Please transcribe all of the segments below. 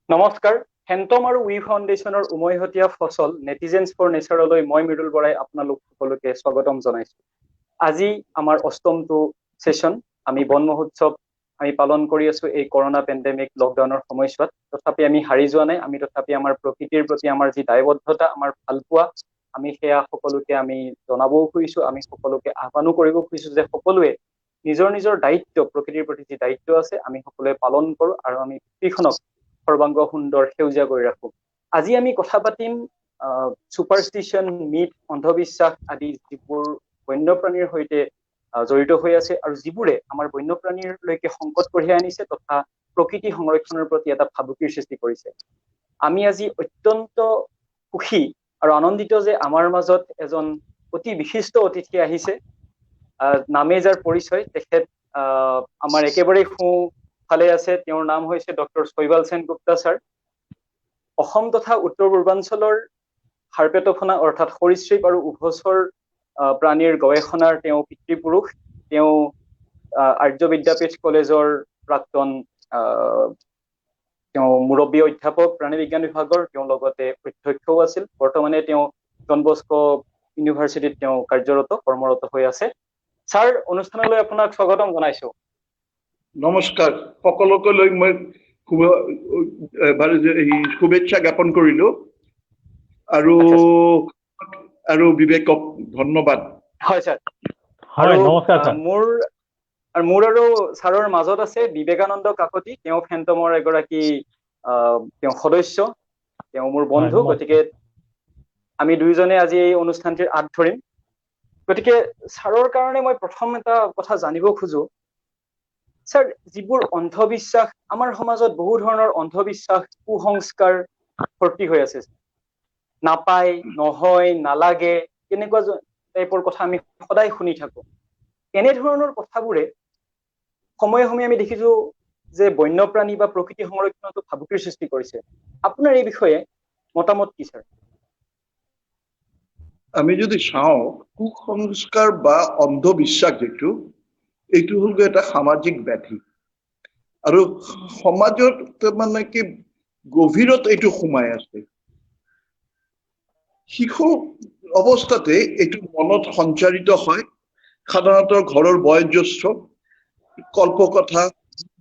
নমস্কাৰ ফেণ্টম আৰু উই ফাউণ্ডেশ্যনৰ উমৈহতীয়া ফচল নেটিজেন্স ফৰ নেচাৰলৈ মই মৃদুল বৰাই আপোনালোক সকলোকে স্বাগতম জনাইছো। আজি আমাৰ অষ্টমটো সেশন আমি বন মহোৎসৱ আমি পালন কৰি আছো এই কৰোনা পেণ্ডেমিক লকডাউনৰ সময়ছোৱাত। তথাপি আমি হাৰি যোৱা নাই, আমি তথাপি আমাৰ প্ৰকৃতিৰ প্ৰতি আমাৰ যি দায়বদ্ধতা, আমাৰ ভালপোৱা আমি সেয়া সকলোকে আমি জনাবও খুজিছো, আমি সকলোকে আহ্বানো কৰিব খুজিছো যে সকলোৱে নিজৰ নিজৰ দায়িত্ব, প্ৰকৃতিৰ প্ৰতি যি দায়িত্ব আছে আমি সকলোৱে পালন কৰো আৰু আমি পৃথিৱীখনক সৰ্বাংগ সুন্দৰ সেউজীয়া কৰি ৰাখো। আজি আমি কথা পাতিম ছুপাৰষ্টিশ্যন, মিথ, অন্ধবিশ্বাস আদি যিবোৰ বন্যপ্ৰাণীৰ সৈতে জড়িত হৈ আছে আৰু যিবোৰে আমাৰ বন্যপ্ৰাণীৰলৈকে সংকট কঢ়িয়াই আনিছে তথা প্ৰকৃতি সংৰক্ষণৰ প্ৰতি এটা ভাবুকিৰ সৃষ্টি কৰিছে। আমি আজি অত্যন্ত সুখী আৰু আনন্দিত যে আমাৰ মাজত এজন অতি বিশিষ্ট অতিথি আহিছে। নামে যাৰ পৰিচয়, তেখেত আমাৰ একেবাৰে সোঁফালে আছে। তেওঁৰ নাম হৈছে ডক্টৰ শৈবাল সেনগুপ্তা ছাৰ। অসম তথা উত্তৰ পূৰ্বাঞ্চলৰ হাৰপেটফনা অৰ্থাৎ সৰীসৃপ আৰু উভচৰ প্ৰাণীৰ গৱেষণাৰ তেওঁ পিতৃপুৰুষ। তেওঁ আৰ্য বিদ্যাপীঠ কলেজৰ প্ৰাক্তন তেওঁ মুৰব্বী অধ্যাপক প্ৰাণী বিজ্ঞান বিভাগৰ, তেওঁ লগতে অধ্যক্ষও আছিল। বৰ্তমানে তেওঁ ডন বস্কো ইউনিভাৰ্চিটিত তেওঁ কৰ্মৰত হৈ আছে। ছাৰ, অনুষ্ঠানলৈ আপোনাক স্বাগতম জনাইছো। নমস্কাৰ, সকলোকে লৈ মই শুভেচ্ছা জ্ঞাপন কৰিলো আৰু বিবেকক ধন্যবাদ। হয় ছাৰ। নমস্কাৰ ছাৰ। মোৰ আৰু ছাৰৰ মাজত আছে বিবেকানন্দ কাকতি। তেওঁ ফেণ্টমৰ এগৰাকী তেওঁ সদস্য, তেওঁ মোৰ বন্ধু। গতিকে আমি দুয়োজনে আজি এই অনুষ্ঠানটিৰ আঁত ধৰিম। গতিকে ছাৰৰ কাৰণে মই প্ৰথম এটা কথা জানিব খোজো। ছাৰ, যিবোৰ অন্ধবিশ্বাস আমাৰ সমাজত, বহু ধৰণৰ অন্ধবিশ্বাস, কুসংস্কাৰ ভৰ্তি হৈ আছে। নাপায়, নহয়, নালাগে, তেনেকুৱা টাইপৰ কথা আমি সদায় শুনি থাকো। এনেধৰণৰ কথাবোৰে সময়ে সময়ে আমি দেখিছো যে বন্যপ্ৰাণী বা প্ৰকৃতি সংৰক্ষণতো ভাবুকিৰ সৃষ্টি কৰিছে। আপোনাৰ এই বিষয়ে মতামত কি ছাৰ? আমি যদি চাওঁ, কুসংস্কাৰ বা অন্ধবিশ্বাস এইটো হ'ল এটা সামাজিক ব্যাধি আৰু সমাজত মানে কি গভীৰত এইটো সোমাই আছে। শিশু অৱস্থাতে এইটো মনত সঞ্চাৰিত হয়। সাধাৰণতে ঘৰৰ বয়োজ্যেষ্ঠ কল্পকথা,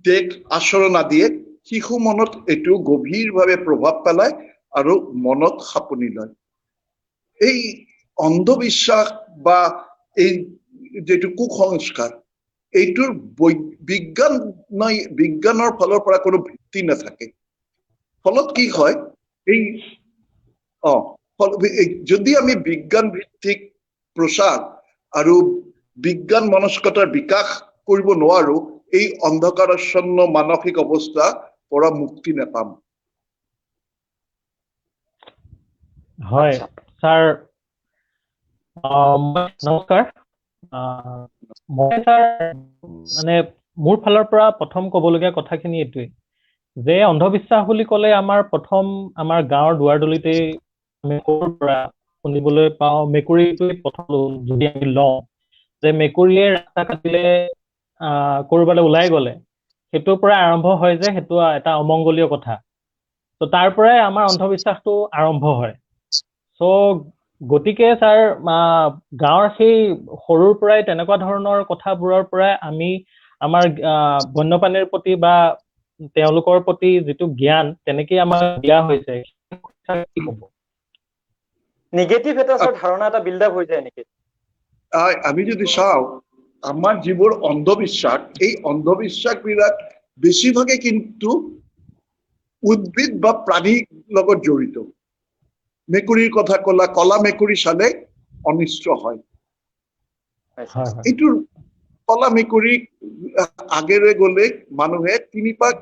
দেশ, আচৰণ আদিয়ে শিশু মনত এইটো গভীৰভাৱে প্ৰভাৱ পেলায় আৰু মনত সাপনি লয়। এই অন্ধবিশ্বাস বা এই যিটো কুসংস্কাৰ, এইটোৰ বিজ্ঞানৰ ফালৰ পৰা কোনো ভিত্তি নাথাকে। ফলত কি হয়, যদি আমি বিজ্ঞান ভিত্তিক প্ৰচাৰ আৰু বিজ্ঞান মনস্কতাৰ বিকাশ কৰিব নোৱাৰো, এই অন্ধকাৰাচ্ছন্ন মানসিক অৱস্থা পৰা মুক্তি নাপাম। হয় ছাৰ, নমস্কাৰ। মই ছাৰ মানে মোৰ ফালৰ পৰা প্ৰথম ক'বলগীয়া কথাখিনি এইটোৱেই যে অন্ধবিশ্বাস বুলি ক'লে আমাৰ গাঁৱৰ দুৱাৰদলিতেই আমি সৰুৰ পৰা শুনিবলৈ পাওঁ মেকুৰীটোৱে প্ৰথম, যদি আমি লওঁ যে মেকুৰীয়ে ৰাস্তা কাটিলে, ক'ৰবালৈ ওলাই গ'লে সেইটোৰ পৰা আৰম্ভ হয় যে সেইটো এটা অমংগলীয় কথা। তো তাৰ পৰাই আমাৰ অন্ধবিশ্বাসটো আৰম্ভ হয়। গতিকে ছাৰ, গাঁৱৰ সেই সৰুৰ পৰাই তেনেকুৱা ধৰণৰ কথাবোৰৰ পৰাই আমি আমাৰ বন্যপ্ৰাণীৰ প্ৰতি বা তেওঁলোকৰ প্ৰতি যিটো জ্ঞান তেনেকেই আমাৰ দিয়া হৈছে। কি ক'ব? নিগেটিভ এটা ধাৰণা এটা বিল্ড আপ হৈ যায় নেকি? আমি যদি চাওঁ, আমাৰ যিবোৰ অন্ধবিশ্বাস, এই অন্ধবিশ্বাসবিলাক বেছিভাগে কিন্তু উদ্ভিদ বা প্ৰাণীৰ লগত জড়িত। মেকুৰীৰ কথা কলা মেকুৰী চালে অনিষ্ট হয়। এইটোৰ কলা মেকুৰী আগেৰে গলে মানুহে 3 পাক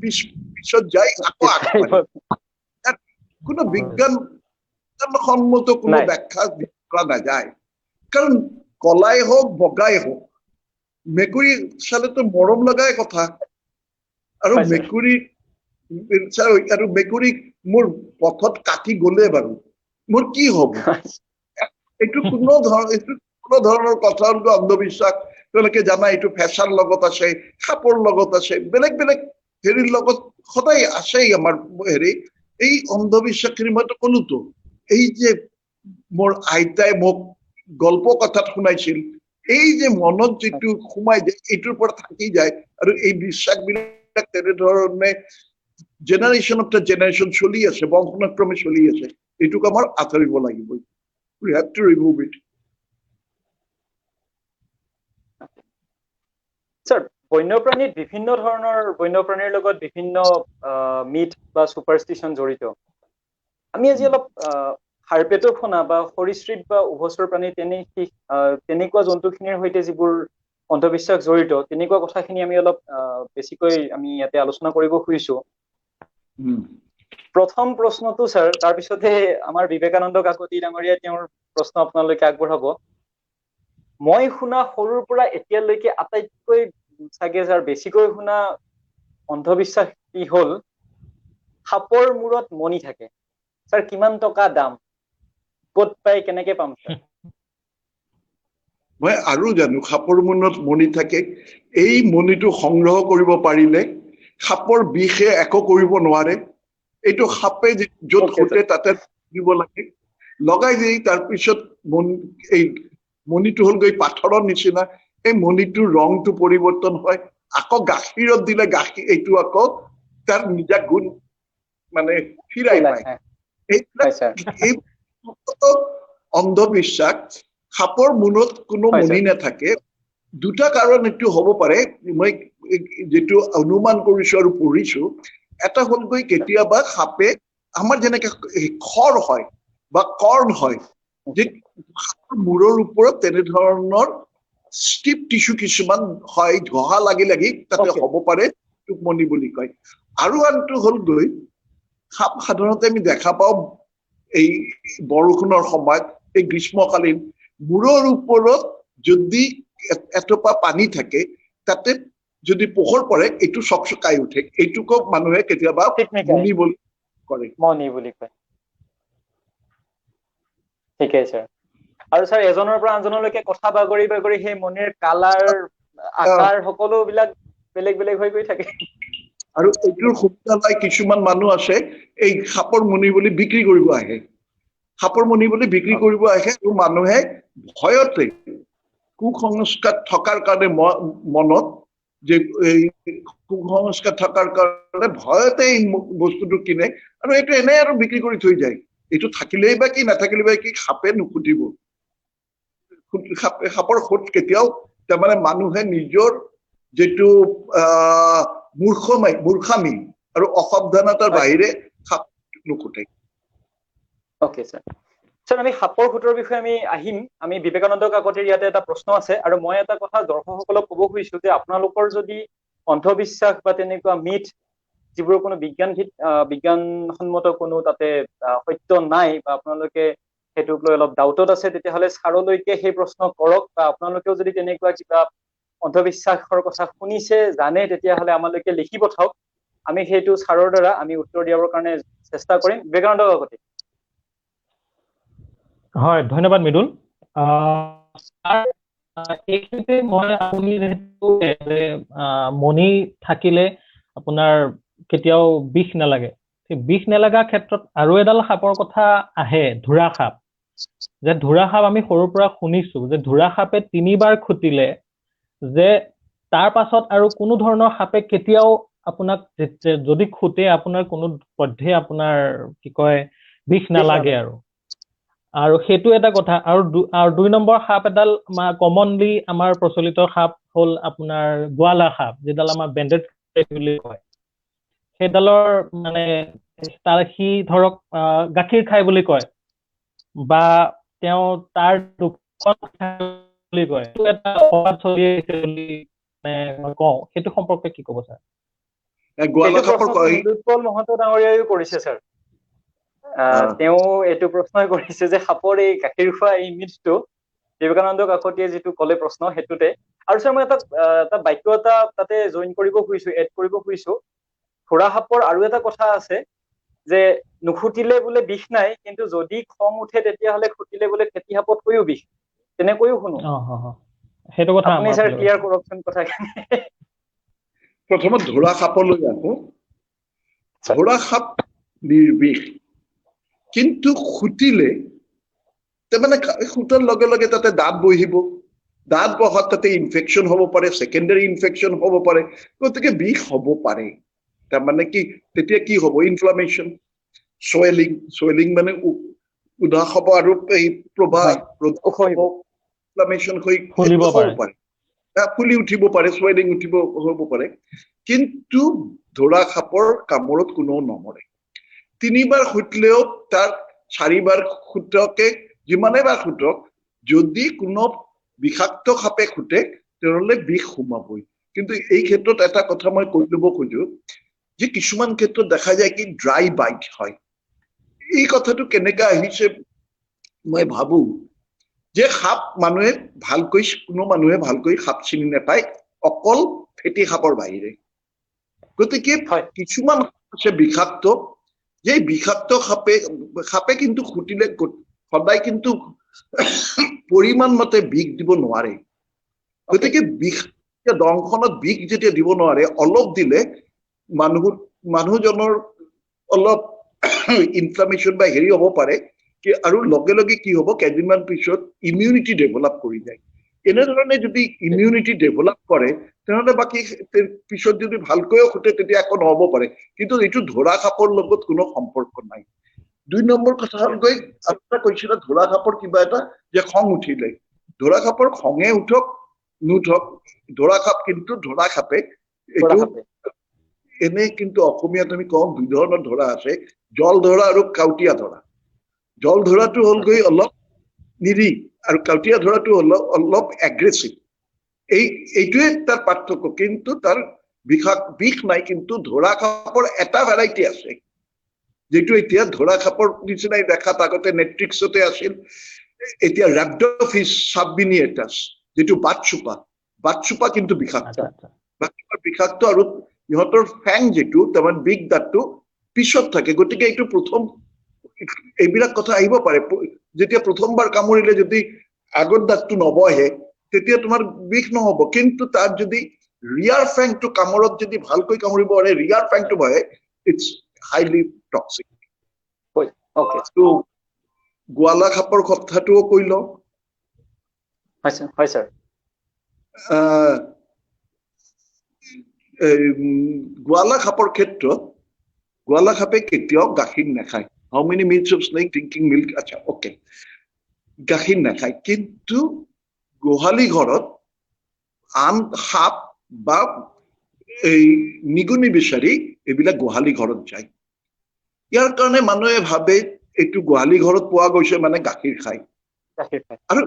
পিছত যায় আকৌ আগবাঢ়ে। কোনো বিজ্ঞানসন্মত কোনো ব্যাখ্যা কৰা নাযায়। কাৰণ কলাই হোক বগাই হোক, মেকুৰী চালেতো মৰম লগাই কথা। আৰু মেকুৰীক মোৰ পথত কাটি গলে বাৰু মোৰ কি হব? এইটো কোনো ধৰণৰ কথা অন্ধবিশ্বাস। তেওঁলোকে জানা এইটো ফেচাৰ লগত আছে, সাপৰ লগত আছে, বেলেগ বেলেগ হেৰিৰ লগত সদায় আছেই আমাৰ হেৰি এই অন্ধবিশ্বাসখিনি মইতো ক'লোতো এই যে মোৰ আইতাই মোক গল্প কথাত শুনাইছিল এই যে মনত যিটো সোমাই যায় এইটোৰ পৰা থাকি যায় আৰু এই বিশ্বাসবিলাক তেনেধৰণে জেনাৰেশ্যন অফ দ্য জেনাৰেশ্যন চলি আছে বংশানুক্ৰমে চলি আছে এইটোক আমাৰ আঁতৰিব লাগিব we have to remove it sir বন্যপ্ৰাণীত বিভিন্ন ধৰণৰ বন্যপ্ৰাণীৰ লগত বিভিন্ন মিথ বা সুপাৰষ্টিশন জড়িত আমি আজি অলপ হাৰপেটো শুনা বা সৰীসৃপ বা উভচৰ প্ৰাণী তেনেকুৱা জন্তুখিনিৰ সৈতে যিবোৰ অন্ধবিশ্বাস জড়িত তেনেকুৱা কথাখিনি আমি অলপ বেছিকৈ আমি ইয়াতে আলোচনা কৰিব খুজিছো প্ৰথম প্ৰশ্নটো স্যাৰ তাৰপিছতে আমাৰ বিবেকানন্দ কাকতি ডাঙৰীয়া তেওঁৰ প্ৰশ্ন আপোনালোকে আগবঢ়াব মই শুনা সৰুৰ পৰা এতিয়ালৈকে আটাইতকৈ চাগে স্যাৰ বেছিকৈ শুনা অন্ধবিশ্বাস কি হল সাপৰ মূৰত মণি থাকে স্যাৰ কিমান টকা দাম ক'ত পাই কেনেকে পাম স্যাৰ মই আৰু জানো সাপৰ মূৰত মণি থাকে এই মণিটো সংগ্ৰহ কৰিব পাৰিলে সাপৰ বিষে একো কৰিব নোৱাৰে এইটো সাপে য'ত খুটে তাতে দিব লাগে লগাই দি তাৰপিছত এই মণিটো হ'ল গৈ পাথৰৰ নিচিনা এই মণিটোৰ ৰংটো পৰিৱৰ্তন হয় আকৌ গাখীৰত দিলে গাখীৰ এইটো আকৌ তাৰ নিজা গুণ মানে ফিৰাই পায় এই অন্ধবিশ্বাস সাপৰ মূৰত কোনো মণি নাথাকে দুটা কাৰণ এইটো হ'ব পাৰে মই যেটো অনুমান কৰিছো আৰু পঢ়িছো এটা হ'ল গৈ কেতিয়াবা সাপে আমাৰ যেনেকে খৰ হয় বা কৰ্ণ হয় যে সাপৰ মূৰৰ ওপৰত তেনেধৰণৰ ষ্টিপ টিস্যু কিছুমান হয় ঘহা লাগি লাগি তাতে হ'ব পাৰে তোক মণি বুলি কয় আৰু আনটো হ'ল গৈ সাপ সাধাৰণতে আমি দেখা পাওঁ এই বৰষুণৰ সময়ত এই গ্ৰীষ্মকালীন মূৰৰ ওপৰত যদি এটোপা পানী থাকে তাতে যদি পোহৰ পৰে এইটো চকচকাই উঠে এইটোক মানুহে কেতিয়াবা মণি বুলি কৰে মণি বুলি কয় ঠিক আছে স্যাৰ আৰু স্যাৰ এজনৰ পৰা আনজনলৈকে কথা বাগৰি বাগৰি সেই মণিৰ কালাৰ আকাৰ সকলোবিলাক বেলেগ বেলেগ হৈ গৈ থাকে আৰু এইটোৰ সুবিধা পাই কিছুমান মানুহ আছে এই সাপৰ মণি বুলি বিক্ৰী কৰিব আহে সাপৰ মণি বুলি বিক্ৰী কৰিব আহে আৰু মানুহে ভয়তে কুসংস্কাৰ থকাৰ কাৰণে মনত যে এই কুসংস্কাৰ থকাৰ কাৰণে ভয়তে এই বস্তুটো কিনে আৰু এইটো এনে আৰু বিক্ৰী কৰি থৈ যায় এইটো থাকিলেই বা কি নাথাকিলেই বা কি সাপে নুখুটিব সাপৰ খুঁট কেতিয়াও তাৰমানে মানুহে নিজৰ যেটো মূৰ্খামি আৰু অসাৱধানতাৰ বাহিৰে সাপ নুখুটে ওকে স্যাৰ স্যাৰ আমি সাপৰ খুঁটৰ বিষয়ে আমি আহিম আমি বিবেকানন্দ কাকতিৰ ইয়াতে এটা প্ৰশ্ন আছে আৰু মই এটা কথা দৰ্শকসকলক ক'ব খুজিছো যে আপোনালোকৰ যদি অন্ধবিশ্বাস বা তেনেকুৱা মিথ যিবোৰ কোনো বিজ্ঞানসন্মত কোনো তাতে সত্য নাই বা আপোনালোকে সেইটোক লৈ অলপ ডাউটত আছে তেতিয়াহ'লে ছাৰলৈকে সেই প্ৰশ্ন কৰক বা আপোনালোকেও যদি তেনেকুৱা কিবা অন্ধবিশ্বাসৰ কথা শুনিছে জানে তেতিয়াহ'লে আমালৈকে লিখি পঠাওক আমি সেইটো ছাৰৰ দ্বাৰা আমি উত্তৰ দিয়াৰ কাৰণে চেষ্টা কৰিম বিবেকানন্দ কাকতি হয় ধন্যবাদ মৃদুল এইখিনিতে মই আপুনি যেহেতু মণি থাকিলে আপোনাৰ কেতিয়াও বিষ নালাগে বিষ নালাগা ক্ষেত্ৰত আৰু এডাল সাপৰ কথা আহে ধুৰা সাপ যে ধুৰা সাপ আমি সৰুৰ পৰা শুনিছো যে ধুৰা সাপে 3বাৰ খুটিলে যে তাৰ পাছত আৰু কোনো ধৰণৰ সাপে কেতিয়াও আপোনাক যদি খুটে আপোনাৰ কোনো পধ্যে আপোনাৰ কি কয় বিষ নালাগে আৰু সেইটো এটা কথা আৰু 2 নম্বৰ সাপ এডাল কমনলি আমাৰ প্ৰচলিত সাপ হ'ল আপোনাৰ গোৱালা সাপ যেডাল আমাৰ বেণ্ডেড বুলি কয় সেইডালৰ মানে সি ধৰক গাখীৰ খাই বুলি কয় বা তেওঁ তাৰ বুলি কয় সেইটো এটা অবাধ চলি আহিছে বুলি মই কওঁ সেইটো সম্পৰ্কে কি ক'ব স্যাৰ গোৱালা মহন্ত ডাঙৰীয়াইও কৰিছে স্যাৰ তেওঁ এইটো প্ৰশ্নই কৰিছে যে সাপৰ এই গাখীৰ খোৱা এই মিথটো বিবেকানন্দ কাকতিয়ে যিটো ক'লে প্ৰশ্ন সেইটোতে আৰু স্যাৰ মই এটা বাক্য এটা তাতে জইন কৰিব খুজিছো এড কৰিব খুজিছো ঘোঁৰা সাপৰ আৰু এটা কথা আছে যে নুখুটিলে বোলে বিষ নাই কিন্তু যদি খং উঠে তেতিয়াহ'লে খুটিলে বোলে ফেটি সাপতকৈও বিষ তেনেকৈও শুনো সেইটো কথা আপুনি স্যাৰ ক্লিয়াৰ কৰকচোন কথাখিনি প্ৰথমত ধৰা সাপলৈ আহো ধৰা সাপ নিৰ্বিষ কিন্তু খুটিলে তাৰমানে খুটাৰ লগে লগে তাতে দাঁত বহিব দাঁত বহাত তাতে ইনফেকশ্যন হ'ব পাৰে ছেকেণ্ডাৰী ইনফেকশ্যন হ'ব পাৰে গতিকে বিষ হ'ব পাৰে তাৰমানে কি তেতিয়া কি হ'ব ইনফ্লামেশ্যন সোৱেলিং মানে উদাস হ'ব আৰু এই প্ৰবাহ ইনফ্লামেশ্যন হৈ ফুলিব পাৰে ফুলি উঠিব পাৰে সোৱেলিং উঠিব হ'ব পাৰে কিন্তু ধৰা সাপৰ কামোৰত কোনো নমৰে 3 বাৰ খুটলেও তাৰ 4 বাৰ খুটকে যিমানে বাৰ খুটক যদি কোনো বিষাক্ত সাপে খুটে তেতিয়াহ'লে বিষ সোমাবই কিন্তু এই ক্ষেত্ৰত এটা কথা মই কৈ ল'ব খোজো যে কিছুমান ক্ষেত্ৰত দেখা যায় কি ড্ৰাই বাইট হয় এই কথাটো কেনেকৈ আহিছে মই ভাবো যে সাপ মানুহে ভালকৈ কোনো মানুহে ভালকৈ সাপ চিনি নাপায় অকল ফেটি সাপৰ বাহিৰে গতিকে কিছুমান আছে বিষাক্ত যে বিষাক্ত সাপে কিন্তু খুটিলে সদায় কিন্তু পৰিমাণ মতে বিষ দিব নোৱাৰে গতিকে বিষ দংশনত বিষ যেতিয়া দিব নোৱাৰে অলপ দিলে মানুহজনৰ অলপ ইনফ্লামেশ্যন বা হেৰি হ'ব পাৰে আৰু লগে লগে কি হ'ব কেইদিনমান পিছত ইমিউনিটি ডেভেলপ কৰি যায় এনেধৰণে যদি ইমিউনিটি ডেভেলপ কৰে তেনেহ'লে বাকী পিছত যদি ভালকৈও খুটে তেতিয়া একো নহ'ব পাৰে কিন্তু এইটো ধৰা সাপৰ লগত কোনো সম্পৰ্ক নাই 2 নম্বৰ কথা হ'ল গৈ আপোনাৰ কৈছিল ধৰা সাপৰ কিবা এটা যে খং উঠিলে ধৰা সাপৰ খঙে উঠক নুঠক ধৰা সাপ কিন্তু ধৰা সাপে এইটো এনে কিন্তু অসমীয়াত আমি কওঁ 2 ধৰণৰ ধৰা আছে জল ধৰা আৰু কাউটিয়া ধৰা জল ধৰাটো হ'ল গৈ অলপ নিৰি আৰু কাউটিয়া ধৰাটো অলপ এগ্ৰেছিভ এইটোৱে তাৰ পাৰ্থক্য কিন্তু তাৰ বিষ নাই কিন্তু ধৰা সাপৰ এটা ভেৰাইটি আছে যেটো এতিয়া ধৰা সাপৰ নিচিনাই দেখাত আগতে নেট্ৰিক্সতে আছিল এতিয়া ৰেপডোফিছ সাবমিনিয়েটাছ যেটো বাটচুপা কিন্তু বিষাক্ত আৰু ইহঁতৰ ফ্যাং যেটো তাৰমান বিগ দাঁতটো পিছত থাকে গতিকে এইটো প্ৰথম এইবিলাক কথা আহিব পাৰে যেতিয়া প্ৰথমবাৰ কামুৰিলে যদি আগৰ দাঁতটো নবহে তেতিয়া তোমাৰ বিষ নহব কিন্তু তাৰ যদি ৰিয়াৰ ফ্যাংটো কামুৰত যদি ভালকৈ কামুৰিব পাৰে ৰিয়াৰ ফ্যাংটো বহে ইটস হাইলি টক্সিক তো গোৱালা সাপৰ কথাটোও কৈ লওঁ হয় স্যাৰ গোৱালা সাপৰ ক্ষেত্ৰত গোৱালা সাপে কেতিয়াও গাখীৰ নাখায় how many minutes of snake drinking milk আচ্ছা ওকে গাখীৰ নাখায় কিন্তু গোহালি ঘৰত আন সাপ বা এই নিগুনি বিচাৰি এইবিলাক গোহালি ঘৰত যায় ইয়াৰ কাৰণে মানুহে ভাবে এইটো গোহালি ঘৰত পোৱা গৈছে মানে গাখীৰ খায় আৰু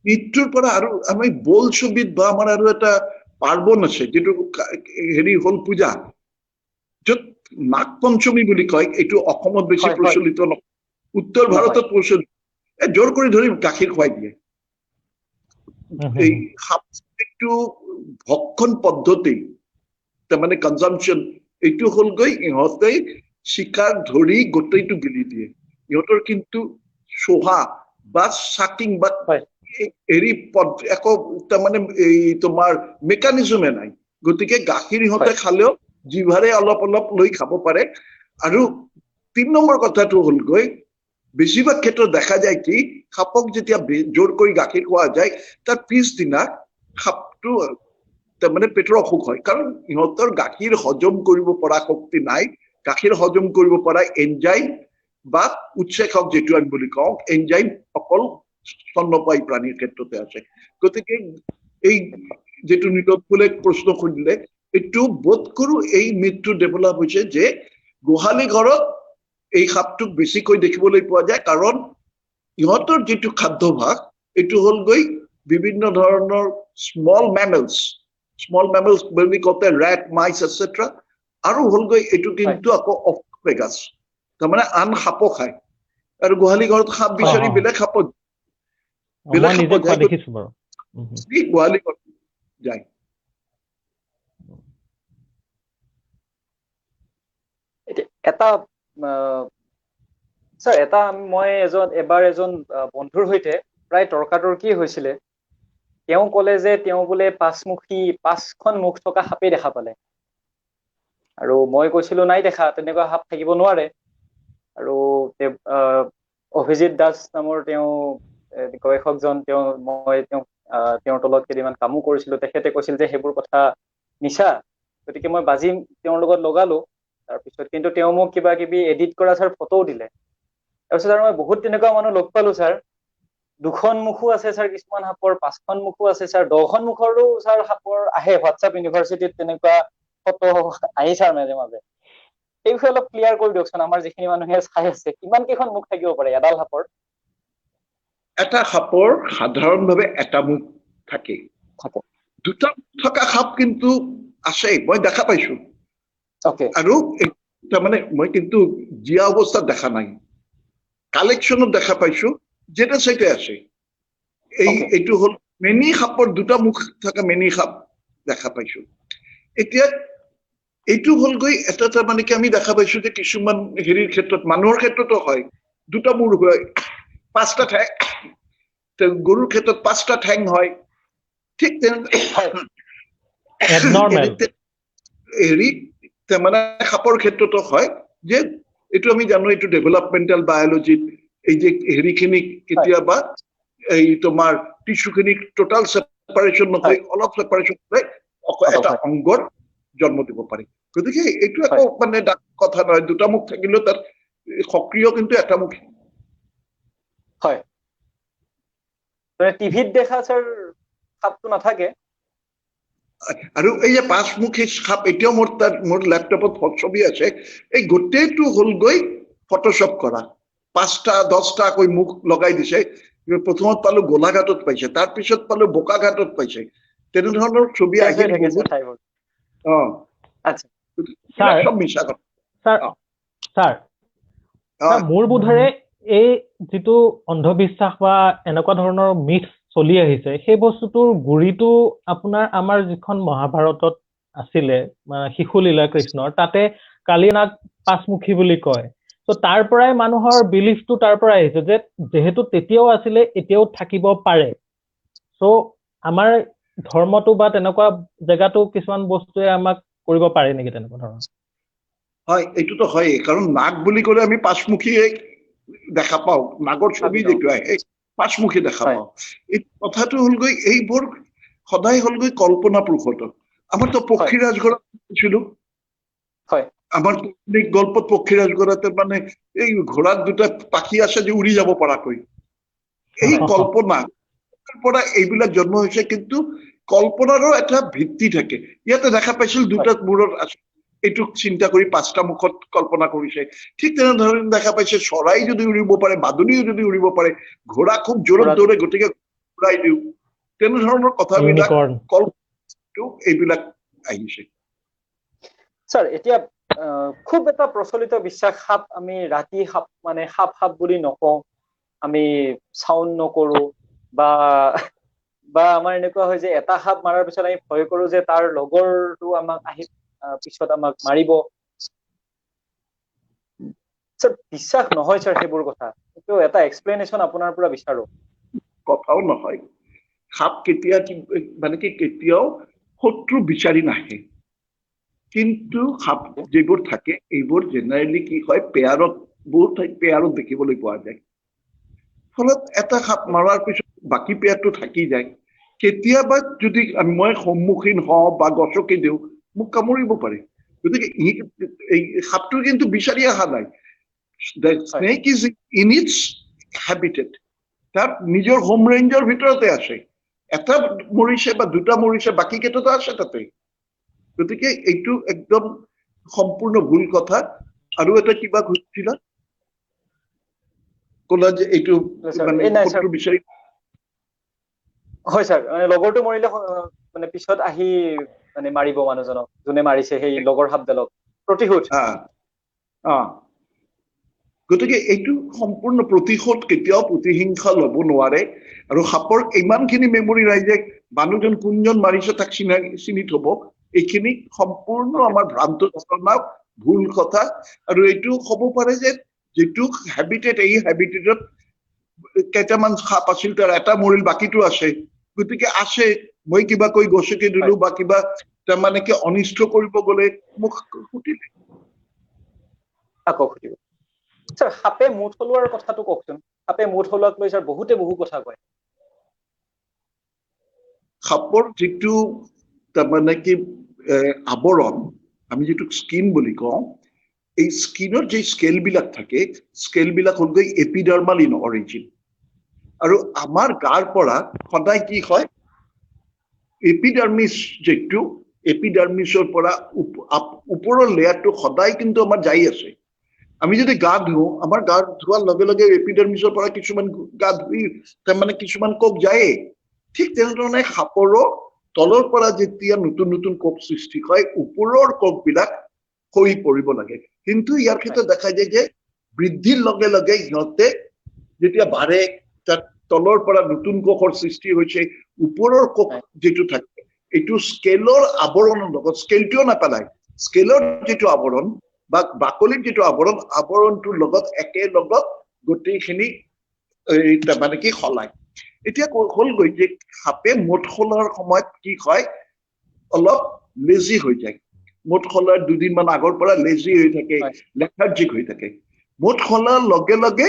মৃত্যুৰ পৰা আৰু আমি বোলছবিত বা আমাৰ আৰু এটা পাৰ্বণ আছে যেটো হেৰি হল পূজা য'ত নাগ পঞ্চমী বুলি কয় এইটো অসমত বেছি প্ৰচলিত নহয় উত্তৰ ভাৰতত প্ৰচলিত জোৰ কৰি ধৰি গাখীৰ খুৱাই দিয়ে এই সাপটো ভক্ষণ পদ্ধতি তাৰমানে কনজাম্পচন এইটো হ'ল গৈ ইহঁতে শিকাৰ ধৰি গোটেইটো গিলি দিয়ে ইহঁতৰ কিন্তু সোহা বা চাকিং বা হেৰি একো তাৰমানে এই তোমাৰ মেকানিজমে নাই গতিকে গাখীৰ ইহঁতে খালেও জিভাৰে অলপ অলপ লৈ খাব পাৰে আৰু 3 নম্বৰ কথাটো হ'ল গৈ বেছিভাগ ক্ষেত্ৰত দেখা যায় কি সাপক যেতিয়া জোৰ কৰি গাখীৰ খোৱা যায় তাৰ পিছদিনা সাপটো তাৰমানে পেটৰ অসুখ হয় কাৰণ ইহঁতৰ গাখীৰ হজম কৰিব পৰা শক্তি নাই গাখীৰ হজম কৰিব পৰা এনজাইম বা উৎসেচক যেটো আমি বুলি কওঁ এনজাইম অকল স্তন্যপায়ী প্ৰাণীৰ ক্ষেত্ৰতে আছে গতিকে এই যেটো নিৰক্ষুলে প্ৰশ্ন কৰিলে এইটো বোধ কৰো এই মৃত্যু ডেভেলপ হৈছে যে গোহালি ঘৰত এই সাপটোক বেছিকৈ দেখিবলৈ পোৱা যায় কাৰণ ইহঁতৰ যেটো খাদ্যভাস এইটো হ'ল গৈ বিভিন্ন ধৰণৰ স্মল মেমেলছ বুলি কওঁতে ৰেট মাইছ এটসেট্ৰা আৰু হ'ল গৈ এইটো কিন্তু আকৌ অফ্ৰেগাছ তাৰমানে আন সাপ খায় আৰু গোহালি ঘৰত সাপ বিচাৰি বেলেগ সাপ দেখিছো বাৰু গোহালি ঘৰত যায় এটা স্যাৰ এটা মই এবাৰ এজন বন্ধুৰ সৈতে প্ৰায় তৰ্কাতৰ্কি হৈছিলে তেওঁ ক'লে যে তেওঁ বোলে 5খন মুখ থকা সাপে দেখা পালে আৰু মই কৈছিলো নাই দেখা, তেনেকুৱা সাপ থাকিব নোৱাৰে। আৰু অভিজিত দাস নামৰ তেওঁ গৱেষকজন, তেওঁৰ তলত কেইদিনমান কামো কৰিছিলো। তেখেতে কৈছিল যে সেইবোৰ কথা মিছা। গতিকে মই বাজি তেওঁৰ লগত লগালো। তাৰপিছত কিন্তু তেওঁ মোক কিবা কিবি এডিট কৰা ছাৰ ফটোও দিলে। তাৰপিছত আৰু মই বহুত তেনেকুৱা মানুহ লগ পালো ছাৰ। 2খন মুখো আছে ছাৰ কিছুমান সাপৰ, 5খন মুখো আছে ছাৰ, 10খন মুখৰো ছাৰ সাপৰ আহে। হোৱাটছআপ ইউনিভাৰ্চিটিত তেনেকুৱা ফটো আহি ছাৰ মাজে মাজে। এই বিষয়ে অলপ ক্লিয়াৰ কৰি দিয়কচোন, আমাৰ যিখিনি মানুহে চাই আছে, কিমান কেইখন মুখ থাকিব পাৰে এডাল সাপৰ? এটা সাপৰ সাধাৰণভাৱে এটা মুখ থাকে। দুটা থকা সাপ কিন্তু আছে, মই দেখা পাইছো। আৰু তাৰমানে মই কিন্তু জীয়া অৱস্থাত দেখা নাই, কালেকশ্যনত দেখা পাইছো, যেটা চাইতে আছে। এইটো হল মেনি সাপৰ দুটা মুখ থকা মেনি সাপ দেখা পাইছো। এতিয়া এইটো হলগৈ এটা তাৰমানে কি আমি দেখা পাইছো যে কিছুমান হেৰিৰ ক্ষেত্ৰত, মানুহৰ ক্ষেত্ৰতো হয়, দুটা মূৰ হয়, 5টা ঠেং, গৰুৰ ক্ষেত্ৰত 5টা ঠেং হয়। ঠিক হেৰি মানে সাপৰ ক্ষেত্ৰতো হয়, যে এইটো আমি জানো, এইটো ডেভেলপমেণ্টেল বায়লজিত এই যে হেৰিখিনি কেতিয়াবা এই তোমাৰ টিচুখিনি টোটাল ছেপাৰেশ্যন নকৰি অলপ ছেপাৰেশ্যন কৰি এটা অংগৰ জন্ম দিব পাৰি। গতিকে এইটো একো মানে কথা নহয়, দুটা মুখ থাকিলেও তাত সক্ৰিয় কিন্তু এটা মুখ। হয়, টিভিত দেখা ছাৰ সাপটো নাথাকে। আৰু এই যে 5মুখী সাপ, এতিয়াও মোৰ লেপটপত ছবি আছে। এই গোটেইটো হলগৈ ফটোশ্বপ কৰা, 5টা 10টাকৈ মুখ লগাই দিছে। প্ৰথমত পালো গোলাঘাটত পাইছে, তাৰপিছত পালো বোকাঘাটত পাইছে। তেনেধৰণৰ ছবি আহিল বহুত। সব মিছা কথা। মোৰ বোধেৰে এই যিটো অন্ধবিশ্বাস বা এনেকুৱা ধৰণৰ মিথ চলি আহিছে, সেই বস্তুটোৰ গুৰিটো আপোনাৰ আমাৰ যিখন মহাভাৰতত আছিলে, শিশু লীলা কৃষ্ণৰ, তাতে কালিনাগ 5মুখী বুলি কয়। তো তাৰ পৰাই মানুহৰ বিলিফটো তাৰ পৰা আহিছে, যে যেহেতু তেতিয়াও আছিলে এতিয়াও থাকিব পাৰে। সো আমাৰ ধৰ্মটো বা তেনেকুৱা জেগাটো কিছুমান বস্তুৱে আমাক কৰিব পাৰে নেকি তেনেকুৱা ধৰণৰ? হয়, এইটোতো হয়, কাৰণ নাগ বুলি ক'লে আমি 5মুখী দেখা পাওঁ। নাগৰ ছবি যেটো আহে 5মুখী দেখা পাওঁ। এই কথাটো হলগৈ এইবোৰ সদায় হলগৈ কল্পনা প্ৰসূত। আমাৰতো পক্ষী ৰাজগড়ত ছিলো, আমাৰ গল্পত পক্ষী ৰাজগড়তে মানে এই ঘোঁৰাত দুটা পাখি আছে যে উৰি যাব পৰাকৈ। এই কল্পনা পৰা এইবিলাক জন্ম হৈছে, কিন্তু কল্পনাৰো এটা ভিত্তি থাকে। ইয়াতে দেখা পাইছিল দুটা মূৰত আছে, এইটোক চিন্তা কৰি 5টা মুখত কল্পনা কৰিছে। ঠিক তেনেধৰণে দেখা পাইছে চৰাই যদি উৰিব পাৰে, বাদুলিও যদি উৰিব পাৰে, ঘোঁৰা খুব জোৰত দৌৰে, গতিকে উৰাই দিওঁ। তেনেধৰণৰ কথাবিলাক এইবিলাক আহিছে। ছাৰ, এতিয়া খুব এটা প্ৰচলিত বিশ্বাস, সাপ আমি ৰাতি সাপ মানে সাপ বুলি নকওঁ, আমি চাউণ্ড নকৰো, বা আমাৰ এনেকুৱা হয় যে এটা সাপ মাৰাৰ পিছত আমি ভয় কৰো যে তাৰ লগৰটো আমাক আহি পিছত আমাক মাৰিব। ছাৰ, বিশ্বাস নহয় ছাৰ সেইবোৰ কথা। এইটো এটা এক্সপ্লেনেশ্যন আপোনাৰ পৰা বিচাৰো। কথাও নহয়, সাপ কেতিয়া মানে কি কেতিয়াও শত্ৰু বিচাৰি নাহে। কিন্তু সাপ যিবোৰ থাকে এইবোৰ জেনেৰেলি কি হয়, পেয়াৰত, বহুত পেয়াৰত দেখিবলৈ পোৱা যায়। ফলত এটা সাপ মাৰাৰ পিছত বাকী পেয়াৰটো থাকি যায়। কেতিয়াবা যদি মই সন্মুখীন হওঁ বা গছকি দিওঁ, মোক কামুৰিব পাৰে। গতিকে এই সাপটো কিন্তু বিচাৰি অহা নাই। The snake is in its habitat. তার নিজের হোম রেঞ্জের ভিতরতে আসে। এটা মরিছে বা দুটা মরিছে, বাকি কেইটাতো আছে তাতে। গতিকে এইটো একদম সম্পূৰ্ণ ভুল কথা। আৰু এটা কিবা ঘটিছিল কলা যে এইটো মানে শত্ৰু বিচাৰি। হয় ছাৰ, লগৰটো মৰিলে মানে পিছত আহি মানে মাৰিব মানুহজনক, যোনে মাৰিছে সেই লগৰ সাপডালক, প্ৰতিশোধ। গতিকে এইটো সম্পূৰ্ণ প্ৰতিশোধ, কেতিয়াও প্ৰতিহিংসা ল'ব নোৱাৰে। আৰু সাপৰ ইমানখিনি মেমৰি নাই যে মানুহজন কোনজন মাৰিছে তাক চিনি থব। এইখিনি সম্পূৰ্ণ আমাৰ ভ্ৰান্ত ধাৰণা, ভুল কথা। আৰু এইটো হ'ব পাৰে যে যিটো হেবিটেট, এই হেবিটেটত কেইটামান সাপ আছিল, তাৰ এটা মৰিল, বাকীটো আছে। গতিকে আছে, মই কিবা কৈ গছকি দিলো বা কিবা তাৰমানে কি অনিষ্ট কৰিব গ'লে মোক সুধিলে। আকৌ সুধিব স্যাৰ, সাপে মুঠ হলোৱাৰ কথাটো কওকচোন। সাপে মুঠ হলোৱাক লৈ স্যাৰ বহুতে বহু কথা কয়। সাপৰ যিটো তাৰমানে কি আৱৰণ, আমি যিটো স্কিন বুলি কওঁ, এই স্কিনৰ যে স্কেলবিলাক থাকে, স্কেলবিলাক হ'ল গৈ এপিডাৰ্মাল ইন অৰিজিন। আৰু আমাৰ গাৰ পৰা সদায় কি হয়, এপিডাৰ্মিছ যিটো, এপিডাৰ্মিছৰ পৰা ওপৰৰ লেয়াৰটো সদায় কিন্তু আমাৰ যাই আছে। আমি যদি গা ধুওঁ, আমাৰ গা ধোৱাৰ লগে লগে এপিডাৰ্মিছৰ পৰা কিছুমান গা ধুই তাৰমানে কিছুমান কোষ যায়েই। ঠিক তেনেধৰণে সাপৰো তলৰ পৰা যেতিয়া নতুন নতুন কোষ সৃষ্টি হয়, ওপৰৰ কোষবিলাক হৈ পৰিব লাগে। কিন্তু ইয়াৰ ক্ষেত্ৰত দেখা যায় যে বৃদ্ধিৰ লগে লগে সিহঁতে যেতিয়া বাঢ়ে, তাত তলৰ পৰা নতুন কোষৰ সৃষ্টি হৈছে, ওপৰৰ কোষ যিটো থাকে এইটো স্কেলৰ আৱৰণৰ লগত, স্কেলটোও নাপেলায়, স্কেলৰ যিটো আৱৰণ বা বাকলিৰ যিটো আৱৰণ, আৱৰণটোৰ লগত একেলগত গোটেইখিনি মানে কি সলায়। এতিয়া হ'লগৈ যে সাপে মুঠ খোলাৰ সময়ত কি হয়, অলপ লেজি হৈ যায়। মুঠ খোলাৰ দুদিনমান আগৰ পৰা লেজি হৈ থাকে, লেথাৰ্জিক হৈ থাকে। মুঠ খোলাৰ লগে লগে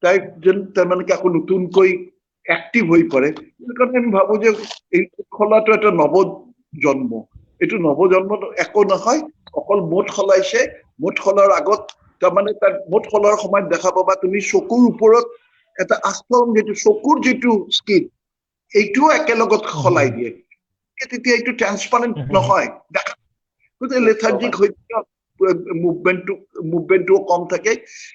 তাই যেন তাৰমানে কি আকৌ নতুনকৈ এক্টিভ হৈ পৰে। সেইকাৰণে আমি ভাবো যে এই খোলাটো এটা নৱজন্ম। এইটো নৱজন্ম একো নহয়, অকল মুঠ খোলাইছে। মুঠ খোলাৰ আগত তাৰমানে তাৰ মুঠ খোলাৰ সময়ত দেখা পাবা তুমি চকুৰ ওপৰত এটা আস্তৰণ, যিটো চকুৰ যিটো স্কিন, এইটোও একেলগত সলাই দিয়ে। তেতিয়া এইটো ট্ৰান্সপাৰেণ্ট নহয়, দেখা গতিকে লেথাৰ্জিক হৈ মুভমেণ্টটো কম থাকে।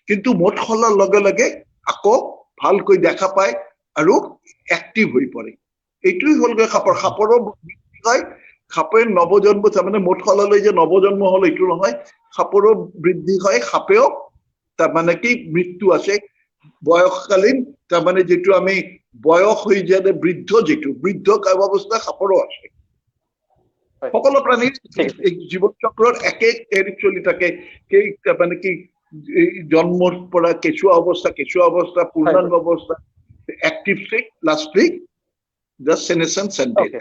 কিন্তু মুঠ খোলাৰ লগে লগে আকৌ ভালকৈ দেখা পায় আৰু এক্টিভ হৈ পৰে। এইটোৱে হ'লগৈ সাপৰ। সাপৰো হয়, সাপে নৱজন্ম, তাৰমানে মুঠ খোলালৈ যে নৱজন্ম হ'ল এইটো নহয়, সাপৰো বৃদ্ধি হয়, সাপেও তাৰমানে কি মৃত্যু আছে বয়সকালীন, তাৰমানে যিটো আমি বয়স হৈ যায় বৃদ্ধ, যিটো বৃদ্ধ কাৰ্যাৱস্থা সাপৰো আছে। সকলো প্ৰাণীৰ জীৱন চক্ৰৰ একে হেৰি চলি থাকে। মানে কি জন্মৰ পৰা কেঁচুৱা অৱস্থা, পূৰ্ণাংগ অৱস্থা, active state, last state, just senescence and death.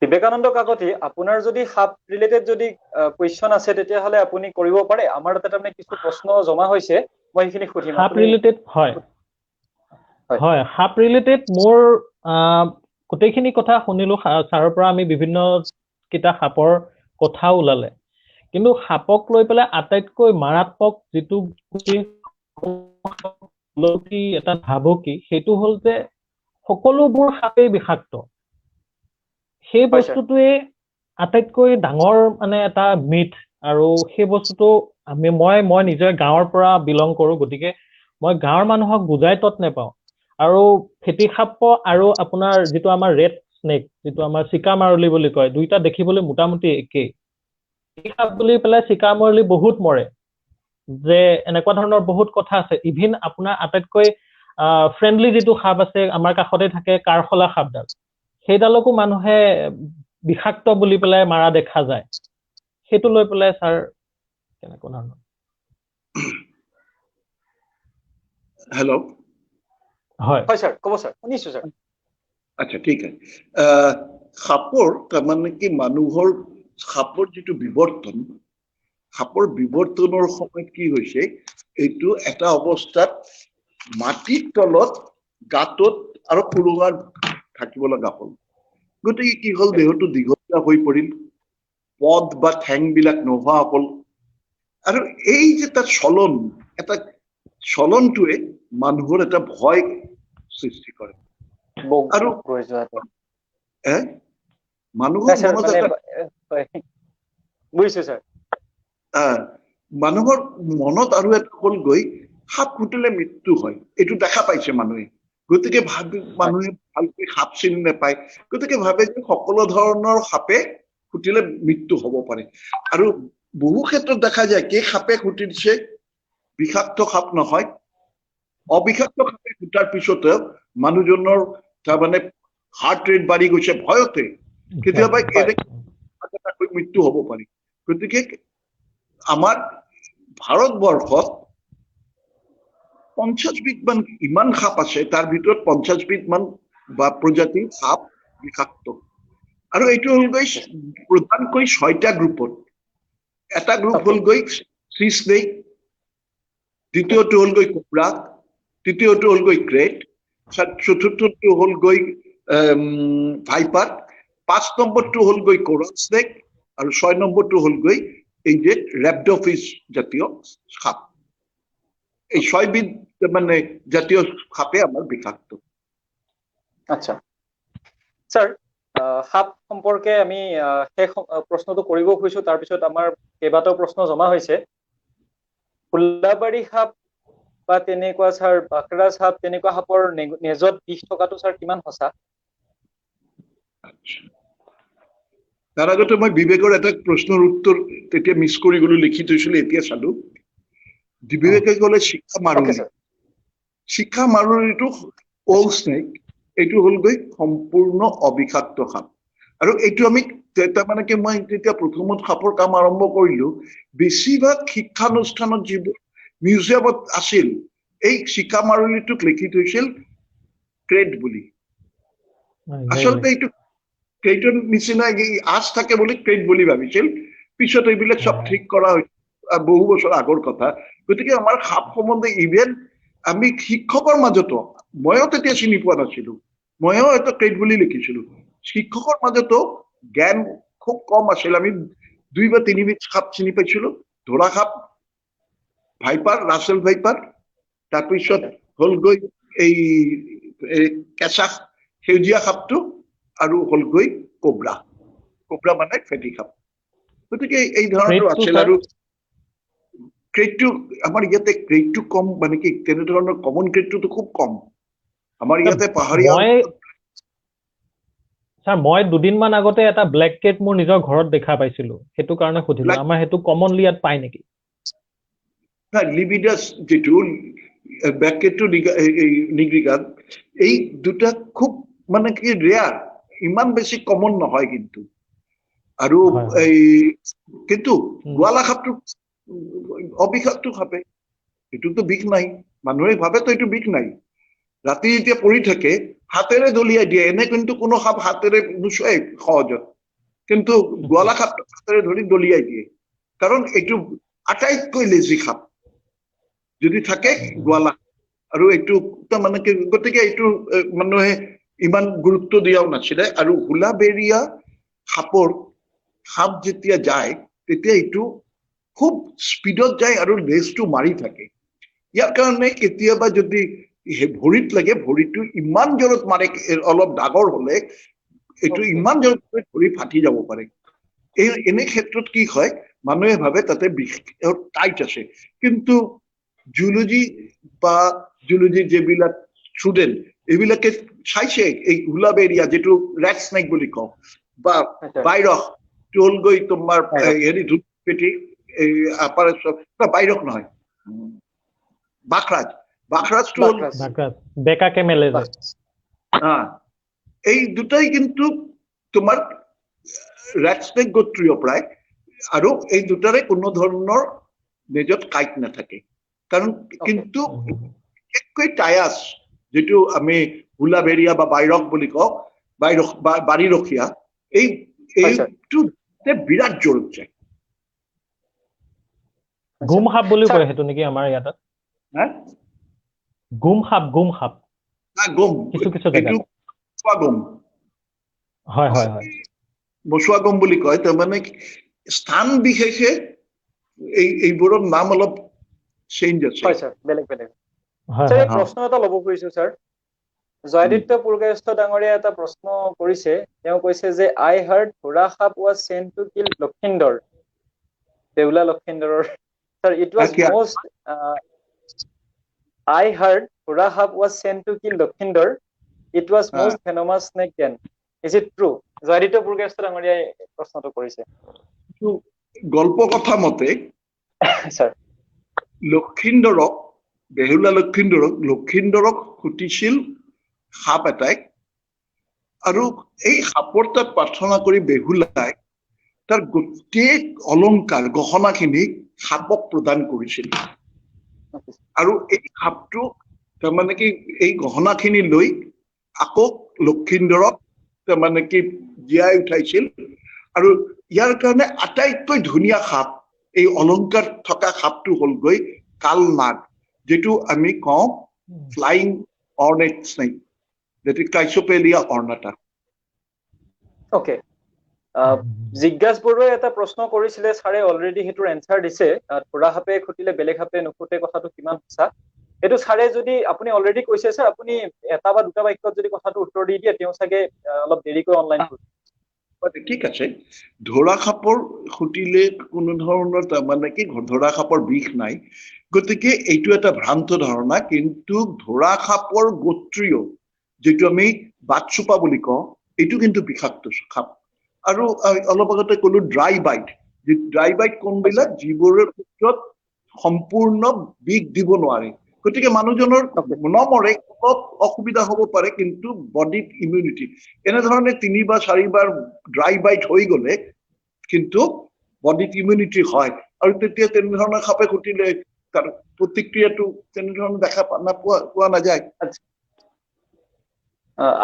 Vivekananda Kakati, আপোনাৰ যদি সাপ ৰিলেটেড যদি কুৱেশ্যন আছে তেতিয়াহ'লে আপুনি কৰিব পাৰে। আমাৰ তাতে তাৰমানে কিছু প্ৰশ্ন জমা হৈছে, মই সেইখিনি সুধিম। সাপ ৰিলেটেড হয়, সাপ ৰিলেটেড মোৰ গোটেইখিনি কথা শুনিলো ছাৰৰ পৰা। আমি বিভিন্ন কেইটা সাপৰ কথা ওলালে, কিন্তু সাপক লৈ পেলাই আটাইতকৈ মাৰাত্মক যিটো এটা ভাবুকি, সেইটো হ'ল যে সকলোবোৰ সাপেই বিষাক্ত। সেই বস্তুটোৱে আটাইতকৈ ডাঙৰ মানে এটা মিথ। আৰু সেই বস্তুটো মই নিজে গাঁৱৰ পৰা বিলং কৰো, গতিকে মই গাঁৱৰ মানুহক বুজাই তত নেপাওঁ। আৰু ফেটি সাপ আৰু আপোনাৰ যিটো আমাৰ ৰেড স্নেক, যিটো আমাৰ চিকা মাৰলি বুলি কয়, দুইটা দেখিবলৈ মোটামুটি একেই। ফেটি সাপ বুলি পেলাই চিকা মাৰলি বহুত মৰে, যে এনেকুৱা ধৰণৰ বহুত কথা আছে। ইভিন আপোনাৰ আটাইতকৈ ফ্ৰেণ্ডলি যিটো সাপ আছে আমাৰ কাষতে থাকে, কাৰখলা সাপডাল, সেইডালকো মানুহে বিষাক্ত বুলি পেলাই মাৰা দেখা যায়। সেইটো লৈ পেলাই ছাৰ কেনেকুৱা ধৰণৰ? হেল্ল', হয় ছাৰ, ক'ব ছাৰ, শুনিছো ছাৰ। আচ্ছা, ঠিক আছে। সাপৰ তাৰমানে কি মানুহৰ সাপৰ যিটো বিৱৰ্তন, সাপৰ বিৱৰ্তনৰ সময়ত কি হৈছে, এইটো এটা অৱস্থাত মাটিৰ তলত গাঁতত আৰু সুৰুঙাত থাকিব লগা হ'ল। গতিকে কি হ'ল, দেহটো দীঘলীয়া হৈ পৰিল, পদ বা ঠেংবিলাক নোহোৱা হ'ল। আৰু এই যে তাৰ চলন, এটা চলনটোৱে মানুহৰ এটা ভয় সৃষ্টি কৰে। আৰু মানুহৰ মনত এটা বুজিছো ছাৰ, মানুহৰ মনত আৰু এটা হ'ল গৈ, সাপ খুটিলে মৃত্যু হয়, এইটো দেখা পাইছে মানুহে। গতিকে মানুহে ভালকৈ সাপ চিনি নাপায়, গতিকে ভাবে যে সকলো ধৰণৰ সাপে খুটিলে মৃত্যু হ'ব পাৰে। আৰু বহু ক্ষেত্ৰত দেখা যায় কি সাপে খুটিছে বিষাক্ত সাপ নহয়, অবিষাক্ত সাপে খুটাৰ পিছতে মানুহজনৰ তাৰমানে হাৰ্ট ৰেট বাঢ়ি গৈছে ভয়তে, কেতিয়াবা মৃত্যু হ'ব পাৰে। গতিকে আমাৰ ভাৰতবৰ্ষত 50 বিধ মান ইমান সাপ আছে, তাৰ ভিতৰত 50 বিধ মান বা প্ৰজাতিৰ সাপ বিষাক্ত। আৰু এইটো হ'লগৈ প্ৰধানকৈ 6টা গ্ৰুপত এটা গ্ৰুপ Okay. হ'লগৈ সি স্নেক দ্বিতীয়টো হ'লগৈ কোবৰা তৃতীয়টো হ'লগৈ ক্ৰেট চতুৰ্থটো হ'লগৈ ভাইপাৰ 5 নম্বৰটো হ'লগৈ কোৰাল স্নেক আৰু 6 নম্বৰটো হ'লগৈ এই যে ৰেপডোফিছ জাতীয় সাপ এই 6বিধ মানে জাতীয় সাপে আমাৰ বিষাক্ত আচ্ছা স্যাৰ সাপ সম্পৰ্কে আমি শেষ প্ৰশ্নটো কৰিব খুজিছো তাৰপিছত আমাৰ কেইবাটাও প্ৰশ্ন জমা হৈছে ফুলাবাৰী সাপ বা তেনেকুৱা স্যাৰ বাকৰা সাপ তেনেকুৱা সাপৰ নেজত বিষ থকাটো স্যাৰ কিমান সঁচা তাৰ আগতে মই বিবেকৰ এটা প্ৰশ্নৰ উত্তৰ তেতিয়া মিছ কৰি গলো লিখি থৈছিলো এতিয়া চালো বিবেকে ক'লে শিক্ষা মাৰুৰিটো অল স্নেক এইটো হ'লগৈ সম্পূৰ্ণ অবিষাক্ত সাপ আৰু এইটো আমি মানে কি মই যেতিয়া প্ৰথমত সাপৰ কাম আৰম্ভ কৰিলো বেছিভাগ শিক্ষানুষ্ঠানত যিবোৰ মিউজিয়ামত আছিল এই শিক্ষা মাৰুৰিটোক লিখি থৈছিল ক্ৰেট বুলি আচলতে এইটো ক্ৰেটৰ নিচিনা আঁচ থাকে বুলি ক্ৰেট বুলি ভাবিছিল পিছত এইবিলাক চব ঠিক কৰা হৈছিল বহু বছৰ আগৰ কথা গতিকে আমাৰ সাপ সম্বন্ধে ইভেন আমি শিক্ষকৰ মাজতো ময়ো তেতিয়া চিনি পোৱা নাছিলো ময়ো এটা ক্ৰেট বুলি লিখিছিলো শিক্ষকৰ মাজতো জ্ঞান খুব কম আছিল আমি 2 বা 3 বিধ সাপ চিনি পাইছিলো ধৰা সাপ ভাইপাৰ ৰাছেল ভাইপাৰ তাৰপিছত হ'লগৈ এই কেঁচা সেউজীয়া সাপটো আৰু হ'লগৈ কোবৰা মানে ফেটি সাপ গতিকে এই ধৰণৰ আছিল আৰু ক্ৰেটটো আমাৰ ইয়াতে ক্ৰেটটো কম মানে কি তেনে ধৰণৰ কমন ক্ৰেটটো খুব কম আমাৰ ইয়াতে পাহাৰীয়া স্যাৰ মই দুদিনমান আগতে এটা ব্লেক কেট মোৰ নিজৰ ঘৰত দেখা পাইছিলো সেইটো কাৰণে সুধিলো আমাৰ হেতু কমনলি ইয়াত পাই নেকি না লিবিডাস যেটো ব্লেক কেটটো নিগ্ৰিকান এই দুটা খুব মানে কি ৰেয়াৰ ইমান বেছি কমন নহয় কিন্তু আৰু এই কিন্তু গোৱালা সাপটো অবিষাক্ত সাপে এটোতো বিষ নাই মানুহে ভাবে তো এটো বিষ নাই ৰাতি যেতিয়া পৰি থাকে হাতেৰে দলিয়াই দিয়ে এনে কিন্তু কোনো সাপ হাতেৰে নুচুৱাই সহজত কিন্তু গোৱালা সাপটো হাতেৰে ধৰি দলিয়াই দিয়ে কাৰণ এইটো আটাইতকৈ লেজি সাপ যদি থাকে গোৱালা আৰু এইটো মানে কি গতিকে এইটো মানুহে ইমান গুৰুত্ব দিয়াও নাছিলে আৰু হুলাবেৰিয়া সাপ যেতিয়া যায় তেতিয়া এইটো খুব স্পীডত যায় আৰু লেজটো মাৰি থাকে ইয়াৰ কাৰণে কেতিয়াবা যদি ভৰিত লাগে ভৰিটো ইমান জোৰত মাৰে অলপ ডাঙৰ হলে এইটো ইমান জোৰত ভৰি ফাটি যাব পাৰে এনে ক্ষেত্ৰত কি হয় মানুহে ভাবে তাতে বিষ টাইট আছে কিন্তু জুলজি বা জুলজি যিবিলাক ষ্টুডেণ্ট এইবিলাকে চাইছে এই হুলাবেৰিয়া যেটো ৰেড স্নেক বুলি কওঁ বা বাইৰস হ'লগৈ তোমাৰ হেৰি ধূপপেটি এই আপাৰেশ্বৰ বাইৰস নহয় বাখৰাজটো বেকাকে মেলে যে এই দুটাই কিন্তু তোমাৰ ৰেড স্নেক গোত্ৰীয় প্ৰায় আৰু এই দুটাৰে কোনো ধৰণৰ নেজত কাইট নাথাকে কাৰণ কিন্তু এককৈ টায়াস যেটো আমি হুলাবেৰিয়া বা বাইৰস বুলি কওঁ বাইৰস বা বাৰীৰখীয়া এইটো বিৰাট জোৰত যায় গুম সাপ বুলি কয় হেতু নেকি আমাৰ ইয়াত গুম সাপ কিছু জায়গা গম হয় বসুৱা গম বুলি কয় তাৰ মানে স্থান বিশেষে এইবোৰৰ নাম অলপ চেঞ্জ আছে হয় স্যাৰ বেলেগ স্যাৰ প্ৰশ্ন এটা ল'ব খুজিছো স্যাৰ জয়দিত্য পুৰকায়স্থ ডাঙৰীয়া এটা প্ৰশ্ন কৰিছে তেওঁ কৈছে যে আই হাৰ্ড ধৰা সাপ was sent to kill Lakhindar দেউলা লক্ষিন্দৰৰ sir it was most I heard Hura Hub was sent to kill Lokhinder. It was most venomous snake then. Is it true? Jayaditya Purkaiyস্থ ডাঙৰীয়াই প্ৰশ্নটো কৰিছে গল্প কথা মতে স্যাৰ লক্ষিন্দৰক বেহুলা লক্ষিন্দৰক খুটিছিল সাপ এটাই আৰু এই সাপৰ তাত প্ৰাৰ্থনা কৰি বেহুলাই তাৰ গোটেই অলংকাৰ গহনাখিনি সাপক প্ৰদান কৰিছিল আৰু এই সাপটো তাৰমানে কি এই গহনাখিনি লৈ আকৌ লক্ষিন্দৰক তাৰমানে কি জীয়াই উঠাইছিল আৰু ইয়াৰ কাৰণে আটাইতকৈ ধুনীয়া সাপ এই অলংকাৰ থকা সাপটো হ'লগৈ কালনাগ যেটো আমি কওঁ ফ্লাইং অৰ্নেট স্নেক যেটো কাইচোপেলিয়া অৰ্নাটা ওকে জিজ্ঞাস বৰুৱাই এটা প্ৰশ্ন কৰিছিলে ছাৰে অলৰেডি হেতুৰ এনসাৰ দিছে ধৰা সাপে খুটিলে বেলেগ সাপে নুখুটে কথাটো কিমান সঁচা এটো ছাৰে যদি আপুনি অলৰেডি কৈছে স্যাৰ আপুনি এটা বা দুটা বাক্যত যদি কথাটো উত্তৰ দি দিয়ে তেওঁ চাগে অলপ দেৰিকৈ অনলাইন ঠিক আছে ধৰা সাপৰ খুটিলে কোনো ধৰণৰ তাৰমানে কি ধৰা সাপৰ বিষ নাই গতিকে এইটো এটা ভ্ৰান্ত ধাৰণা কিন্তু ধৰা সাপৰ গোত্ৰীয় যেটো আমি বাতচোপা বুলি কওঁ এইটো কিন্তু বিষাক্ত সাপ আৰু অলপ আগতে ক'লো ড্ৰাই বাইট যে ড্ৰাই বাইট কোনবিলাক যিবোৰৰ ক্ষেত্ৰত সম্পূৰ্ণ বিষ দিব নোৱাৰে গতিকে মানুহজনৰ নমৰে অলপ অসুবিধা হ'ব পাৰে কিন্তু বডিত ইমিউনিটি এনেধৰণে 3 বা 4 বাৰ ড্ৰাই বাইট হৈ গ'লে কিন্তু বডিত ইমিউনিটি হয় আৰু তেতিয়া তেনেধৰণৰ সাপে খুটিলে তাৰ প্ৰতিক্ৰিয়াটো তেনেধৰণে দেখা পোৱা নাযায়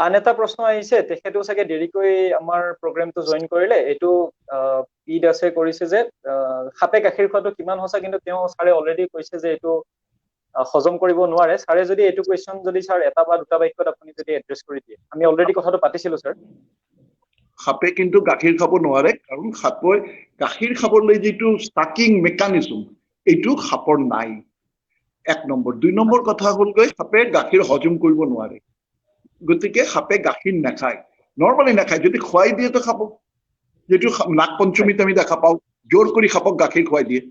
আন এটা প্ৰশ্ন আহিছে তেখেতেও চাগে দেৰিকৈ আমাৰ প্ৰগ্ৰামটো জয়েন কৰিলে এইটো ঈদ আছে কৰিছে যে সাপে গাখীৰ খোৱাটো কিমান সঁচা কিন্তু তেওঁ ছাৰে অলৰেডি কৈছে যে এইটো হজম কৰিব নোৱাৰে ছাৰে যদি এইটো কোৱেশ্চন যদি ছাৰ এটা বা দুটা বাক্যত আপুনি যদি এড্ৰেছ কৰি দিয়ে আমি অলৰেডি কথাটো পাতিছিলো ছাৰ সাপে কিন্তু গাখীৰ খাব নোৱাৰে কাৰণ সাপে গাখীৰ খাবলৈ যেটো ষ্টাকিং মেকানিজম এইটো সাপৰ নাই 1 নম্বৰ 2 নম্বৰ কথা হ'লগৈ সাপে গাখীৰ হজম কৰিব নোৱাৰে গতিকে সাপে গাখীৰ নাখায় নৰমালি নাখায় যদি খুৱাই দিয়ে তো খাব যেটো নাগ পঞ্চমীত আমি দেখা পাওঁ জোৰ কৰি সাপক গাখীৰ খুৱাই দিয়ে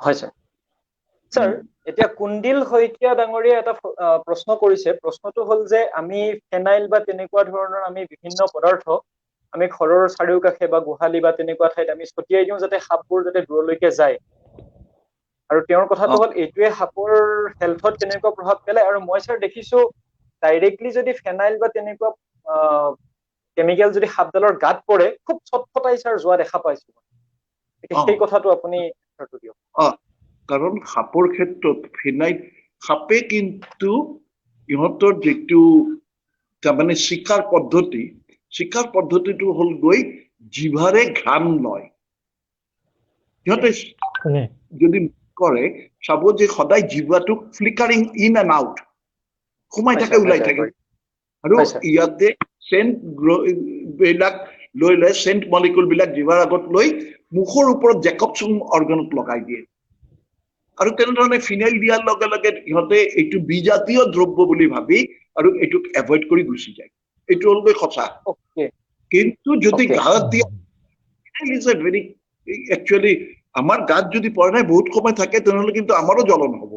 হয় স্যাৰ স্যাৰ এতিয়া কুণ্ডিল শইকীয়া ডাঙৰীয়া এটা প্ৰশ্ন কৰিছে প্ৰশ্নটো হ'ল যে আমি ফেনাইল বা তেনেকুৱা ধৰণৰ আমি বিভিন্ন পদাৰ্থ আমি ঘৰৰ চাৰিওকাষে বা গোহালি বা তেনেকুৱা ঠাইত আমি ছটিয়াই দিওঁ যাতে সাপবোৰ যাতে দূৰলৈকে যায় আৰু তেওঁৰ কথাটো হ'ল এইটোৱে সাপৰ হেলথত কেনেকুৱা প্ৰভাৱ পেলায় আৰু মই স্যাৰ দেখিছো ডাইৰেক্টলি যদি ফেনাইল বা তেনেকুৱা কেমিক্যাল যদি সাপডালৰ গাত পৰে খুব ছটফটাই স্যাৰ যোৱা দেখা পাইছো সেই কথাটো আপুনি উত্তৰটো দিয়ক কাৰণ সাপৰ ক্ষেত্ৰত ফেনাইল সাপে কিন্তু ইহঁতৰ যেটো তাৰমানে শিকাৰ পদ্ধতিটো হ'ল গৈ জিভাৰে ঘাম লয় ইহঁতে যদি কৰে চাব যে সদায় জিভাটো ফ্লিকাৰিং ইন এণ্ড আউট সোমাই থাকে ওলাই থাকে আৰু ইয়াতে সেন্ট বিলাক লৈ সেন্ট মলিকুল বিলাক জিভাৰ আগত লৈ মুখৰ ওপৰত জেকবছন অৰ্গানত লগাই দিয়ে আৰু তেনেধৰণে ফিনাইল দিয়াৰ লগে লগে ইহঁতে এইটো বিজাতীয় দ্ৰব্য বুলি ভাবি আৰু এইটোক এভয়েড কৰি গুচি যায় এইটো হ'লগৈ সঁচা কিন্তু যদি গাত দিয়া phenyl is a very actually আমাৰ গাত যদি পৰে নাই বহুত সময় থাকে তেনেহ'লে কিন্তু আমাৰো জ্বলন হ'ব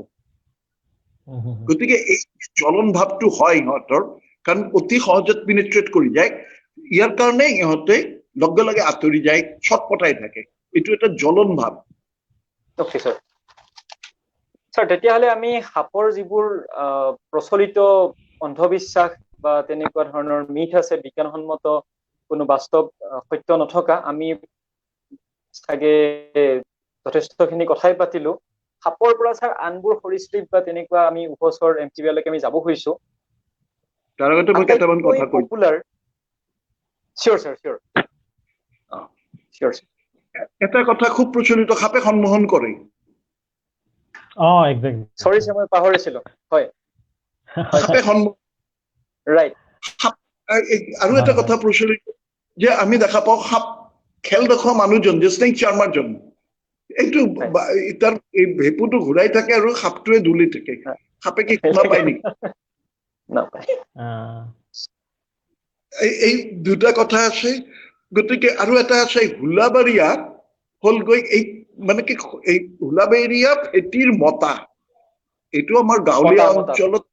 গতিকে এই জ্বলন ভাৱটো হয় ইহঁতৰ কাৰণ অতি সহজত পিনেট্ৰেট কৰি যায় ইয়াৰ কাৰণে ইহঁতে লগে লগে আঁতৰি যায় ছটপটাই থাকে এইটো এটা জ্বলন ভাৱ ওকে স্যাৰ স্যাৰ তেতিয়াহ'লে আমি সাপৰ যিবোৰ প্ৰচলিত অন্ধবিশ্বাস বা তেনেকুৱা ধৰণৰ মিথ আছে বিজ্ঞানসন্মত কোনো বাস্তৱ সত্য নথকা আমি চাগে যথেষ্টখিনি কথাই পাতিলো সাপৰ পৰা স্যাৰ আনবোৰ সৰীসৃপ বা তেনেকুৱা আমি উপচৰ এমটিবিলৈকে আমি যাব খুজিছো তাৰ আগতে মই কেইটামান কথা কৈ পপুলাৰ চিয়ৰ স্যাৰ চিয়ৰ এটা কথা খুব প্ৰচলিত সাপে সম্মোহন কৰে এক্স্যাক্টলি সৰি স্যাৰ মই পাহৰিছিলো হয় সাপে সম্মোহন ৰাইট আৰু এটা কথা প্ৰচলিত যে আমি দেখা পাওঁ সাপ খেল দেখুৱা মানুহজন যে স্নেক চাৰ্মাৰজন এইটো তাৰ এই ভেপুটো ঘূৰাই থাকে আৰু সাপটোৱে দুলি থাকে সাপে কি শুনা পায় নেকি এই দুটা কথা আছে গতিকে আৰু এটা আছে হুলাবাৰিয়া হ'লগৈ এই মানে কি এই হুলাবাৰিয়া ফেটিৰ মতা এইটো আমাৰ গাঁৱলীয়া অঞ্চলত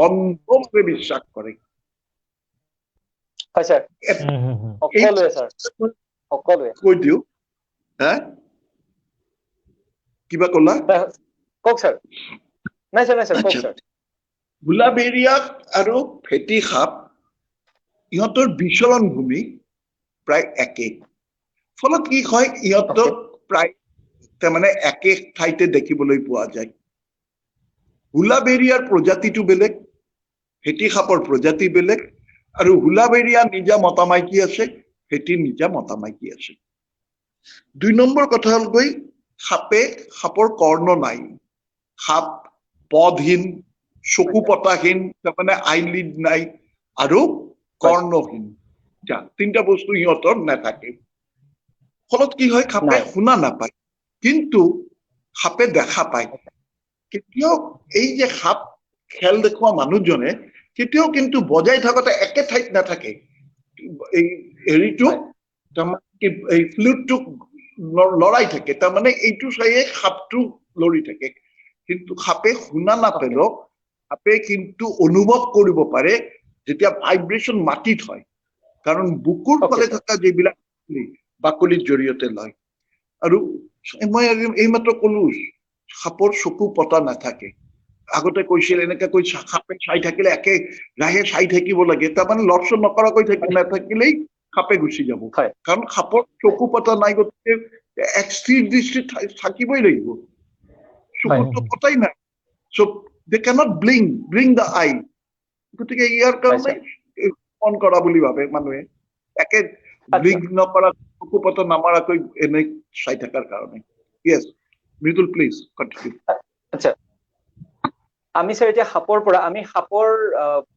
অন্ধভাৱে বিশ্বাস কৰে কৈ দিওঁ কিবা ক'লা কওক স্যাৰ নাই স্যাৰ কওক স্যাৰ হুলাবেৰিয়া আৰু ফেটি সাপ ইহঁতৰ বিচৰণ ভূমি প্ৰায় একে ফলত কি হয় ইহঁতক প্ৰায় তাৰমানে একে ঠাইতে দেখিবলৈ পোৱা যায় হুলাবেৰিয়াৰ প্ৰজাতিটো বেলেগ ফেটি সাপৰ প্ৰজাতি বেলেগ আৰু হুলাবেৰিয়া নিজা মতা মাইকী আছে, ফেটিৰ নিজা মতা মাইকী আছে। 2 নম্বৰ কথা হ'ল গৈ সাপৰ কৰ্ণ নাই, সাপ পদহীন, চকু পতাহীন, তাৰমানে আইলিড নাই আৰু কৰ্ণহীন, তিনিটা বস্তু সিহঁতৰ নাথাকে। ফলত কি হয়, সাপে শুনা নাপায় কিন্তু সাপে দেখা পায়। কেতিয়াও এই যে সাপ খেল দেখুওৱা মানুহজনে কেতিয়াও কিন্তু বজাই থাকোতে একে ঠাইত নাথাকে, এই হেৰিটো তাৰমানে এই ফ্লুটটোক লৰাই থাকে, তাৰমানে এইটো চাইয়ে সাপটো লৰি থাকে। কিন্তু সাপে শুনা নাপালেও সাপে কিন্তু অনুভৱ কৰিব পাৰে যেতিয়া ভাইব্ৰেশ্যন মাটিত হয়, কাৰণ বুকুৰ ফালে থকা যিবিলাক বাকলিৰ জৰিয়তে লয়। আৰু মই এইমাত্ৰ কলো সাপৰ চকু পতা নাথাকে। আগতে কৈছিল এনেকে কৈ সাপে চাই থাকিলে একে ৰাহে চাই থাকিব লাগে, তাৰমানে লৰচৰ নকৰাকৈ নাথাকিলেই সাপে গুচি যাব, কাৰণ সাপৰ চকু পতা নাই, গতিকে এক স্থিৰ দৃষ্টিত থাকিবই লাগিব, চকুটো পতাই নাই। চ' দে কেনট ব্লিং দ্য আই। গতিকে ইয়াৰ কাৰণে ফোন কৰা বুলি ভাবে মানুহে, একে ব্লিং নকৰা চকু পতা নামাৰাকৈ এনে চাই থকাৰ কাৰণে। Yes Mridul, please continue. আচ্ছা, আমি স্যাৰ এতিয়া সাপৰ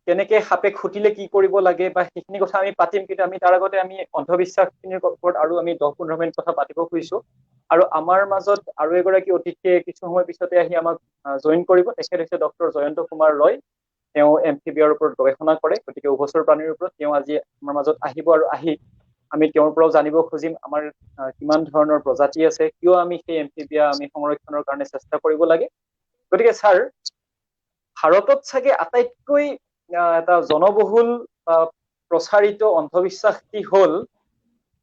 কেনেকে সাপে খুটিলে কি কৰিব লাগে বা সেইখিনি কথা আমি পাতিম, কিন্তু আমি তাৰ আগতে আমি অন্ধবিশ্বাসখিনিৰ ওপৰত আৰু আমি 10-15 মিনিট কথা পাতিব খুজিছো। আৰু আমাৰ মাজত আৰু এগৰাকী অতিথিয়ে কিছু সময় পিছতে আহি আমাক জইন কৰিব। তেখেত হৈছে ডক্টৰ জয়ন্ত কুমাৰ ৰয়। তেওঁ এমফিবিয়াৰ ওপৰত গৱেষণা কৰে, গতিকে উভচৰ প্ৰাণীৰ ওপৰত তেওঁ আজি আমাৰ মাজত আহিব। আৰু আহি আমি তেওঁৰ পৰাও জানিব খুজিম আমাৰ কিমান ধৰণৰ প্ৰজাতি আছে, কিয় আমি সেই এমফিবিয়া আমি সংৰক্ষণৰ কাৰণে চেষ্টা কৰিব লাগে। গতিকে ছাৰ, ভাৰতত চাগে আটাইতকৈ এটা জনবহুল প্ৰচাৰিত অন্ধবিশ্বাস কি হ'ল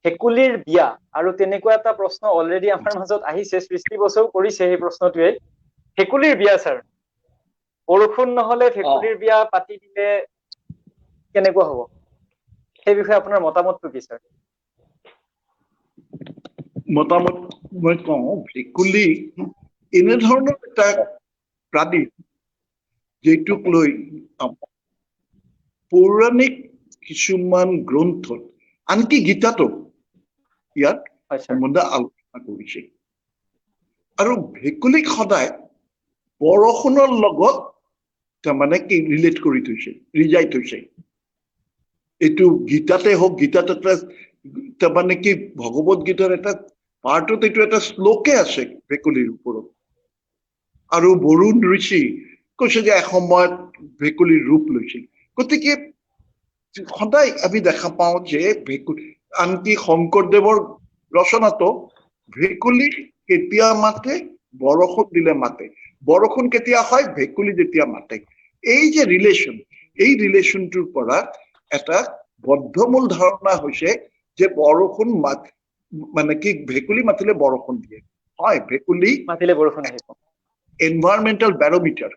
ভেকুলীৰ বিয়া। আৰু তেনেকুৱা এটা প্ৰশ্ন অলৰেডি আমাৰ মাজত আহিছে, সৃষ্টি বছৰো কৰিছে সেই প্ৰশ্নটোৱে। ভেকুলীৰ বিয়া ছাৰ, বৰষুণ নহলে ভেকুলীৰ বিয়া পাতি দিলে কেনেকুৱা হব? সেই বিষয়ে আপোনাৰ মতামতটো কি ছাৰ? মতামত মই কওঁ, ভেকুলী এনেধৰণৰ এটা প্ৰাণী যিটোক লৈ পৌৰাণিক কিছুমান গ্ৰন্থত, আনকি গীতাতো ইয়াত সম্বন্ধে আলোচনা কৰিছে। আৰু ভেকুলীক সদায় বৰষুণৰ লগত তাৰমানে কি ৰিলেট কৰি থৈছে, ৰিজাই থৈছে। এইটো গীতাতে হওক, গীতাত এটা তাৰমানে কি ভগৱত গীতাৰ এটা পাৰ্টত এইটো এটা শ্লোকে আছে ভেকুলীৰ ওপৰত। আৰু বৰুণ ঋষি কৈছে যে এসময়ত ভেকুলীৰ ৰূপ লৈছিল। গতিকে সদায় আমি দেখা পাওঁ যে আনকি শংকৰদেৱৰ ৰচনাতো ভেকুলী কেতিয়া মাতে? বৰষুণ দিলে মাতে। বৰষুণ কেতিয়া হয়? ভেকুলী যেতিয়া মাতে। এই যে ৰিলেশ্যন, এই ৰিলেশ্যনটোৰ পৰা এটা বদ্ধমূল ধাৰণা হৈছে যে বৰষুণ মানে কি ভেকুলী মাতিলে বৰষুণ দিয়ে। হয়, ভেকুলী মাতিলে বৰষুণ আহিব। এনভাইৰনমেণ্টেল বেৰোমিটাৰ,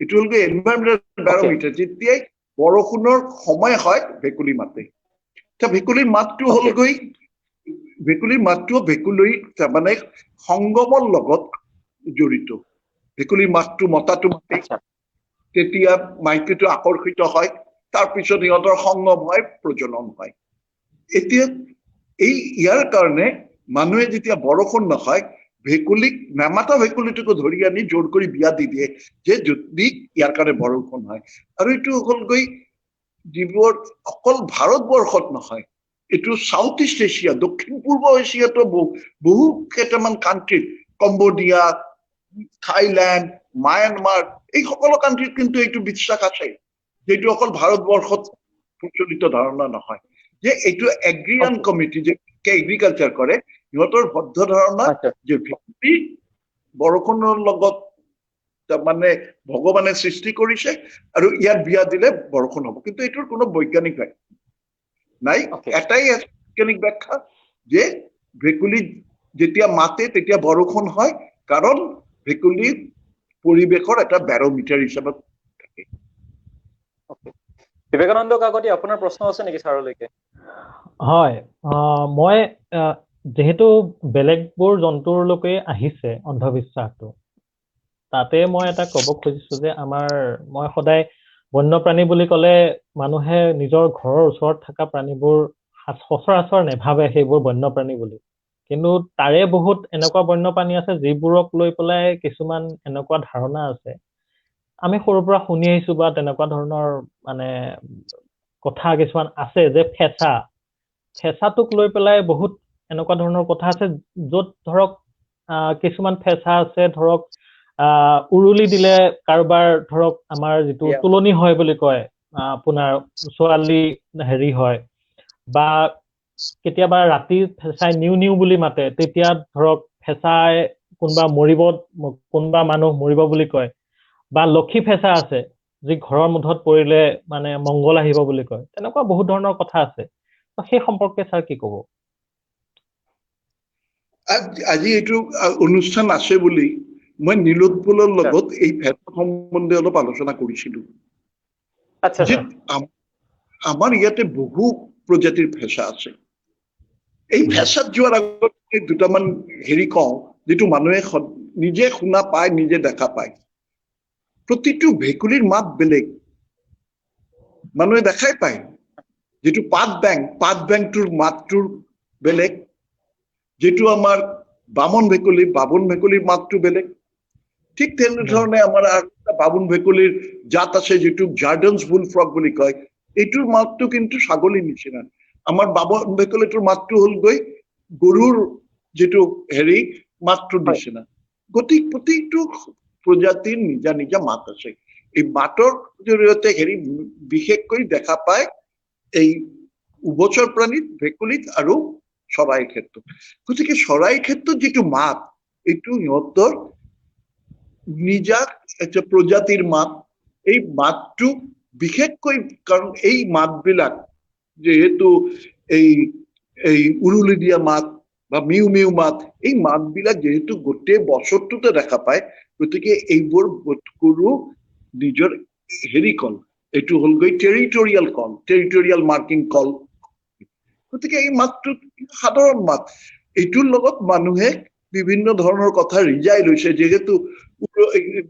এইটো হ'ল এনভাইৰনমেণ্টেল বেৰোমিটাৰ। যেতিয়াই বৰষুণৰ সময় হয় ভেকুলী মাতে। ভেকুলীৰ মাতটো হ'লগৈ, ভেকুলীৰ মাতটো ভেকুলীৰ তাৰমানে সংগমৰ লগত জড়িত। ভেকুলীৰ মাতটো মতাটো মাতে, তেতিয়া মাইকীটো আকৰ্ষিত হয়, তাৰপিছত সিহঁতৰ সংগম হয়, প্ৰজনন হয়। এতিয়া ইয়াৰ কাৰণে মানুহে যেতিয়া বৰষুণ নহয়, ভেকুলীক নামাতা ভেকুলীটোকো ধৰি আনি জোৰ কৰি বিয়া দি দিয়ে যে যদি ইয়াৰ কাৰণে বৰষুণ হয়। আৰু এইটো হ'লগৈ যিবোৰ অকল ভাৰতবৰ্ষত নহয়, এইটো সাউথ ইষ্ট এছিয়া, দক্ষিণ পূৰ্ব এছিয়াতো বহু কেইটামান কাণ্ট্ৰিত, কম্বোডিয়া, থাইলেণ্ড, মায়ানমাৰ, এই সকলো কাণ্ট্ৰিত কিন্তু এইটো বিশ্বাস আছে, যিটো অকল ভাৰতবৰ্ষত প্ৰচলিত ধাৰণা নহয়। যে এইটো এগ্ৰিয়ান কমিটি যে এগ্ৰিকালচাৰ কৰে, সিহঁতৰ বদ্ধ ধাৰণা যে ভেকুলী বৰষুণৰ লগত মানে ভগৱানে সৃষ্টি কৰিছে আৰু ইয়াত বিয়া দিলে বৰষুণ হ'ব। কিন্তু এইটোৰ কোনো বৈজ্ঞানিক ব্যাখ্যা নাই। এটাই বৈজ্ঞানিক ব্যাখ্যা যে ভেকুলী যেতিয়া মাতে তেতিয়া বৰষুণ হয়, কাৰণ ভেকুলী পৰিৱেশৰ এটা বেৰোমিটাৰ হিচাপত থাকে। বিবেকানন্দ কাকতি, আপোনাৰ প্ৰশ্ন আছে নেকি ছাৰলৈকে? হয়, মই যেহেতু বেলেগবোৰ জন্তুৰলৈকে আহিছে অন্ধবিশ্বাসটো, তাতে মই এটা ক'ব খুজিছো যে মই সদায় বন্যপ্ৰাণী বুলি ক'লে মানুহে নিজৰ ঘৰৰ ওচৰত থকা প্ৰাণীবোৰ সচৰাচৰ নেভাবে সেইবোৰ বন্যপ্ৰাণী বুলি। কিন্তু তাৰে বহুত এনেকুৱা বন্যপ্ৰাণী আছে যিবোৰক লৈ পেলাই কিছুমান এনেকুৱা ধাৰণা আছে। আমি সৰুৰ পৰা শুনি আহিছো বা তেনেকুৱা ধৰণৰ মানে কথা কিছুমান আছে যে ফেঁচাটোক লৈ পেলাই বহুত এনেকুৱা ধৰণৰ কথা আছে য'ত ধৰক কিছুমান ফেঁচা আছে ধৰক উৰুলি দিলে কাৰোবাৰ ধৰক আমাৰ যিটো Yeah. তুলনি হয় বুলি কয় আপোনাৰ ছোৱালী হেৰি হয় বা কেতিয়াবা ৰাতি ফেঁচাই নিউ বুলি মাতে তেতিয়া ধৰক ফেঁচাই কোনোবা মানুহ মৰিব বুলি কয় বা লক্ষী ফেঁচা আছে যি ঘৰৰ মুধত পৰিলে মানে মংগল আহিব বুলি কয় তেনেকুৱা বহুত ধৰণৰ কথা আছে সেই সম্পৰ্কে ছাৰ কি ক'ব? আজি এইটো অনুষ্ঠান আছে বুলি মই নীলোৎপলৰ লগত এই ফেঁচা সম্বন্ধে অলপ আলোচনা কৰিছিলো। আচ্ছা যে স্যাৰ। আমাৰ ইয়াতে বহু প্ৰজাতিৰ ফেঁচা আছে। এই ফেঁচাত যোৱাৰ আগত দুটামান হেৰি কওঁ যিটো মানুহে নিজে শুনা পায় নিজে দেখা পায়। প্ৰতিটো ভেকুলীৰ মাত বেলেগ, মানুহে দেখাই পায়। যিটো পাত বেংটোৰ মাতটোৰ বেলেগ, যিটো আমাৰ বামন ভেকুলীৰ মাতটো বেলেগ। ঠিক তেনেধৰণে আমাৰ বামুণ ভেকুলীৰ জাত আছে যিটো জাৰ্ডনছ বুল ফ্ৰগ বুলি কয়, এইটোৰ মাতটো কিন্তু ছাগলীৰ নিচিনা। আমাৰ বামন ভেকুলীটোৰ মাতটো হ'ল গৈ গৰুৰ যিটো হেৰি মাতটোৰ নিচিনা। গতিকে প্ৰতিটো প্ৰজাতিৰ নিজা নিজা মাত আছে। এই মাতৰ জৰিয়তে বিশেষকৈ দেখা পায় এই উভচৰ প্ৰাণীত ভেকুলীত আৰু চৰাইৰ ক্ষেত্ৰত। গতিকে চৰাইৰ ক্ষেত্ৰত যিটো মাত এইটো সিহঁতৰ নিজা একটা প্ৰজাতিৰ মাত। এই মাতটো বিশেষকৈ কাৰণ এই মাতবিলাক যেহেতু এই উৰুলি দিয়া মাত বা মিউ মাত, এই মাতবিলাক যেহেতু গোটেই বছৰটোতে দেখা পায়, গতিকে এইবোৰ বোধকৰো নিজৰ কল, এইটো হ'লগৈ টেৰিটৰিয়েল মাৰ্কিং কল। গতিকে এই মাতটো সাধাৰণ মাত। এইটোৰ লগত মানুহে বিভিন্ন ধৰণৰ কথা ৰিজাই লৈছে, যিহেতু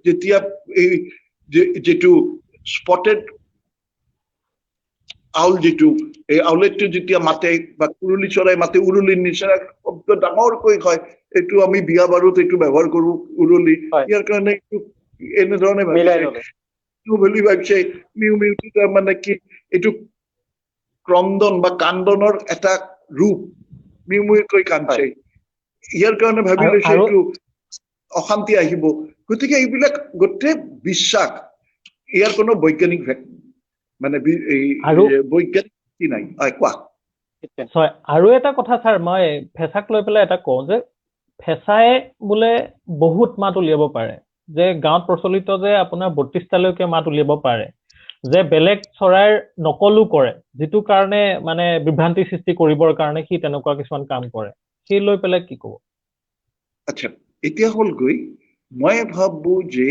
যেতিয়া এই যিটো স্পটেড আউল এই আউলেটটো যেতিয়া মাতে বা কুৰুলি চৰাই মাতে উৰুলিৰ নিচিনা শব্দ ডাঙৰকৈ কয়, এইটো আমি বিয়া বাৰুত এইটো ব্যৱহাৰ কৰো উৰুলি। ইয়াৰ কাৰণে এনেধৰণে ভাবিছে মিউটো তাৰমানে কি এইটো ক্ৰন্দন বা কান্দনৰ এটা ৰূপ, মিউকৈ কান্দছে। ইয়াৰ কাৰণে ভাবি লৈছে এইটো অশান্তি আহিব। গতিকে এইবিলাক গোটেই বিশ্বাস, ইয়াৰ কোনো বৈজ্ঞানিক মানে বৈজ্ঞানিক নাই। কোৱা। আৰু এটা কথা ছাৰ, মই ফেঁচাক লৈ পেলাই এটা কওঁ যে ফেঁচাই বোলে বহুত মাত উলিয়াব পাৰে, যে গাঁৱত প্ৰচলিত যে আপোনাৰ 32টালৈকে মাত উলিয়াব পাৰে, যে বেলেগ চৰাইৰ নকলো কৰে, যিটো কাৰণে মানে বিভ্ৰান্তি সৃষ্টি কৰিবৰ কাৰণে সি তেনেকুৱা কিছুমান কাম কৰে। সেই লৈ পেলাই কি ক'ব? আচ্ছা, এতিয়া হ'লগৈ মই ভাবো যে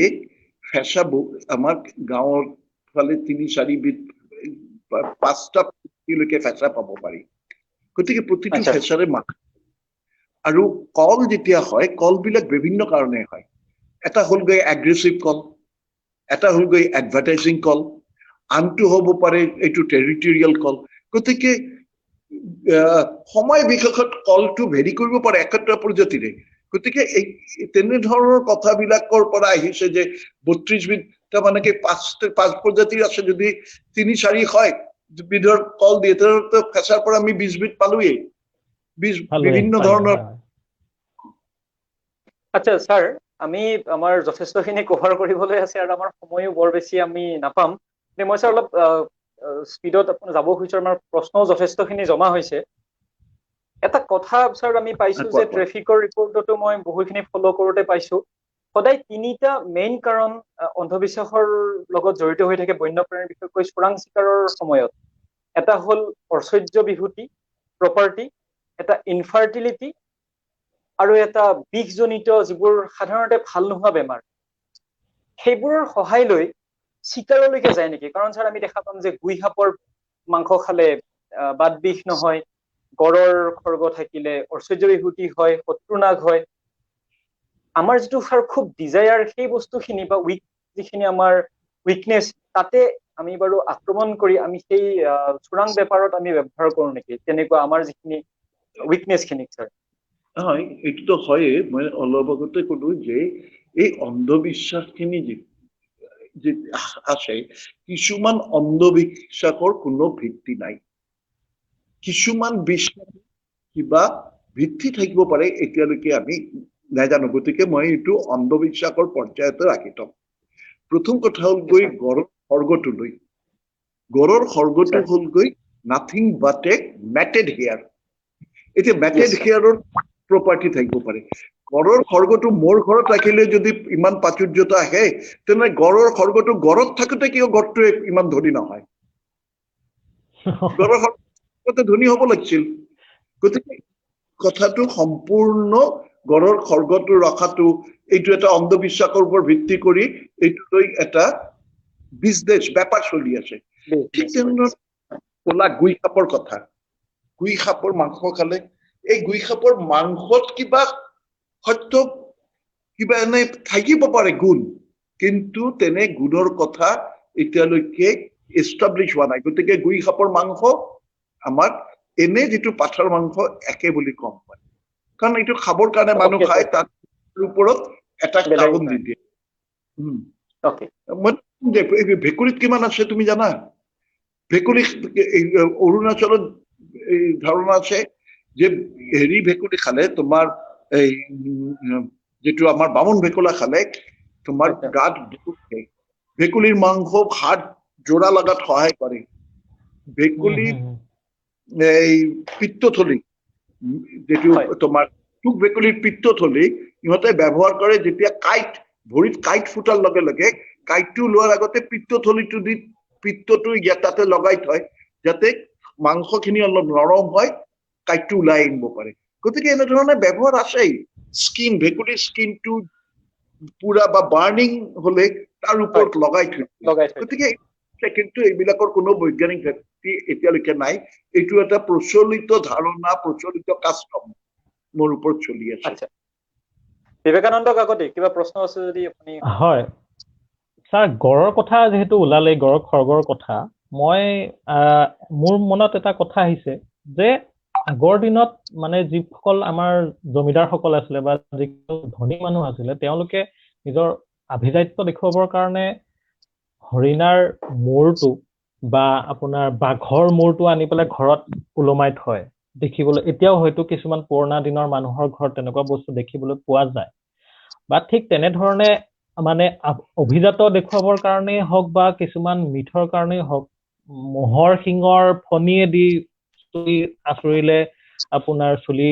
ফেঁচাবোৰ আমাৰ গাঁৱৰ ফালে 3-4 বিধ 5টালৈকে ফেঁচা পাব পাৰি। গতিকে প্ৰতিটো ফেঁচাৰে মাত। আৰু কল যেতিয়া হয়, কলবিলাক বিভিন্ন কাৰণে হয়। এটা হ'লগৈ এগ্ৰেছিভ কল, এটা হ'লগৈ এডভাৰটাইজিং কল, আনটো হ'ব পাৰে এইটো টেৰিটৰিয়েল কল। গতিকে সময় বিশেষত কলটো ভেৰি কৰিব পাৰে একটা প্ৰজাতিৰে। গতিকে এই তেনেধৰণৰ কথাবিলাকৰ পৰা আহিছে যে 32 বিধ, তাৰমানে কি 5 প্ৰজাতিৰ আছে, যদি 3-4 হয় বিধৰ কল দিয়ে, তেনেহ'লে ফেঁচাৰ পৰা আমি 20 বিধ পালোৱেই। বিভিন্ন ধৰণৰ। আচ্ছা স্যাৰ, আমি আমাৰ যথেষ্টখিনি কভাৰ কৰিবলৈ আছে আৰু আমাৰ সময়ো বৰ বেছি আমি নাপাম। মই স্যাৰ অলপ স্পীডত যাব খুজিছো, আমাৰ প্ৰশ্নও যথেষ্টখিনি জমা হৈছে। এটা কথা স্যাৰ আমি পাইছো যে ট্ৰেফিকৰ ৰিপৰ্টতো মই বহুখিনি ফলো কৰোঁতে পাইছো, সদায় 3টা মেইন কাৰণ অন্ধবিশ্বাসৰ লগত জড়িত হৈ থাকে বন্যপ্ৰাণীৰ, বিশেষকৈ চোৰাং চিকাৰৰ সময়ত। এটা হ'ল ঐশ্বৰ্য বিভূতি প্ৰপাৰ্টি, এটা ইনফাৰ্টিলিটি, আৰু এটা বিষজনিত যিবোৰ সাধাৰণতে ভাল নোহোৱা বেমাৰ, সেইবোৰৰ সহায় লৈ চিকাৰলৈকে যায় নেকি? কাৰণ ছাৰ আমি দেখা পাম যে গুই সাপৰ মাংস খালে বাত বিষ নহয়, গড়ৰ খৰ্গ থাকিলে ঐশ্বৰ্য বিভূতি হয়, শত্ৰুনাগ হয়। আমাৰ যিটো ছাৰ খুব ডিজায়াৰ, সেই বস্তুখিনি বা যিখিনি আমাৰ উইকনেছ, তাতে আমি বাৰু আক্ৰমণ কৰি আমি সেই চোৰাং বেপাৰত আমি ব্যৱহাৰ কৰো নেকি তেনেকুৱা আমাৰ যিখিনি উইকনেছ খিনিক ছাৰ হয় এইটোতো হয়ে মই অলপ আগতে কলো যে এই অন্ধবিশ্বাসখিনি যে আছে কিছুমান অন্ধবিশ্বাসৰ কোনো ভিত্তি নাই কিছুমান বিশ্বাস কিবা ভিত্তি থাকিব পাৰে এতিয়ালৈকে আমি নাজানো গতিকে মই এইটো অন্ধবিশ্বাসৰ পৰ্যায়তে ৰাখি থম প্ৰথম কথা হ'ল গৈ গড়ৰ খৰ্গটোলৈ গড়ৰ খৰ্গটো হ'ল গৈ নাথিং বাট এ মেটেড হেয়াৰ এতিয়া মেটেড হেয়াৰৰ প্ৰপাৰ্টি থাকিব পাৰে গড়ৰ খৰ্গটো মোৰ ঘৰত ৰাখিলে যদি ইমান প্ৰাচুৰ্যতা আহে তেনে গড়ৰ খৰ্গটো গড়ত থাকোতে কিয় গড়টোৱে ইমান ধনী নহয় গড়ৰ খৰ্গটো ধনী হ'ব লাগিছিল গতিকে কথাটো সম্পূৰ্ণ গড়ৰ খৰ্গটো ৰখাটো এইটো এটা অন্ধবিশ্বাসৰ ওপৰত ভিত্তি কৰি এইটো লৈ এটা বিজনেছ বেপাৰ চলি আছে ঠিক তেনেদৰে ক'লা গুই সাপৰ কথা গুই সাপৰ মাংস খালে এই গুই সাপৰ মাংসত কিবা সত্য কিবা এনে থাকিব পাৰে গুণ কিন্তু তেনে গুণৰ কথা এতিয়ালৈকে এষ্টাব্লিছ হোৱা নাই গতিকে গুই সাপৰ মাংস আমাৰ এনে যিটো পাঠৰ মাংস একে বুলি কম হয় কাৰণ এইটো খাবৰ কাৰণে মানুহ খায় তাৰ ওপৰত এটা কাৰণ দি দিয়ে ভেকুলীত কিমান আছে তুমি জানা ভেকুলী অৰুণাচলত এই ধাৰণা আছে যে হেৰি ভেকুলী খালে তোমাৰ এই যেটো আমাৰ বামুণ ভেকুলা খালে তোমাৰ গাত ভেকুলীৰ মাংস হাত জোৰা লগাত সহায় কৰে ভেকুলী এই পিত্তথলী যেটো তোমাৰ টুক ভেকুলীৰ পিত্তথলী ইহঁতে ব্যৱহাৰ কৰে যেতিয়া কাইট ভৰিত কাইট ফুটাৰ লগে লগে কাইটটো লোৱাৰ আগতে পিত্তথলীটো দি পিত্তটো তাতে লগাই থয় যাতে মাংসখিনি অলপ নৰম হয় কাইটটো ওলাই আনিব পাৰে গতিকে এনেধৰণে ব্যৱহাৰ আছেই স্কিন ভেকুলীৰ স্কিনটো পুৰা বা বাৰ্নিং হলে তাৰ ওপৰত লগাই থয় গতিকে কিন্তু এইবিলাকৰ কোনো বৈজ্ঞানিক ভিত্তি এতিয়ালৈকে নাই এইটো এটা প্ৰচলিত ধাৰণা প্ৰচলিত কাষ্টম মোৰ ওপৰত চলি আছে বিবেকানন্দ কাকতি কিবা প্ৰশ্ন আছে যদি আপুনি হয় স্যাৰ গড়ৰ কথা যেহেতু ওলালে গড়ৰ খৰ্গৰ কথা মই মোৰ মনত এটা কথা আহিছে যে আগৰ দিনত মানে যিসকল আমাৰ জমিদাৰসকল আছিলে বা যিসকল ধনী মানুহ আছিলে তেওঁলোকে নিজৰ আভিজাত্য দেখুৱাবৰ কাৰণে হৰিণাৰ মূৰটো বা আপোনাৰ বাঘৰ মূৰটো আনি পেলাই ঘৰত ওলমাই থয় দেখিবলৈ এতিয়াও হয়তো কিছুমান পুৰণা দিনৰ মানুহৰ ঘৰত তেনেকুৱা বস্তু দেখিবলৈ পোৱা যায় বা ঠিক তেনেধৰণে মানে অভিজাত দেখুৱাবৰ কাৰণেই হওক বা কিছুমান মিথৰ কাৰণেই হওক মহৰ শিঙৰ ফণীয়েদি চুলি আঁচুৰিলে আপোনাৰ চুলি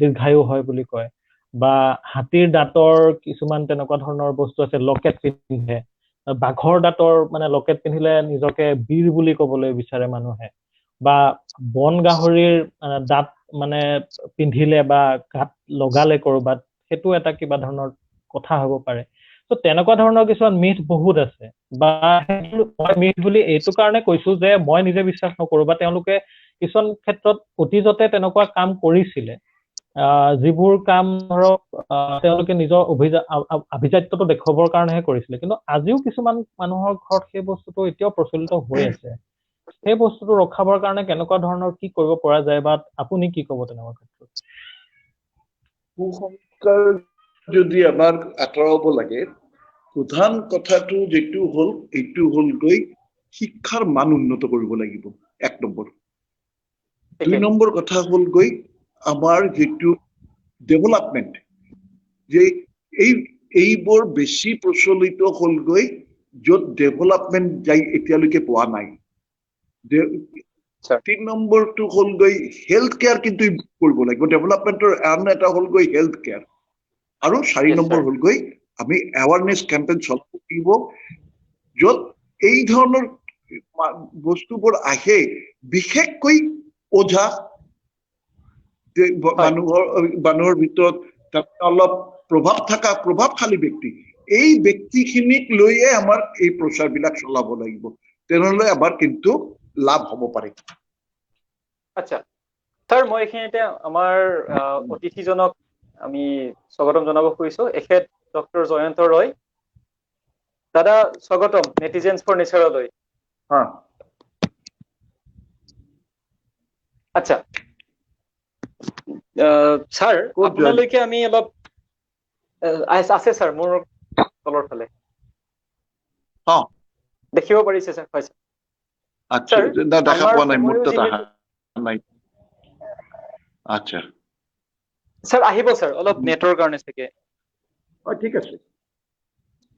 দীৰ্ঘায়ু হয় বুলি কয় বা হাতীৰ দাঁতৰ কিছুমান তেনেকুৱা ধৰণৰ বস্তু আছে লকেট পিন্ধে বাঘৰ দাঁতৰ মানে লকেট পিন্ধিলে নিজকে বীৰ বুলি ক'বলৈ বিচাৰে মানুহে বা বন গাহৰিৰ দাঁত মানে পিন্ধিলে বা গাত লগালে কৰবাত সেইটো এটা কিবা ধৰণৰ কথা হ'ব পাৰে তো তেনেকুৱা ধৰণৰ কিছুমান মিথ বহুত আছে বা মই মিথ বুলি এইটো কাৰণে কৈছো যে মই নিজে বিশ্বাস নকৰো বা তেওঁলোকে কিছুমান ক্ষেত্ৰত অতীজতে তেনেকুৱা কাম কৰিছিলে যিবোৰ কাম ধৰক তেওঁলোকে নিজৰ আভিজাত্যটো দেখুৱাবৰ কাৰণেহে কৰিছিলে কিন্তু আজিও কিছুমান মানুহৰ ঘৰত সেই বস্তুটো এতিয়াও প্ৰচলিত হৈ আছে সেই বস্তুটো ৰখাবৰ কাৰণে কেনেকুৱা ধৰণৰ কি কৰিব পৰা যায় বা আপুনি কি ক'ব তেনেকুৱা ক্ষেত্ৰত কুসংস্কাৰ যদি আমাৰ আঁতৰাব লাগে প্ৰধান কথাটো যেটো হ'ল এইটো হ'ল গৈ শিক্ষাৰ মান উন্নত কৰিব লাগিব এক নম্বৰ দুই নম্বৰ কথা হ'ল গৈ আমাৰ যেটো ডেভেলপমেন্ট যে এইবোৰ বেছি প্ৰচলিত হ'ল গৈ য'ত ডেভেলপমেন্ট যাই এতিয়ালৈকে পোৱা নাই 3 নম্বৰটো হ'ল গৈ হেলথ কেয়াৰ কিন্তু কৰিব লাগিব ডেভেলপমেন্টৰ আন এটা হ'ল গৈ হেলথ কেয়াৰ আৰু 4 নম্বৰ হ'ল গৈ আমি এৱাৰনেছ কেম্পেইন চলাব লাগিব য'ত এই ধৰণৰ বস্তুবোৰ আহে বিশেষকৈ ওঝা মানুহৰ ভিতৰত অলপ প্ৰভাৱশালী ব্যক্তি এই ব্যক্তিখিনিক লৈয়ে আমাৰ এই প্ৰচাৰবিলাক চলাব লাগিব তেনেহ'লে আমাৰ কিন্তু লাভ হ'ব পাৰে আচ্ছা স্যাৰ মই এইখিনিতে আমাৰ অতিথিজনক আমি স্বাগতম জনাব খুজিছো এখেত ডক্টৰ জয়ন্ত ৰয় দাদা স্বাগতম নেটিজেন্স ফৰ নেচাৰলৈ হা আচ্ছা স্যাৰ ক'ত আপোনালৈকে আমি অলপ আছে স্যাৰ মোৰ তলৰ ফালে অ দেখিব পাৰিছে স্যাৰ হয় স্যাৰ আচ্ছা স্যাৰ, না দেখা আমাৰ পোৱা নাই মোৰ সময়ো তাত যিহেতু- অহা নাই আচ্ছা স্যাৰ আহিব স্যাৰ অলপ নেটৰ কাৰণে চাগে ঠিক আছে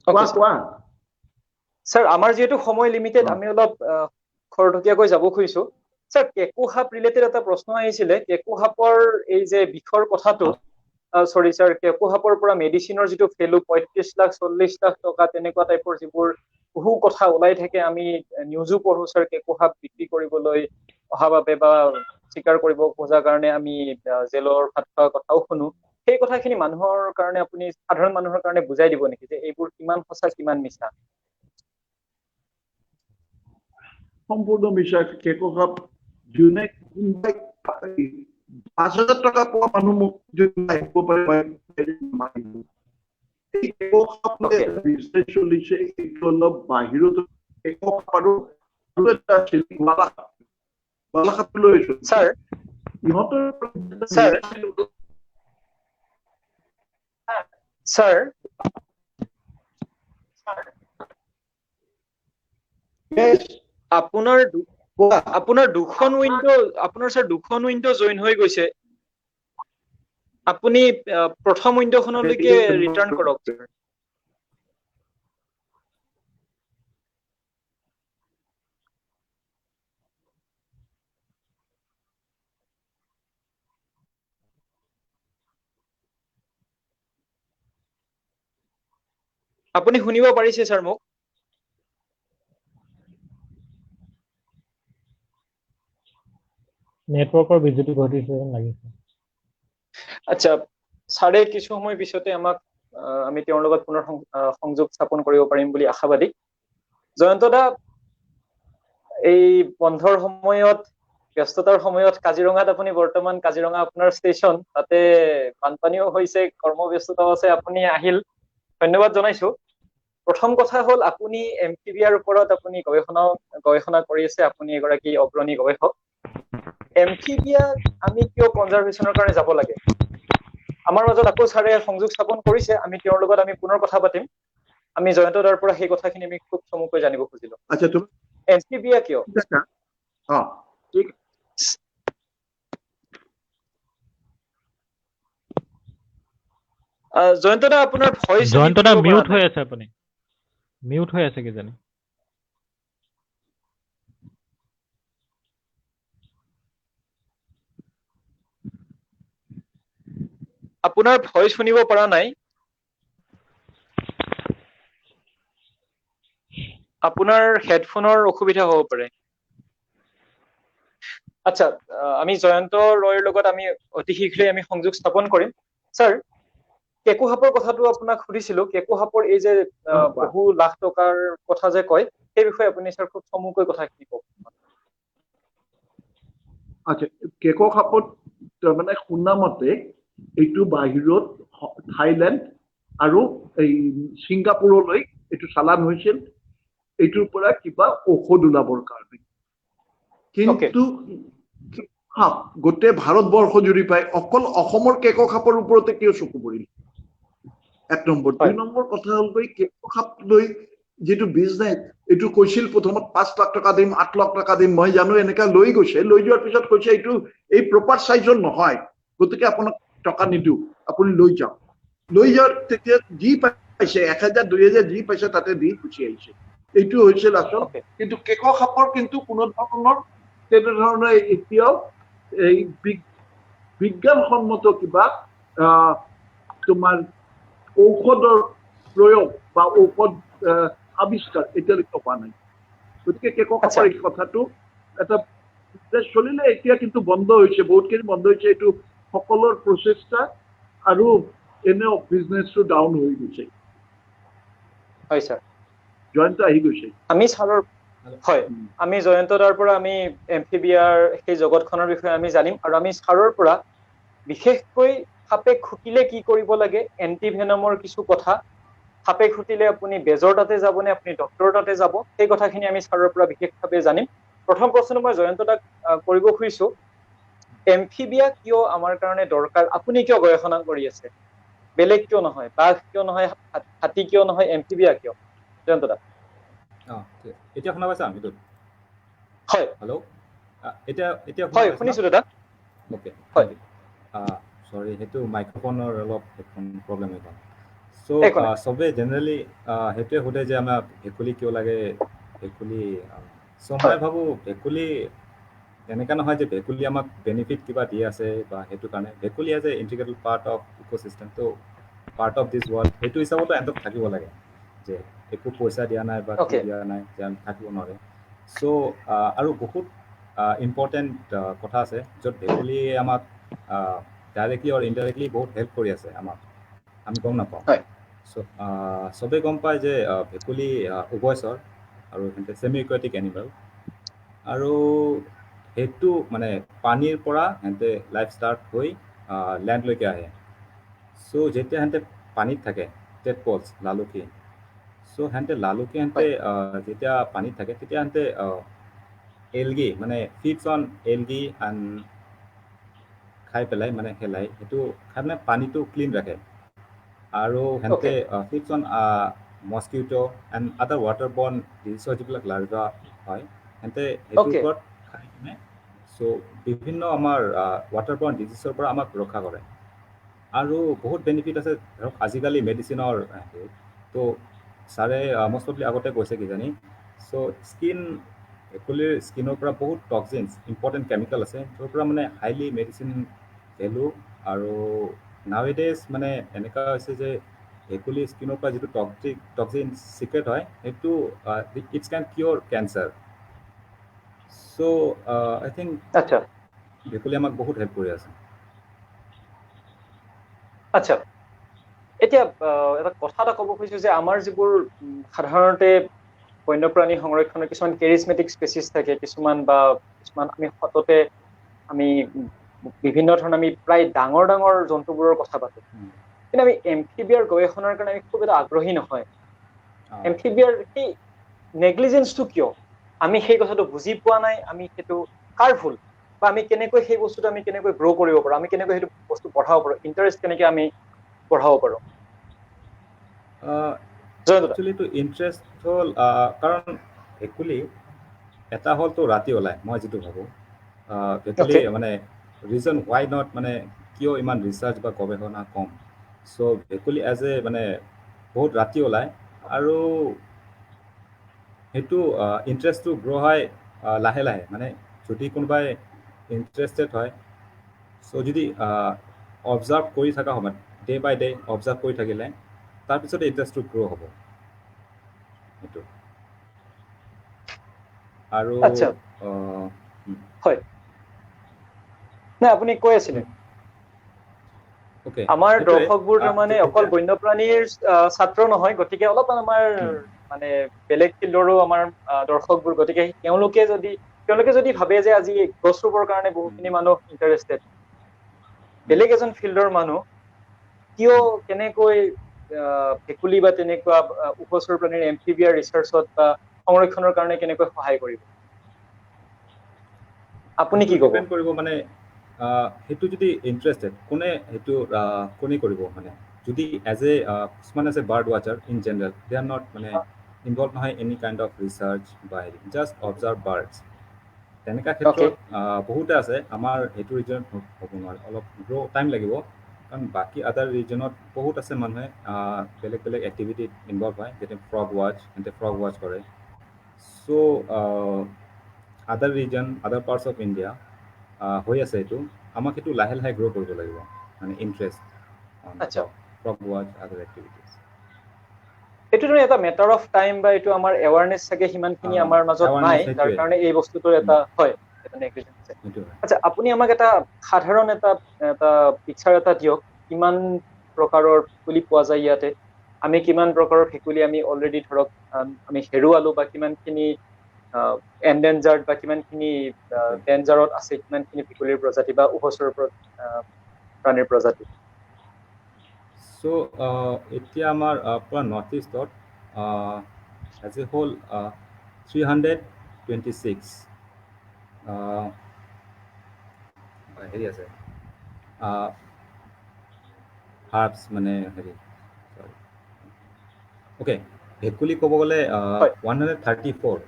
Okay, কোৱা sir. কোৱা স্যাৰ আমাৰ যিহেতু সময় লিমিটেড অ। আমি অলপ খৰতকীয়াকৈ যাব খুজিছো স্যাৰ কেকু সাপ ৰিলেটেড এটা প্ৰশ্ন আহিছিলে কেকু সাপৰ এই যে বিষৰ কথাটো সৰি স্যাৰ কেকু সাপৰ পৰা মেডিচিনৰ যিটো ভেলু 35 লাখ 40 লাখ টকা তেনেকুৱা টাইপৰ যিবোৰ বহু কথা ওলাই থাকে আমি নিউজো পঢ়ো স্যাৰ কেকু সাপ বিক্ৰী কৰিবলৈ অহা বাবে বা স্বীকাৰ কৰিব খোজাৰ কাৰণে আমি জেলৰ ভাত খোৱাৰ কথাও শুনো সেই কথাখিনি মানুহৰ কাৰণে আপুনি সাধাৰণ মানুহৰ কাৰণে বুজাই দিব নেকি যে এইবোৰ কিমান সঁচা কিমান মিছা সম্পূৰ্ণ মিছা কেকু সাপ যোনে কোনোবাই 5,000 টকা পোৱা মানুহ মোক যদি আহিব পাৰে এই কেকু সাপ লৈ Okay. এটা বিজনেছ চলিছে এইটো অলপ বাহিৰত কেকু সাপ আৰু এটা বালাসাপ লৈ আহিছো স্যাৰ ইহঁতৰ স্যাৰ স্যাৰ Yes, কোৱা আপোনাৰ দুখন উইন্ডো আপোনাৰ স্যাৰ দুখন উইন্ডো জইন হৈ গৈছে আপুনি প্ৰথম উইন্ডোখনলৈকে ৰিটাৰ্ণ কৰক স্যাৰ আপুনি শুনিব পাৰিছে স্যাৰ মোক নেটৱৰ্কৰ বিজুতি ঘটিছে যেন লাগিছে আচ্ছা ছাৰে কিছু সময় পিছতে আমাক আমি তেওঁৰ লগত পুনৰ সংযোগ স্থাপন কৰিব পাৰিম বুলি আশাবাদী জয়ন্ত দা এই বন্ধৰ সময়ত ব্যস্ততাৰ সময়ত কাজিৰঙাত আপুনি বৰ্তমান কাজিৰঙা আপোনাৰ ষ্টেচন তাতে বানপানীও হৈছে কৰ্মব্যস্ততাও আছে আপুনি আহিল ধন্যবাদ জনাইছো প্ৰথম কথা হ'ল আপুনি এমফিবিয়াৰ ওপৰত আপুনি গৱেষণা কৰি আছে আপুনি এগৰাকী অগ্ৰণী গৱেষক এমফিবিয়া আমি কিয় কনজাৰভেশ্যনৰ কাৰণে যাব লাগে আমাৰ মাজত আকৌ ছাৰে সংযোগ স্থাপন কৰিছে আমি তেওঁৰ লগত আমি পুনৰ কথা পাতিম আমি জয়ন্ত দাৰ পৰা সেই কথাখিনি আমি খুব চমুকৈ জানিব খুজিলো আচ্ছা তুমি এমফিবিয়া কিয় অ ঠিক জয়ন্ত দা আপোনাৰ ভইচ জয়ন্ত দা মিউট হৈ আছে আপুনি মিউট হৈ আছে কিজানি আপোনাৰ ভইচ শুনিব পৰা নাই আপোনাৰ হেডফোনৰ অসুবিধা হ'ব পাৰে আচ্ছা আমি জয়ন্ত ৰয়ৰ লগত আমি অতি শীঘ্ৰে আমি সংযোগ স্থাপন কৰিম স্যাৰ কেকু সাপৰ কথাটো আপোনাক সুধিছিলো কেকু সাপৰ এই যে বহু লাখ টকাৰ কথা যে কয় সেই বিষয়ে আপুনি স্যাৰ খুব চমুকৈ কথাখিনি কওক আচ্ছা কেকু সাপত মানে শুনা মতে এইটো বাহিৰত থাইলেণ্ড আৰু এই ছিংগাপুৰলৈ এইটো চালান হৈছিল এইটোৰ পৰা কিবা ঔষধ ওলাবৰ কাৰণে কিন্তু সাপ গোটেই ভাৰতবৰ্ষ জুৰি পায় অকল অসমৰ কেকু সাপৰ ওপৰতে কিয় চকু পৰিল এক নম্বৰ দুই নম্বৰ কথা হ'ল কেকু সাপ লৈ যিটো বিজনেছ এইটো কৈছিল প্ৰথমত 5 লাখ টকা দিম 8 লাখ টকা দিম মই জানো এনেকা লৈ গৈছে লৈ যোৱাৰ পিছত কৈছে এইটো এই প্ৰপাৰ চাইজৰ নহয় গতিকে আপোনাক টকা নিদিওঁ আপুনি লৈ যাওক লৈ যোৱাৰ তেতিয়া যি পাইছে 1000 2000 যি পাইছে তাতে দি গুচি আহিছে এইটো হৈছিল আচল কিন্তু কেকু সাপৰ কিন্তু কোনো ধৰণৰ তেনেধৰণৰ এতিয়াও এই বিজ্ঞানসন্মত কিবা তোমাৰ ঔষধৰ প্ৰয়োগ বা ঔষধ আৱিষ্কাৰ এতিয়ালৈকে হোৱা নাই গতিকে কেকু সাপৰ এই কথাটো এটা চলিলে এতিয়া কিন্তু বন্ধ হৈছে বহুতখিনি বন্ধ হৈছে এইটো সকলোৰ প্ৰচেষ্টা আৰু এনেও বিজনেছটো ডাউন হৈ গৈছে হয় স্যাৰ জয়ন্ত আহি গৈছে আমি ছাৰৰ হয় আমি জয়ন্ত দাৰ পৰা আমি এমফিবিয়াৰ সেই জগতখনৰ বিষয়ে আমি জানিম আৰু আমি ছাৰৰ পৰা বিশেষকৈ সাপে খুটিলে কি কৰিব লাগে এন্টিভেনমৰ কিছু কথা সাপে খুটিলে আপুনি বেজৰ তাতে যাব নে আপুনি ডক্টৰৰ তাতে যাব, সেই কথাখিনি আমি ছাৰৰ পৰা বিশেষভাৱে জানিম। প্ৰথম প্ৰশ্নটো মই জয়ন্ত দাক কৰিব খুজিছো, এমফিবিয়া কিয় আমাৰ কাৰণে দৰকাৰ, আপুনি কিয় গৱেষণা কৰি আছে? বেলেগ কিয় নহয়, বাঘ কিয় নহয়, হাতী কিয় নহয়, এমফিবিয়া কিয়? জয়ন্ত দা। এতিয়া শুনা পাইছা মৃদুল? হয় হেল্ল', এতিয়া এতিয়া শুনা হয় পাইছা? শুনিছো দাদা। ওকে, হয়। চৰি, সেইটো মাইক্ৰফোনৰ অলপ প্ৰব্লেম হৈ গ'ল। একো নাই। চবে জেনেৰেলি সেইটোৱে সোধে যে আমাৰ ভেকুলী কিয় লাগে, ভেকুলী। মই হয়। ভাবোঁ ভেকুলী এনেকুৱা নহয় যে ভেকুলী আমাক বেনিফিট কিবা দি আছে বা সেইটো কাৰণে। ভেকুলী as a integrated part of ecosystem, ত' পাৰ্ট অফ দিছ ৱৰ্ল্ড, সেইটো হিচাপতো এহেঁতক থাকিব লাগে, যে একো পইচা দিয়া নাই বা কি Okay. দিয়া নাই যে আমি থাকিব নোৱাৰে। আৰু বহুত ইম্পৰ্টেণ্ট কথা আছে য'ত ভেকুলীয়ে আমাক ডাইৰেক্টলি আৰু ইনডাইৰেক্টলি বহুত হেল্প কৰি আছে আমাক, আমি গম নাপাওঁ। হয়। চবেই গম পায় যে ভেকুলী উভয়চৰ আৰু ছেমি একুৱাটিক এনিমেল, আৰু সেইটো মানে পানীৰ পৰা সিহঁতে লাইফ ষ্টাৰ্ট হৈ লেণ্ডলৈকে আহে। যেতিয়া সিহঁতে পানীত থাকে, টেডপলছ, লালুকি, সিহঁতে হয়। যেতিয়া পানীত থাকে তেতিয়া সিহঁতে এলগি মানে ফিডছ অন এলগি খাই পেলাই, মানে শেলাই, সেইটো খাই মানে পানীটো ক্লিন ৰাখে। আৰু সিহঁতে Okay. Feeds on mosquito and other water বৰ্ণ ডিজিজৰ যিবিলাক লাৰ্ভা হয়, সিহঁতে সেইটোৰ Okay. ওপৰত খাই কিনে বিভিন্ন আমাৰ ৱাটাৰ বৰ্ণ ডিজিজৰ পৰা আমাক ৰক্ষা কৰে। আৰু বহুত বেনিফিট আছে, ধৰক আজিকালি মেডিচিনৰ তো ছাৰে মষ্ট অফলি আগতে কৈছে কিজানি। ভেকুলীৰ স্কিনৰ পৰা বহুত টক্সিনছ, ইম্পৰ্টেণ্ট কেমিকেল আছে, য'ৰ পৰা মানে হাইলি মেডিচিন ভেলু। আৰু নাৱেডেজ মানে এনেকুৱা হৈছে যে ভেকুলী স্কিনৰ পৰা যিটো টক্সিন চিক্ৰেট হয়, সেইটো it's can cure cancer. I think আচ্ছা ভেকুলী আমাক বহুত হেল্প কৰি আছে। আচ্ছা, এতিয়া এটা কথা এটা ক'ব খুজিছো যে আমাৰ যিবোৰ সাধাৰণতে বন্যপ্ৰাণী সংৰক্ষণৰ কিছুমান কেৰিজমেটিক স্পেচিছ থাকে, কিছুমান আমি সততে আমি বিভিন্ন ধৰণৰ আমি প্ৰায় ডাঙৰ ডাঙৰ জন্তুবোৰৰ কথা পাতো, কিন্তু আমি এমফিবিয়াৰ গৱেষণাৰ কাৰণে আমি খুব এটা আগ্ৰহী নহয়। এমফিবিয়াৰ সেই নেগলিজেন্সটো কিয়? আমি সেই কথাটো বুজি পোৱা নাই, আমি সেইটো কাৰ ভুল, বা আমি কেনেকৈ সেই বস্তুটো আমি কেনেকৈ গ্ৰ' কৰিব পাৰোঁ, আমি কেনেকৈ সেইটো বস্তু বঢ়াব পাৰোঁ, ইণ্টাৰেষ্ট কেনেকৈ আমি বঢ়াব পাৰোঁ? জয়ন্ত দা। একচুৱেলিটো ইণ্টাৰেষ্ট হ'ল কাৰণ ভেকুলী এটা হ'লতো ৰাতি ওলায়, মই যিটো ভাবোঁ। ভেকুলী Okay. মানে ৰিজন হোৱাই নট, মানে কিয় ইমান ৰিচাৰ্চ বা গৱেষণা কম। ভেকুলী এজ এ মানে বহুত ৰাতি ওলায়, আৰু সেইটো ইণ্টাৰেষ্টটো গ্ৰ' হয় লাহে লাহে। মানে যদি কোনোবাই ইণ্টাৰেষ্টেড হয়, যদি অবজাৰ্ভ কৰি থকা সময়ত ডে বাই ডে অবজাৰ্ভ কৰি থাকিলে, তাৰপিছতে ইণ্টাৰেষ্টটো গ্ৰ' হ'ব সেইটো। আৰু আচ্ছা, হয়, নাই আপুনি কৈ আছিলে। অ'কে, আমাৰ সেইটোৱে দৰ্শকবোৰ তাৰমানে অকল যেতিয়া বন্যপ্ৰাণীৰ ছাত্ৰ নহয়, গতিকে অলপ আমাৰ মানে বেলেগ ফিল্ডৰো আমাৰ দৰ্শকবোৰ, গতিকে তেওঁলোকে যদি ভাবে যে আজি গছ ৰুবৰ কাৰণে বহুখিনি মানুহ ইণ্টাৰেষ্টেড, বেলেগ এজন ফিল্ডৰ মানুহ কিয় কেনেকৈ ভেকুলী বা তেনেকুৱা উভচৰ প্ৰাণীৰ এমফিবিয়াৰ ৰিচাৰ্চত বা সংৰক্ষণৰ কাৰণে কেনেকৈ সহায় কৰিব, আপুনি সেইটো কি ক'ব? ডিপেণ্ড কৰিব, মানে সেইটো যদি ইণ্টাৰেষ্টেড কোনে কৰিব। মানে যদি কিছুমান আছে bird watcher in general, they are not মানে ইনভলভ নহয় এনি কাইণ্ড অফ ৰিচাৰ্চ বা জাষ্ট অবজাৰ্ভ বাৰ্ডছ, তেনেকুৱা অকে। ক্ষেত্ৰত বহুতে আছে। আমাৰ এইটো ৰিজনত হ'ব নোৱাৰে, অলপ টাইম লাগিব, কাৰণ বাকী আদাৰ ৰিজনত বহুত আছে মানুহে বেলেগ বেলেগ এক্টিভিটিত ইনভলভ হয়, যেনে ফ্ৰগ ৱাচ কৰে। আদাৰ ৰিজন, আদাৰ পাৰ্টছ অফ ইণ্ডিয়া হৈ আছে এইটো। আমাক সেইটো লাহে লাহে গ্ৰ' কৰিব লাগিব, মানে ইণ্টাৰেষ্ট আচ্ছা, ফ্ৰগ ৱাচ, আদাৰ এক্টিভিটিজ। এইটো এটা মেটাৰ অফ টাইম, বা এইটো আমাৰ এৱাৰনেছ চাগে সিমানখিনি আমাৰ মাজত নাই, এৱাৰনেছ যাৰ সেইটোৱে কাৰণে এই বস্তুটোৰ এটা নেগলিজেন্স আছে। সেইটো হয়। আচ্ছা, আপুনি আমাক এটা সাধাৰণ এটা পিকচাৰ এটা দিয়ক, কিমান প্ৰকাৰৰ ভেকুলী পোৱা যায় ইয়াতে, আমি কিমান প্ৰকাৰৰ ভেকুলী আমি অলৰেডি ধৰক আমি হেৰুৱালো, বা কিমানখিনি এনডেঞ্জাৰ্ড বা কিমানখিনি ডেঞ্জাৰত আছে, কিমানখিনি ভেকুলীৰ প্ৰজাতি বা উভচৰ প্ৰাণীৰ প্ৰজাতি। চ' এতিয়া আমাৰ পৰা নৰ্থ ইষ্টত এজ এ হোল 326 হেৰি আছে হাৰ্বছ মানে হেৰি অ'কে ভেকুলী ক'ব গ'লে হয়। 134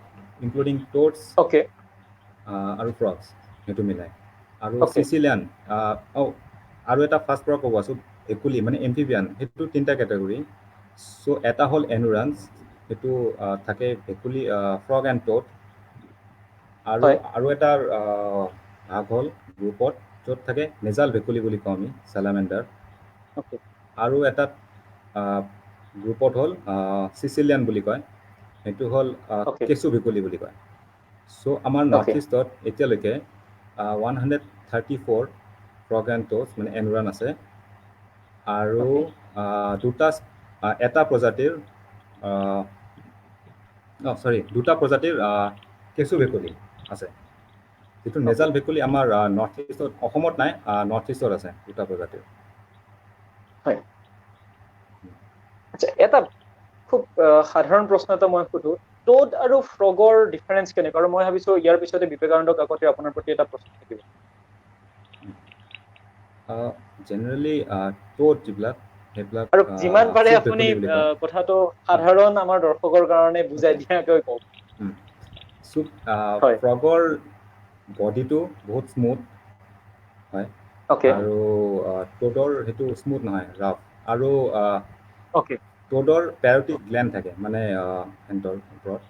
ইনক্লুডিং টোডছ ওকে আৰু ফ্ৰগছ সেইটো মিলাই আৰু Okay. চিচিলিয়ান আৰু এটা ফাৰ্ষ্ট পৰা ক'ব আছোঁ ভেকুলী মানে এম্ফিবিয়ান সেইটো 3টা কেটেগৰী চ' এটা হ'ল এনুৰান্স সেইটো থাকে ভেকুলী ফ্ৰগ এণ্ড টোড আৰু হয়। আৰু এটা ভাগ হ'ল গ্ৰুপত য'ত থাকে নেজাল ভেকুলী বুলি কওঁ আমি চেলামেণ্ডাৰ Okay. আৰু এটা গ্ৰুপত হ'ল চিচিলিয়ান বুলি কয় সেইটো হ'ল Okay. কেঁচু ভেকুলী বুলি কয় চ' আমাৰ নৰ্থ Okay. ইষ্টত এতিয়ালৈকে 134 ফ্ৰগ এণ্ড টোডছ মানে এনুৰান আছে আৰু এটা প্ৰজাতিৰ দুটা প্ৰজাতিৰ কেঁচু ভেকুলী আছে যিটো নেজাল ভেকুলী আমাৰ নৰ্থ ইষ্টত অসমত নাই নৰ্থ ইষ্টত আছে দুটা প্ৰজাতিৰ হয় আচ্ছা এটা খুব সাধাৰণ প্ৰশ্ন এটা মই সুধো টোড আৰু ফ্ৰগৰ ডিফাৰেন্স কেনেকুৱা আৰু মই ভাবিছো ইয়াৰ পিছতে বিবেকানন্দ কাকতিৰ আপোনাৰ প্ৰতি এটা প্ৰশ্ন থাকিব জেনেৰেলি টোড যিবিলাক সেইবিলাক আৰু যিমান পাৰে চুক আপুনি ভেকুলী বুলি কয় কথাটো সাধাৰণ আমাৰ দৰ্শকৰ কাৰণে বুজাই দিয়াকৈ কওক চুক হয়। ফ্ৰগৰ বডিটো বহুত স্মুথ হয় ওকে আৰু টোডৰ সেইটো স্মুথ নহয় ৰাফ আৰু ওকে টোডৰ পেৰটিক গ্লেণ্ড থাকে মানে হেণ্টৰ ওপৰত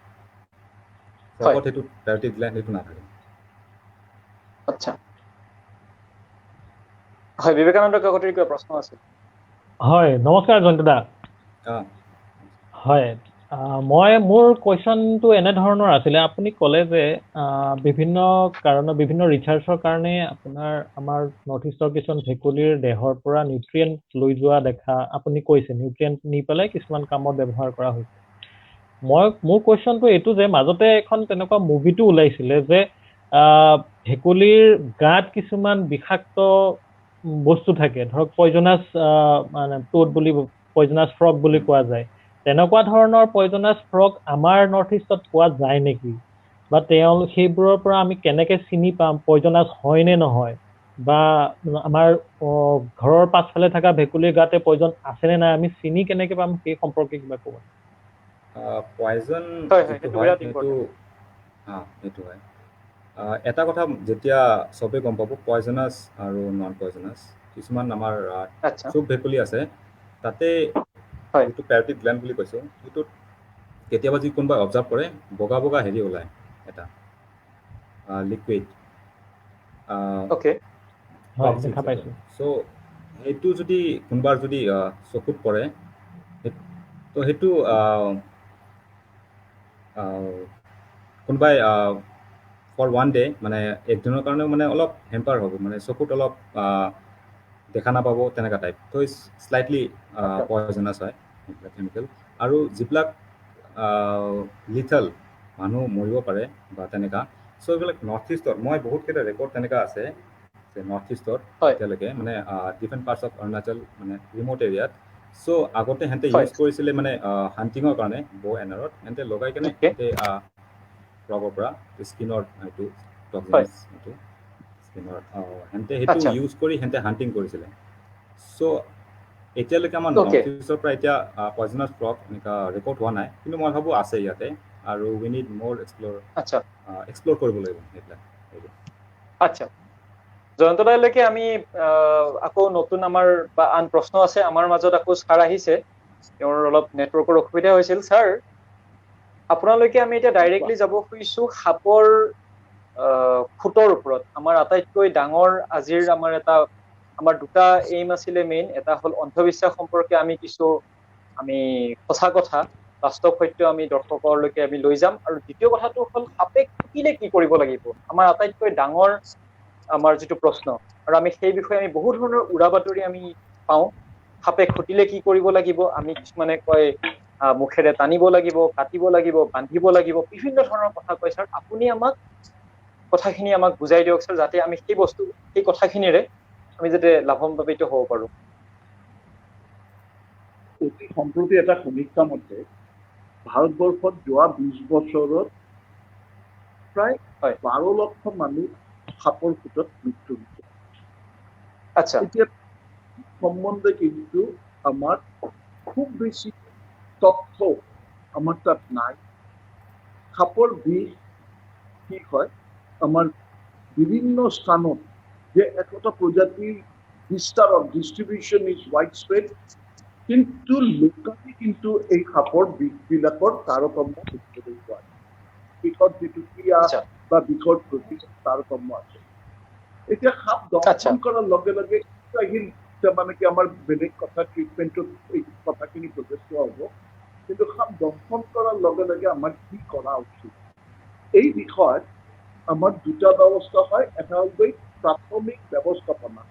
হয় ফ্ৰগত সেইটো পেৰটিক গ্লেণ্ড সেইটো নাথাকে আচ্ছা হয় বিবেকানন্দ কাকতিৰ কিবা প্ৰশ্ন আছে হয় নমস্কাৰ জয়ন্ত দা আহ, হয় মই মোৰ কুৱেশ্যনটো এনেধৰণৰ আছিলে আপুনি ক'লে যে বিভিন্ন কাৰণত বিভিন্ন ৰিচাৰ্চৰ কাৰণে আপোনাৰ আমাৰ নৰ্থ ইষ্টৰ কিছুমান ভেকুলীৰ দেহৰ পৰা নিউট্ৰিয়েণ্ট লৈ যোৱা দেখা আপুনি কৈছে নিউট্ৰিয়েণ্ট নি পেলাই কিছুমান কামত ব্যৱহাৰ কৰা হৈছে মোৰ কুৱেশ্যনটো এইটো যে মাজতে এখন তেনেকুৱা মুভিটো ওলাইছিলে যে ভেকুলীৰ গাত কিছুমান বিষাক্ত বস্তু থাকে ধৰক পয়জনাছ মানে টোড বুলি পয়জনাছ ফ্ৰগ বুলি কোৱা যায় তেনেকুৱা ধৰণৰ পয়জনাছ ফ্ৰগ আমাৰ নৰ্থ ইষ্টত পোৱা যায় নেকি বা সেইবোৰৰ পৰা আমি কেনেকে চিনি পাম পয়জনাছ হয় নে নহয় বা আমাৰ ঘৰৰ পাছফালে থকা ভেকুলীৰ গাতে পয়জন আছে নে নাই আমি চিনি কেনেকে পাম সেই সম্পৰ্কে কিবা ক'ব পয়জন হয় যিটো সেইটো হয় বিৰাট সেইটো ইম্পৰ্টেণ্ট সেইটো হয় এটা কথা যেতিয়া চবেই গম পাব পয়জনাছ আৰু নন পয়জনাছ কিছুমান আমাৰ আচ্ছা চুক ভেকুলী আছে তাতে হয় যিটো পেৰটিক গ্লেণ্ড বুলি কৈছোঁ সেইটোত কেতিয়াবা যদি কোনোবাই অবজাৰ্ভ কৰে বগা বগা হেৰি ওলায় এটা লিকুইড ওকে হয় দেখা পাইছো চ' সেইটো যদি কোনোবাৰ যদি চকুত পৰে তো সেইটো কোনোবাই ফৰ ওৱান ডে মানে একদিনৰ কাৰণেও মানে অলপ হেম্পাৰ হ'ব মানে চকুত অলপ দেখা নাপাব তেনেকুৱা টাইপ তো শ্লাইটলি পয়জনাছ হয় সেইবিলাক কেমিকেল আৰু যিবিলাক লিথল মানুহ মৰিব পাৰে বা তেনেকুৱা চ' এইবিলাক নৰ্থ ইষ্টত মই বহুতকেইটা ৰেকৰ্ড তেনেকুৱা আছে যে নৰ্থ ইষ্টত হয় এতিয়ালৈকে মানে ডিফাৰেণ্ট পাৰ্টছ অফ অৰুণাচল মানে ৰিম'ট এৰিয়াত চ' আগতে সিহঁতে হয় ইউজ কৰিছিলে মানে হাণ্টিঙৰ কাৰণে বৌ এনাৰত সিহঁতে লগাই কেনে Okay. সিহঁতে ফ্ৰগৰ পৰা স্কিনৰ সেইটো হয় টক্সিনছ সেইটো স্কিনৰ সিহঁতে সেইটো আচ্ছা ইউজ কৰি সিহঁতে হাণ্টিং কৰিছিলে চ' এতিয়ালৈকে আমাৰ Okay. নৰ্থ ইষ্টৰ পৰা এতিয়া পয়জনাছ ফ্ৰগ এনেকুৱা ৰেকৰ্ড হোৱা নাই কিন্তু মই ভাবোঁ আছে ইয়াতে আৰু উই নিড মোৰ আচ্ছা এক্সপ্ল'ৰ কৰিব লাগিব সেইবিলাক আচ্ছা জয়ন্তদালৈকে আমি আকৌ নতুন আমাৰ বা আন প্ৰশ্ন আছে আমাৰ মাজত আকৌ ছাৰ আহিছে তেওঁৰ অলপ নেটৱৰ্কৰ অসুবিধা হৈছিল ছাৰ আপোনালৈকে আমি এতিয়া ডাইৰেক্টলি যাব খুজিছো সাপৰ খুঁটৰ ওপৰত আমাৰ আটাইতকৈ ডাঙৰ আজিৰ আমাৰ দুটা এইম আছিলে মেইন এটা হ'ল অন্ধবিশ্বাস সম্পৰ্কে আমি কিছু আমি সঁচা কথা বাস্তৱ সত্য আমি দৰ্শকলৈকে আমি লৈ যাম আৰু দ্বিতীয় কথাটো হ'ল সাপে খুটিলে কি কৰিব লাগিব আমাৰ আটাইতকৈ ডাঙৰ আমাৰ যিটো প্ৰশ্ন আৰু আমি সেই বিষয়ে আমি বহু ধৰণৰ উৰা বাতৰি আমি পাওঁ সাপে খুটিলে কি কৰিব লাগিব আমি কিছুমানে কয় মুখেৰে টানিব লাগিব কাটিব লাগিব বান্ধিব লাগিব বিভিন্ন ধৰণৰ কথা কয় ছাৰ আপুনি আমাক কথাখিনি আমাক বুজাই দিয়ক ছাৰ যাতে আমি সেই কথাখিনিৰে আমি যাতে লাভান্বিত হ'ব পাৰো অতি সম্প্ৰতি এটা সমীক্ষা মতে ভাৰতবৰ্ষত যোৱা 20 বছৰত প্ৰায় হয়। 12 লক্ষ মানুহ সাপৰ খুটত মৃত্যু হৈছে। আচ্ছা এতিয়া সম্বন্ধে কিন্তু আমাৰ খুব বেছি তথ্য আমাৰ তাত নাই। সাপৰ বিষ কি হয় আমাৰ বিভিন্ন স্থানত যে একোটা প্ৰজাতিৰ বিস্তাৰণ ডিষ্ট্ৰিবিউশ্যন ইজ ৱাইড স্প্ৰেড, কিন্তু লোকালি কিন্তু এই সাপৰ বিষবিলাকৰ তাৰতম্য দেখিবলৈ পোৱা যায়। বিষৰ যিটো ক্ৰিয়া আচ্ছা বা বিষৰ প্ৰতি তাৰতম্য আছে। এতিয়া সাপ আচ্ছা দংশন কৰাৰ লগে লগে আহিল মানে কি আমাৰ বেলেগ কথা ট্ৰিটমেণ্টত এই কথাখিনি যথেষ্ট হ'ব, কিন্তু সাপ দংশন কৰাৰ লগে লগে আমাৰ কি কৰা উচিত এই বিষয়ত আমাৰ দুটা ব্যৱস্থা হয়। এটা হ'ল প্ৰাথমিক ব্যৱস্থাপনা,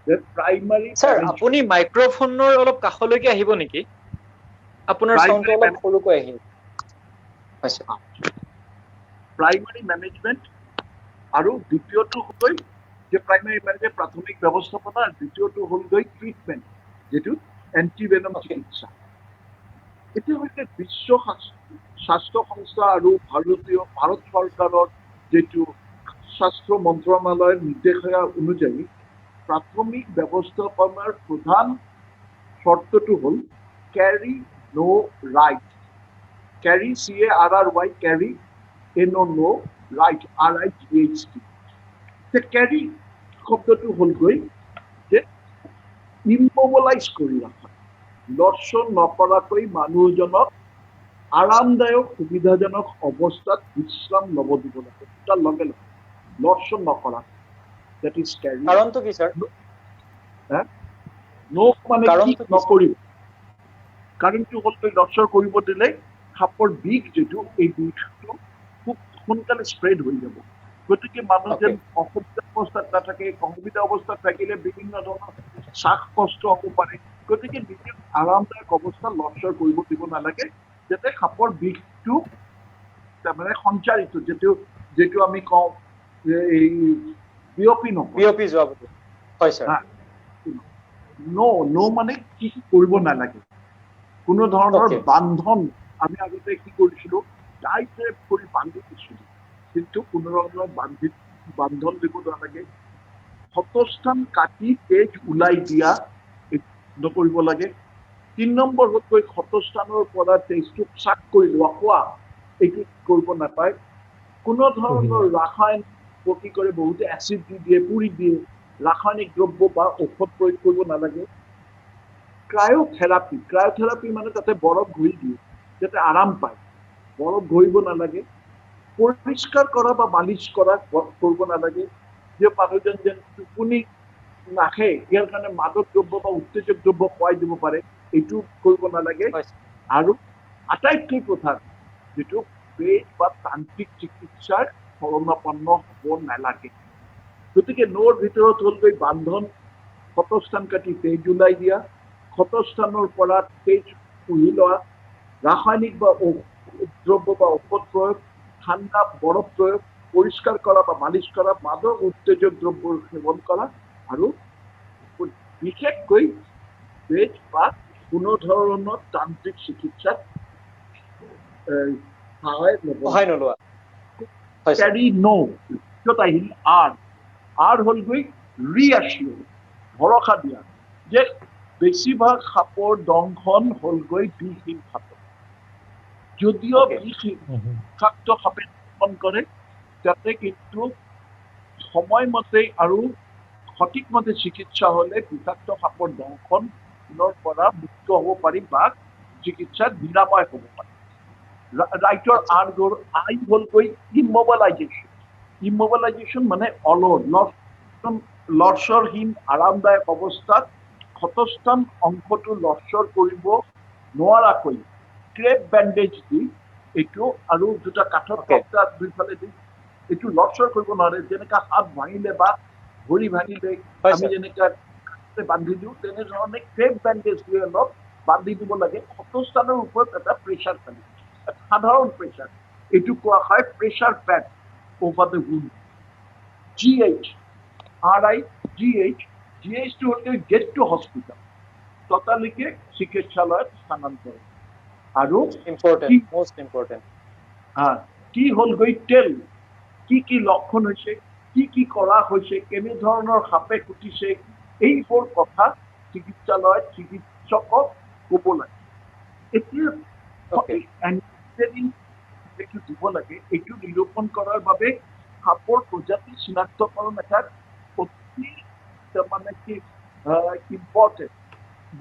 যে প্ৰাইমাৰী স্যাৰ আপুনি মাইক্ৰফোনৰ অলপ কাষলৈকে আহিব নেকি? আপোনাৰ চাউণ্ডটো অলপ সৰুকৈ আহিল। হৈছে প্ৰাইমাৰী মেনেজমেণ্ট আৰু দ্বিতীয়টো হ'ল যে প্ৰাইমাৰী মানে প্ৰাথমিক ব্যৱস্থাপনা, আৰু দ্বিতীয়টো হ'ল ট্ৰিটমেণ্ট, যিটো এণ্টিভেনম Okay. চিকিৎসা। এতিয়া হৈছে বিশ্ব স্বাস্থ্য সংস্থা আৰু ভাৰত চৰকাৰৰ যিটো স্বাস্থ্য মন্ত্ৰণালয়ৰ নিৰ্দেশনা অনুযায়ী প্ৰাথমিক ব্যৱস্থাপনাৰ প্ৰধান শৰ্তটো হ'ল কেৰি নো ৰাইট। কেৰি CARRY, কেৰি নো ৰাইট RIGHT। কেৰি শব্দটো হ'লগৈ যে ইমমবিলাইজ কৰি ৰখা, লৰচৰ নকৰাকৈ মানুহজনক আৰামদায়ক সুবিধাজনক অৱস্থাত বিশ্ৰাম ল'ব দিব লাগে। তাৰ লগে লগে লৰচৰ নকৰা, দেট ইজ কেৰি। কাৰণটো কি স্যাৰ? নো মানে কি কাৰণটো কি? নকৰিব, কাৰণটো হ'ল লৰচৰ কৰিব দিলে সাপৰ বিষ যিটো এই বিষটো খুব সোনকালে স্প্ৰেড হৈ যাব। গতিকে মানুহ যেন অসুবিধা অৱস্থাত নাথাকে, অসুবিধা অৱস্থাত থাকিলে বিভিন্ন ধৰণৰ শ্বাস কষ্ট হ'ব পাৰে। গতিকে নিজে আৰামদায়ক অৱস্থাত লৰচৰ কৰিব দিব নালাগে, যাতে সাপৰ বিষটো তাৰমানে সঞ্চাৰিত যিটো আমি কওঁ যে এই বিয়পি নপৰে। বিয়পি যোৱা বুলি। হয় স্যাৰ। নো মানে কি কৰিব নালাগে, কোনো ধৰণৰ Okay. বান্ধন। আমি আগতে কি কৰিছিলো, টাইটে কৰি বান্ধি দিছিলো, কিন্তু কোনো ধৰণৰ বান্ধন দিব নালাগে। ক্ষতস্থান কাটি তেজ ওলাই দিয়া নকৰিব লাগে। 3 নম্বৰ হ'ল ক্ষতস্থানৰ পৰা তেজটো চাক কৰি লোৱা, খোৱা, এইটো কৰিব নাপায়। কোনো ধৰণৰ ৰাসায়নিক কি কৰে, বহুতে এচিড দি দিয়ে, পুৰি দিয়ে, ৰাসায়নিক দ্ৰব্য বা ঔষধ প্ৰয়োগ কৰিব নালাগে। ক্ৰায়থেৰাপি মানে তাতে বৰফ ঘূৰি দিয়ে যাতে আৰাম পায়, বৰফ ঘূৰিব নালাগে। পৰিষ্কাৰ কৰা বা মালিচ কৰা কৰিব নালাগে। যে মানুহজন যেন টোপনি নাহে, ইয়াৰ কাৰণে মাদক দ্ৰব্য বা উত্তেজক দ্ৰব্য খুৱাই দিব পাৰে, এইটো কৰিব নালাগে। হয়। আৰু আটাইতকৈ প্ৰধান যিটো বেদ বা তান্ত্ৰিক চিকিৎসাৰ শৰণাপন্ন হ'ব নালাগে। গতিকে নোৰ ভিতৰত হ'লগৈ বান্ধন, ক্ষতস্থান কাটি তেজ ওলাই দিয়া, ক্ষতস্থানৰ পৰা তেজ পুহি লোৱা, ৰাসায়নিক বা দ্ৰব্য বা ঔষধ প্ৰয়োগ, ঠাণ্ডা বৰফ প্ৰয়োগ, পৰিষ্কাৰ কৰা বা মালিচ কৰা, মাদক উত্তেজক দ্ৰব্যৰ সেৱন কৰা, আৰু বিশেষকৈ বেদ বা কোনো ধৰণৰ তান্ত্ৰিক চিকিৎসাত সহায় নোলোৱা। হয় স্যাৰ। কেৰি নো। পিছত আহিল আৰ হ'লগৈ ৰিএচিয়ৰ, ভৰসা দিয়া, যে বেছিভাগ সাপৰ দংশন হ'লগৈ বিষহীন সাপত। যদিও বিষাক্ত সাপে দংশন কৰে, তাতে কিন্তু সময়মতে আৰু সঠিকমতে চিকিৎসা হ'লে বিষাক্ত সাপৰ দংশনৰ পৰা মুক্ত হ'ব পাৰি বা চিকিৎসাত নিৰাময় হ'ব পাৰি। ৰাইটৰ আই হ'লগৈ ইমমবিলাইজেশ্যন। ইমমবিলাইজেশ্যন মানে লৰচৰহীন আৰামদায়ক অৱস্থাত ক্ষতস্থান অংশটো লৰচৰ কৰিব নোৱাৰাকৈ ক্ৰেপ বেণ্ডেজ দি এইটো, আৰু দুটা কাঠৰ তক্তা দুইফালে দি এইটো লৰচৰ কৰিব নোৱাৰে। যেনেকা হাত ভাঙিলে বা ভৰি ভাঙিলে আমি যেনেকা বান্ধি দিওঁ, তেনেধৰণে ক্ৰেপ বেণ্ডেজ দি অলপ বান্ধি দিব লাগে। ক্ষতস্থানৰ ওপৰত এটা প্ৰেছাৰ থাকে, সাধাৰণ প্ৰেছাৰ, এইটো কোৱা হয় pressure pad over the wound. GH, RIGH, GH টো হ'ল গেট টু হস্পিটেল। ততালিকে চিকিৎসালয়ত স্থানান্তৰ আৰু ইম্পৰ্টেণ্ট, মোষ্ট ইম্পৰ্টেণ্ট। কি হ'লগৈ তেল, কি লক্ষণ হৈছে, কি কৰা হৈছে, কেনেধৰণৰ সাপে খুটিছে, এইবোৰ কথা চিকিৎসালয়ত চিকিৎসকক ক'ব লাগে। এতিয়া সঠিক এণ্টিজেনিক যিটো দিব লাগে এইটো নিৰূপণ কৰাৰ বাবে সাপৰ প্ৰজাতি চিনাক্তকৰণ এটা অতি মানে কি ইম্পৰ্টেণ্ট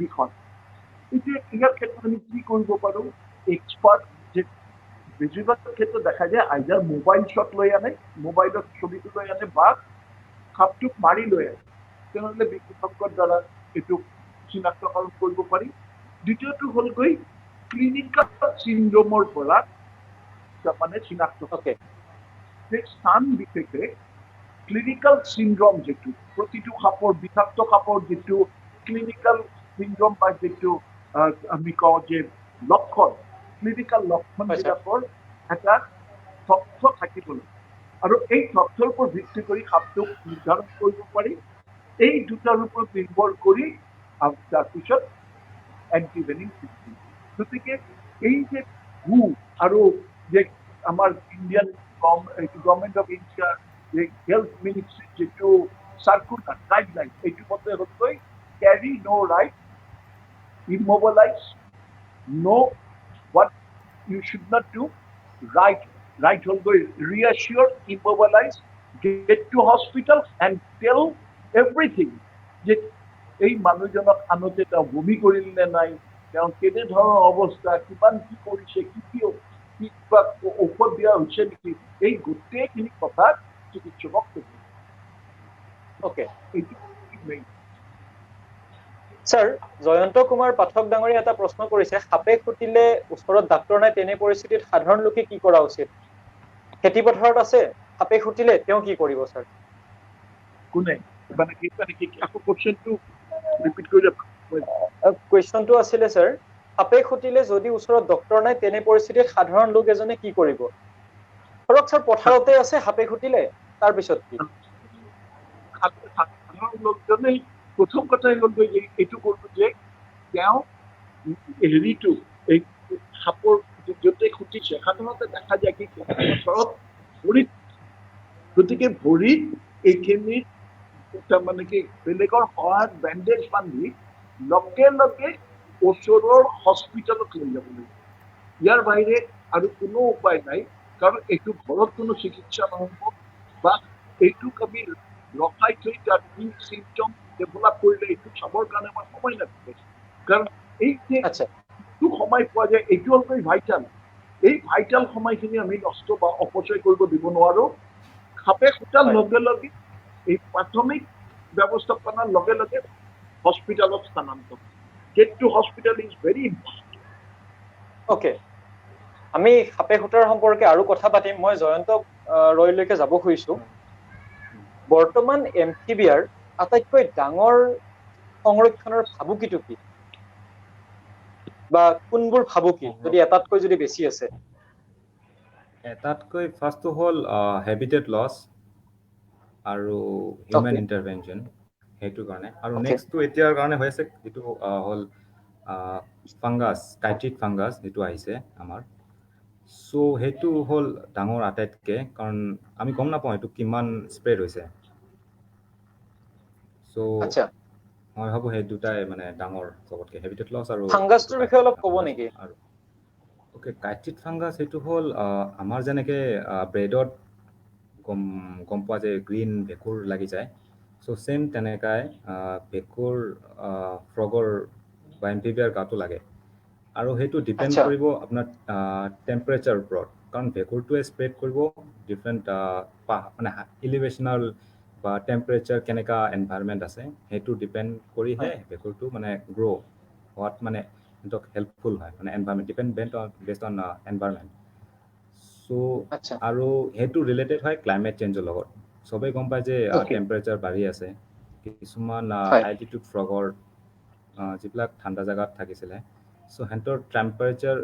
বিষয়। এতিয়া ইয়াৰ ক্ষেত্ৰত আমি কি কৰিব পাৰোঁ, এক্সপাৰ্ট যে বেছিভাগ ক্ষেত্ৰত দেখা যায় আইদাৰ মোবাইল শ্বট লৈ আনে, মোবাইলত ছবিটো লৈ আনে বা সাপটোক মাৰি লৈ আনে, তেনেহ'লে বিশেষজ্ঞৰ দ্বাৰা এইটো চিনাক্তকৰণ কৰিব পাৰি। দ্বিতীয়টো হ'লগৈ ক্লিনিকেল চিণ্ড্ৰমৰ পৰা মানে চিনাক্ত স্থান বিশেষে ক্লিনিকেল চিণ্ড্ৰম যিটো প্ৰতিটো সাপৰ বিষাক্ত সাপৰ যিটো ক্লিনিকেল চিণ্ড্ৰম বা যিটো আমি কওঁ যে লক্ষণ, ক্লিনিকেল লক্ষণবিলাকৰ এটা তথ্য থাকিব লাগে আৰু এই তথ্যৰ ওপৰত ভিত্তি কৰি সাপটোক নিৰ্ধাৰণ কৰিব পাৰি। এই দুটাৰ ওপৰত নিৰ্ভৰ কৰি তাৰপিছত এণ্টিভেনিম সৃষ্টি। গতিকে এই যে আৰু যে আমাৰ ইণ্ডিয়ান গভৰ্ণমেণ্ট অফ ইণ্ডিয়াৰ যে হেল্থ মিনিষ্ট্ৰীৰ যিটো চাৰ্কুলাৰ গাইডলাইন, এইটো মতে হ'লগৈ carry no' right, immobilize, know what you should not do, right হ'লগৈ reassure, immobilize, get to hospital and tell everything যে এই মানুহজনক আনতে তেওঁ বমি কৰিলে নে নাই, তেওঁ কেনেধৰণৰ অৱস্থা, কিমান কি কৰিছে, কিবা ঔষধ দিয়া হৈছে নেকি, এই গোটেইখিনি কথা চিকিৎসকক ক'ব। এইটো মেইন। ছাৰ, জয়ন্ত কুমাৰ পাঠক ডাঙৰীয়া এটা প্ৰশ্ন কৰিছে, সাপে খুটিলে ওচৰত ডাক্তৰ নাই, তেনে পৰিস্থিতিত সাধাৰণ লোকে কি কৰা উচিত? খেতি পথাৰত আছে, সাপে খুটিলে তেওঁ কি কৰিব ছাৰ? কোনে মানে কি আকৌ কোৱেশ্চনটো ৰিপিট কৰিলে? কুৱেশ্যনটো আছিলে ছাৰ, সাপে খুটিলে যদি ওচৰত ডক্তৰ নাই তেনে পৰিস্থিতিত সাধাৰণ লোক এজনে কি কৰিব? ধৰক ছাৰ পথাৰতে আছে, সাপে খুটিলে, তাৰপিছত কি? সাধাৰণ লোকজনে প্ৰথম কথাই হ'ল এইটো কৰিব যে তেওঁ হেৰিটো এই সাপৰ য'তে খুটিছে সাধাৰণতে দেখা যায় কি পথাৰত ভৰিত, গতিকে ভৰিত এইখিনিত তাৰমানে কি বেলেগৰ সহায়ত বেণ্ডেজ বান্ধি লগে লগে ওচৰৰ হস্পিটেলত লৈ যাব লাগিব। ইয়াৰ বাহিৰে আৰু কোনো উপায় নাই, কাৰণ এইটো ঘৰত কোনো চিকিৎসা নহ'ব বা এইটোক আমি ৰখাই থৈ তাৰ কি চিমটম ডেভেলপ কৰিলে এইটো চাবৰ কাৰণে আমাৰ সময় নাথাকে। কাৰণ এই যে সময় পোৱা যায় এইটো হ'লগৈ ভাইটাল। এই ভাইটাল সময়খিনি আমি নষ্ট বা অপচয় কৰিব দিব নোৱাৰো। সাপে খুটাৰ লগে লগে এই প্ৰাথমিক ব্যৱস্থাপনাৰ লগে লগে হস্পিটেলত স্থানান্তৰ। Get to hospital is very important. আমি সাপে খুটাৰ সম্পৰ্কে আৰু কথা পাতিম। মই জয়ন্ত ৰয়লৈকে যাব খুজিছো। বৰ্তমান এমফিবিয়াৰ আটাইতকৈ ডাঙৰ সংৰক্ষণৰ ভাবুকিটো কি, বা কোনবোৰ ভাবুকি যদি এটাতকৈ যদি বেছি আছে? এটাতকৈ ফাৰ্ষ্টটো হ'ল হেবিটেট লছ আৰু হিউমেন ইণ্টাৰভেনশ্যন, সেইটো কাৰণে। আৰু নেক্সটটো এতিয়াৰ কাৰণে হৈ আছে যিটো হ'ল ফাংগাছ, কাইট্ৰিক ফাংগাছ যিটো আহিছে আমাৰ। চ' সেইটো হ'ল ডাঙৰ আটাইতকৈ, কাৰণ আমি গম নাপাওঁ এইটো কিমান স্প্ৰেড হৈছে। চ' মই ভাবোঁ সেই দুটাই মানে ডাঙৰ চবতকৈ, হেবিটেট লছ আৰু ফাংগাছটোৰ বিষয়ে অলপ ক'ব নেকি? আৰু কাইট্ৰিক ফাংগাছ সেইটো হ'ল আমাৰ যেনেকৈ ব্ৰেডত গম পোৱা যে গ্ৰীণ ভেঁকুৰ লাগি যায়, চ' ছেম তেনেকাই ভেঁকুৰ ফ্ৰগৰ বা এমফিবিয়াৰ গাতো লাগে। আৰু সেইটো ডিপেণ্ড কৰিব আপোনাৰ টেম্পাৰেচাৰৰ ওপৰত, কাৰণ ভেঁকুৰটোৱে স্প্ৰেড কৰিব ডিফাৰেণ্ট মানে ইলিভেশ্যনেল বা টেম্পাৰেচাৰ কেনেকুৱা এনভাইৰমেণ্ট আছে সেইটো ডিপেণ্ড কৰিহে ভেঁকুৰটো মানে গ্ৰ' হোৱাত মানে সিহঁতক হেল্পফুল হয়, মানে এনভাইৰমেণ্ট বেছড অন এনভাইৰমেণ্ট। চ' আৰু সেইটো ৰিলেটেড হয় ক্লাইমেট চেঞ্জৰ লগত। চবেই গম পায় যে টেম্পাৰেচাৰ বাঢ়ি আছে, কিছুমান এল্টিটিউড ফ্ৰগৰ যিবিলাক ঠাণ্ডা জেগাত থাকিছিলে, চ' সিহঁতৰ টেম্পাৰেচাৰ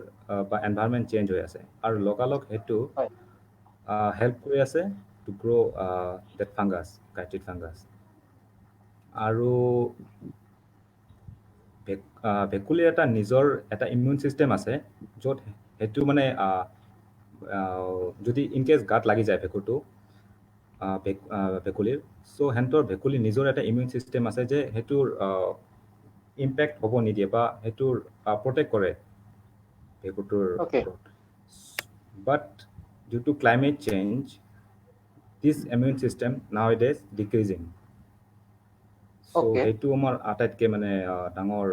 বা এনভাইৰমেণ্ট চেঞ্জ হৈ আছে, আৰু লগালগ সেইটো হেল্প কৰি আছে টু গ্ৰ' ডেট ফাংগাছ, কাইট্ৰিক ফাংগাছ। আৰু ভেকুলীৰ এটা নিজৰ এটা ইমিউন চিষ্টেম আছে য'ত সেইটো মানে যদি ইনকেছ গাত লাগি যায় ভেকুলীৰ চ' সিহঁতৰ ভেকুলীৰ নিজৰ এটা ইমিউন চিষ্টেম আছে যে সেইটোৰ ইম্পেক্ট হ'ব নিদিয়ে বা সেইটোৰ প্ৰটেক্ট কৰে ভেকুৰটোৰ Okay. ওপৰত but due to climate change this immune system now it is decreasing so' Okay. সেইটো আমাৰ আটাইতকৈ মানে ডাঙৰ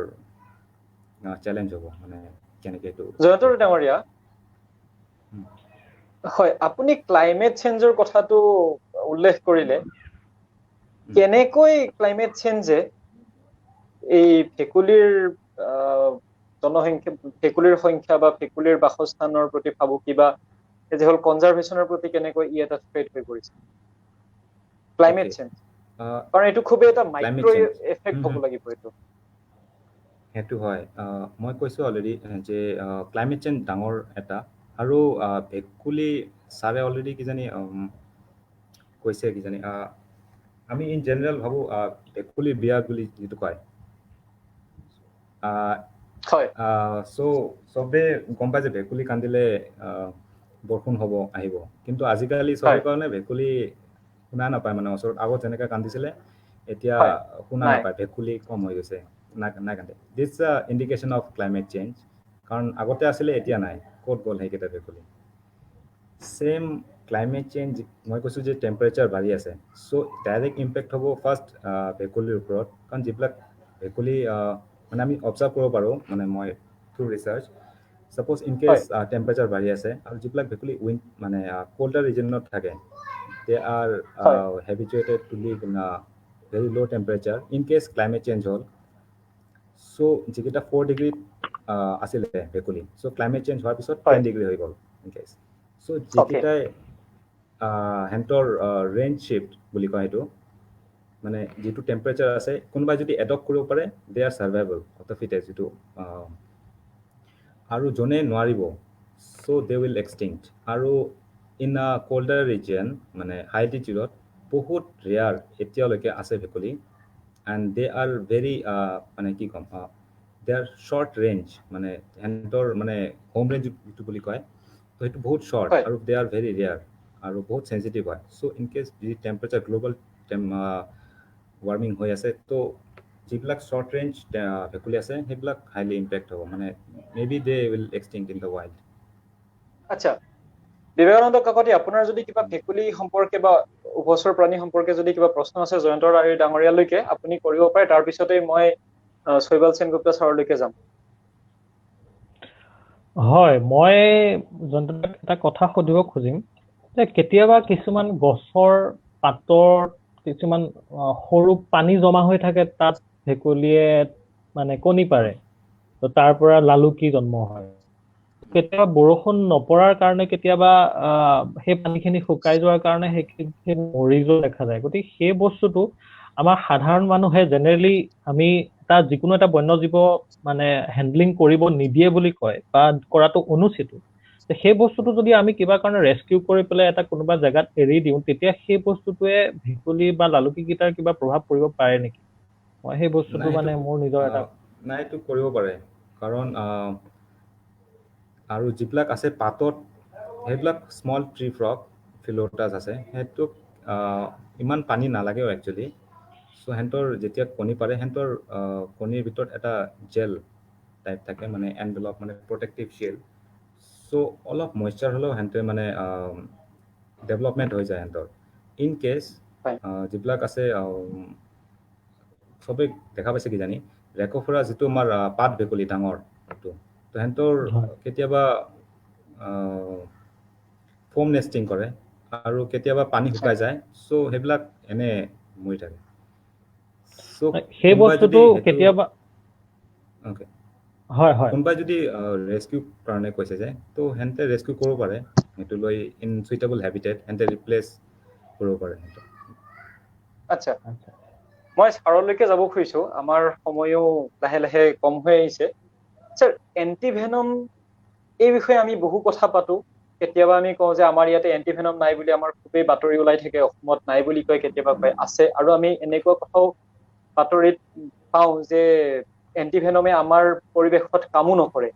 চেলেঞ্জ হ'ব মানে কেনেকৈ এইটো জয়ন্ত ডাঙৰীয়া হয় আপুনি ক্লাইমেট চেঞ্জৰ কথাটো উল্লেখ কৰিলে কেনেকৈ ক্লাইমেট চেঞ্জে এই ভেকুলীৰ ভেকুলীৰ সংখ্যা বা ভেকুলীৰ বাসস্থানৰ প্ৰতি ভাবুকি বা যে হ'ল কনজাৰভেশ্যনৰ প্ৰতি কেনেকৈ ই এটা থ্ৰেট হৈ পৰিছে ক্লাইমেট Okay. চেঞ্জ কাৰণ এইটো খুবেই এটা মাইক্ৰ change. এফেক্ট হ'ব লাগিব এইটো সেইটো হয় মই কৈছোঁ অলৰেডি যে ক্লাইমেট চেঞ্জ ডাঙৰ এটা আৰু ভেকুলী ছাৰে অলৰেডি কিজানি কৈছে কিজানি আমি ইন জেনেৰেল ভাবোঁ ভেকুলীৰ বিয়া বুলি যিটো কয় হয় চ' চবেই গম পায় যে ভেকুলী কান্দিলে বৰষুণ হ'ব আহিব কিন্তু আজিকালি চবেই হয়। কাৰণে ভেকুলী শুনা নাপায় মানে ওচৰত আগত যেনেকৈ কান্দিছিলে এতিয়া হয়। শুনা নাই। নাপায় ভেকুলী কম হৈ গৈছে নাই কান্দে দিছ ইণ্ডিকেশ্যন অফ ক্লাইমেট চেঞ্জ কাৰণ আগতে আছিলে এতিয়া নাই ক'ত গ'ল সেইকেইটা ভেকুলী চেম ক্লাইমেট চেঞ্জ মই কৈছোঁ যে টেম্পাৰেচাৰ বাঢ়ি আছে চ' ডাইৰেক্ট ইম্পেক্ট হ'ব ফাৰ্ষ্ট ভেকুলীৰ ওপৰত কাৰণ যিবিলাক ভেকুলী মানে আমি অবজাৰ্ভ কৰিব পাৰোঁ মানে মই through research suppose in case temperature বাঢ়ি আছে আৰু যিবিলাক ভেকুলী মানে ক'ল্ডাৰ ৰিজনত থাকে they are habituated to live in very low' temperature in case climate change হ'ল চ' যিকেইটা 4 ডিগ্ৰীত আছিলে ভেকুলী চ' ক্লাইমেট চেঞ্জ হোৱাৰ পিছত 10 ডিগ্ৰী হৈ গ'ল ইন কেছ চ' যিকেইটাই সিহঁতৰ ৰেঞ্জ শ্বিফ্ট বুলি কয় সেইটো মানে যিটো টেম্পাৰেচাৰ আছে কোনোবাই যদি এডপ্ট কৰিব পাৰে they are survival of the fittest যিটো আৰু যোনে নোৱাৰিব চ' দে উইল এক্সটিংক্ট আৰু ইন আ ক'ল্ডাৰ ৰিজন মানে হাই এল্টিটিউডত বহুত ৰেয়াৰ এতিয়ালৈকে আছে ভেকুলী এণ্ড দে আৰ ভেৰি মানে কি ক'ম দে আৰ শ্বৰ্ট ৰেঞ্জ মানে সিহঁতৰ মানে হোম ৰেঞ্জ যিটো বুলি কয় তো সেইটো বহুত শ্বৰ্ট হয়। আৰু দে আৰ ভেৰি ৰেয়াৰ আৰু বহুত চেঞ্চিটিভ হয় চ' ইন কেছ যদি টেম্পাৰেচাৰ গ্ল'বেল ৱাৰ্মিং হৈ আছে তো যিবিলাক শ্বৰ্ট ৰেঞ্জ ভেকুলী আছে সেইবিলাক হাইলি ইম্পেক্ট হ'ব মানে may be De will extinct in the wild আচ্ছা বিবেকানন্দ কাকতি আপোনাৰ যদি কিবা ভেকুলী সম্পৰ্কে বা উভচৰ প্ৰাণী সম্পৰ্কে যদি কিবা প্ৰশ্ন আছে জয়ন্ত ডাঙৰীয়ালৈকে আপুনি কৰিব পাৰে তাৰপিছতে মই শৈবাল সেনগুপ্তা ছাৰলৈকে যাম হয় মই জয়ন্তক এটা কথা সুধিব খুজিম যে কেতিয়াবা কিছুমান গছৰ পাতৰ কিছুমান সৰু পানী জমা হৈ থাকে তাত ভেকুলীয়ে মানে কণী পাৰে তো তাৰ পৰা লালুকি জন্ম হয় কেতিয়াবা বৰষুণ নপৰাৰ কাৰণে কেতিয়াবা সেই পানীখিনি শুকাই যোৱাৰ কাৰণে সেই মৰি যোৱা দেখা যায় গতিকে সেই বস্তুটো আমাৰ সাধাৰণ মানুহে জেনেৰেলি আমি এটা যিকোনো এটা বন্যজীৱ মানে হেণ্ডলিং কৰিব নিদিয়ে বুলি কয় বা কৰাটো অনুচিত সেই বস্তুটো যদি আমি কিবা কাৰণে ৰেস্কিউ কৰি পেলাই এটা কোনোবা জেগাত এৰি দিওঁ তেতিয়া সেই বস্তুটোৱে ভেকুলী বা লালুকিকেইটাৰ কিবা প্ৰভাৱ পৰিব পাৰে নেকি মই সেই বস্তুটো মানে মোৰ নিজৰ এটা নাই এইটো কৰিব পাৰে কাৰণ আৰু যিবিলাক আছে পাতত সেইবিলাক স্মল ট্ৰি ফ্ৰগ ফিলোটাছ আছে সেইটোক ইমান পানী নালাগেও একচুৱেলি চ' সিহঁতৰ যেতিয়া কণী পাৰে সিহঁতৰ কণীৰ ভিতৰত এটা জেল টাইপ থাকে মানে এনভেলপ মানে প্ৰটেক্টিভ শ্বিল্ড চ' অলপ মইশ্চাৰ হ'লেও সিহঁতে মানে ডেভেলপমেণ্ট হৈ যায় সিহঁতৰ ইন কেছ যিবিলাক আছে চবেই দেখা পাইছে কিজানি ৰেকফৰা যিটো আমাৰ পাত ভেকুলী ডাঙৰ সেইটো তো সিহঁতৰ কেতিয়াবা ফোম নেষ্টিং কৰে আৰু কেতিয়াবা পানী শুকাই যায় চ' সেইবিলাক এনে মৰি থাকে সেই বস্তুটো কেতিয়াবা অ'কে হয় হয় কোনোবাই যদি ৰেস্কিউ কাৰণে কৈছে যে তো সিহঁতে ৰেস্কিউ কৰিব পাৰে সেইটো লৈ ইন চুইটেবল হেবিটেট সিহঁতে ৰিপ্লেচ কৰিব পাৰে সেইটো আচ্ছা মই ছাৰলৈকে যাব খুজিছো আমাৰ সময়ও লাহে লাহে কম হৈ আহিছে স্যাৰ এন্টিভেনম এই বিষয়ে আমি বহু কথা পাতো কেতিয়াবা আমি কওঁ যে আমাৰ ইয়াতে এন্টিভেনম নাই বুলি আমাৰ খুবেই বাতৰি ওলাই থাকে অসমত নাই বুলি কয় কেতিয়াবা কয় আছে আৰু আমি এনেকুৱা কথাও বাতৰিত পাওঁ যে এন্টিভেনমে আমাৰ পৰিৱেশত কামো নকৰে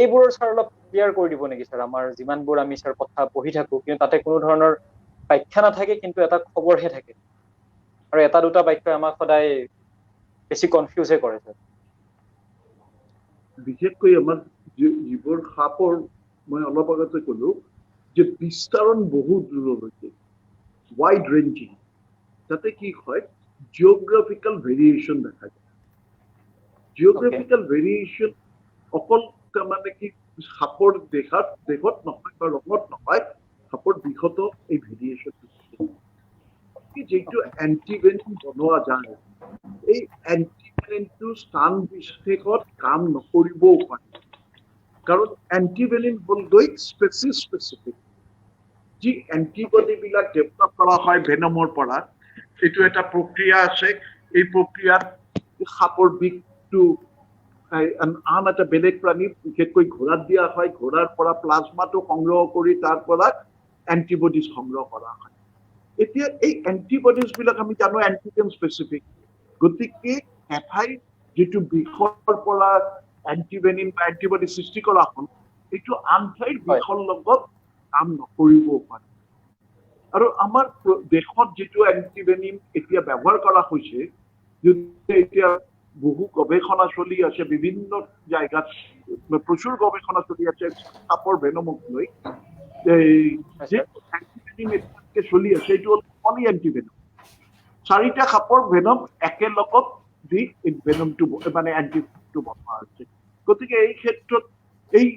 এইবোৰৰ ছাৰ অলপ ক্লিয়াৰ কৰি দিব নেকি ছাৰ আমাৰ যিমানবোৰ আমি ছাৰ কথা পঢ়ি থাকো কিন্তু তাতে কোনো ধৰণৰ ব্যাখ্যা নাথাকে কিন্তু এটা খবৰহে থাকে আৰু এটা দুটা বাক্য আমাক সদায় বেছি কনফিউজে কৰে ছাৰ বিশেষকৈ আমাৰ যিবোৰ সাপৰ মই অলপ আগতে ক'লো যে বিস্তাৰণ বহু দূৰলৈকে ৱাইড ৰেঞ্জিং তাতে কি হয় জিঅ'গ্ৰাফিকেল ভেৰিয়েশ্যন দেখা যায় জিঅ'গ্ৰাফিকেল ভেৰিয়েশ্যন অকল তাৰমানে কি সাপৰ দেহত নহয় বা ৰঙত নহয় সাপৰ বিষত এই ভেৰিয়েশ্যন যিটো এন্টিভেনম বনোৱা যায় এই এন্টিভেনমটো স্থান বিশেষত কাম নকৰিবও পাৰে কাৰণ এন্টিভেনম হ'লগৈ স্পেচিফিক যি এন্টিবডি বিলাক ডেভেলপ কৰা হয় ভেনমৰ পৰা এইটো এটা প্ৰক্ৰিয়া আছে এই প্ৰক্ৰিয়াত সাপৰ বিষটো আন এটা বেলেগ প্ৰাণী বিশেষকৈ ঘোঁৰাত দিয়া হয় ঘোঁৰাৰ পৰা প্লাজমাটো সংগ্ৰহ কৰি তাৰ পৰা এন্টিবডিজ সংগ্ৰহ কৰা হয় এতিয়া এই এন্টিবডিজ বিলাক আমি জানো এন্টিজেন স্পেচিফিক গতিকে এঠাই যিটো বিষৰ পৰা এন্টিভেনিন বা এন্টিবডি সৃষ্টি কৰা হয় এইটো আন ঠাইৰ বিষৰ লগত কাম নকৰিবও পাৰে আৰু আমাৰ দেশত যিটো এন্টিভেনিন এতিয়া ব্যৱহাৰ কৰা হৈছে এতিয়া বহু গৱেষণা চলি আছে বিভিন্ন জায়গাত প্ৰচুৰ গবেষণা চলি আছে সাপৰ ভেনমক লৈ যে এন্টিভেনিম চলি আছে এইটো অনলি এন্টিভেনম 4টা সাপৰ ভেনম একেলগত দি ভেনমটো মানে এন্টিভেনমটো বনোৱা হৈছে গতিকে এই ক্ষেত্ৰত এই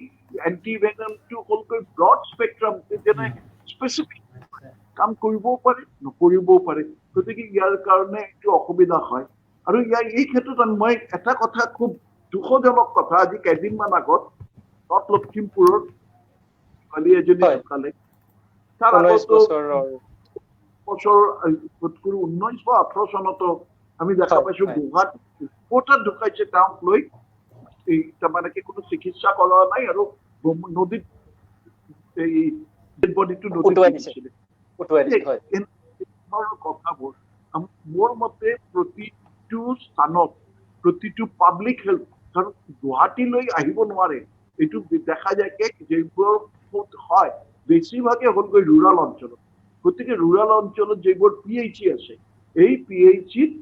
এন্টিভেনমটো হলকৈ ব্ৰড স্পেক্ট্ৰাম যেনে স্পেচিফিক কাম কৰিবও পাৰে নকৰিবও পাৰে গতিকে ইয়াৰ কাৰণে এইটো অসুবিধা হয় আৰু এই ক্ষেত্ৰত মই এটা কথা খুব দুখজনক কথা আজি কেইদিনমান আগত নৰ্থ লখিমপুৰৰ ছোৱালী এজনী ঢুকালে তাৰ আগতো বছৰ 1918 চনতো আমি দেখা পাইছো গুৱাহাটী কোটাত ঢুকাইছে তেওঁক লৈ এই তাৰমানে কি কোনো চিকিৎসা কৰা নাই আৰু নদীত এই ডেড বডিটো নদীত দিছিলে কথাবোৰ মোৰ মতে প্ৰতিটো স্থানত প্ৰতিটো পাব্লিক হেল্থ কাৰণ গুৱাহাটীলৈ আহিব নোৱাৰে এইটো দেখা যায় যিবোৰ হয় বেছিভাগে হ'লগৈ ৰুৰাল অঞ্চলত গতিকে ৰুৰাল অঞ্চলত যিবোৰ PHC আছে এই PHCত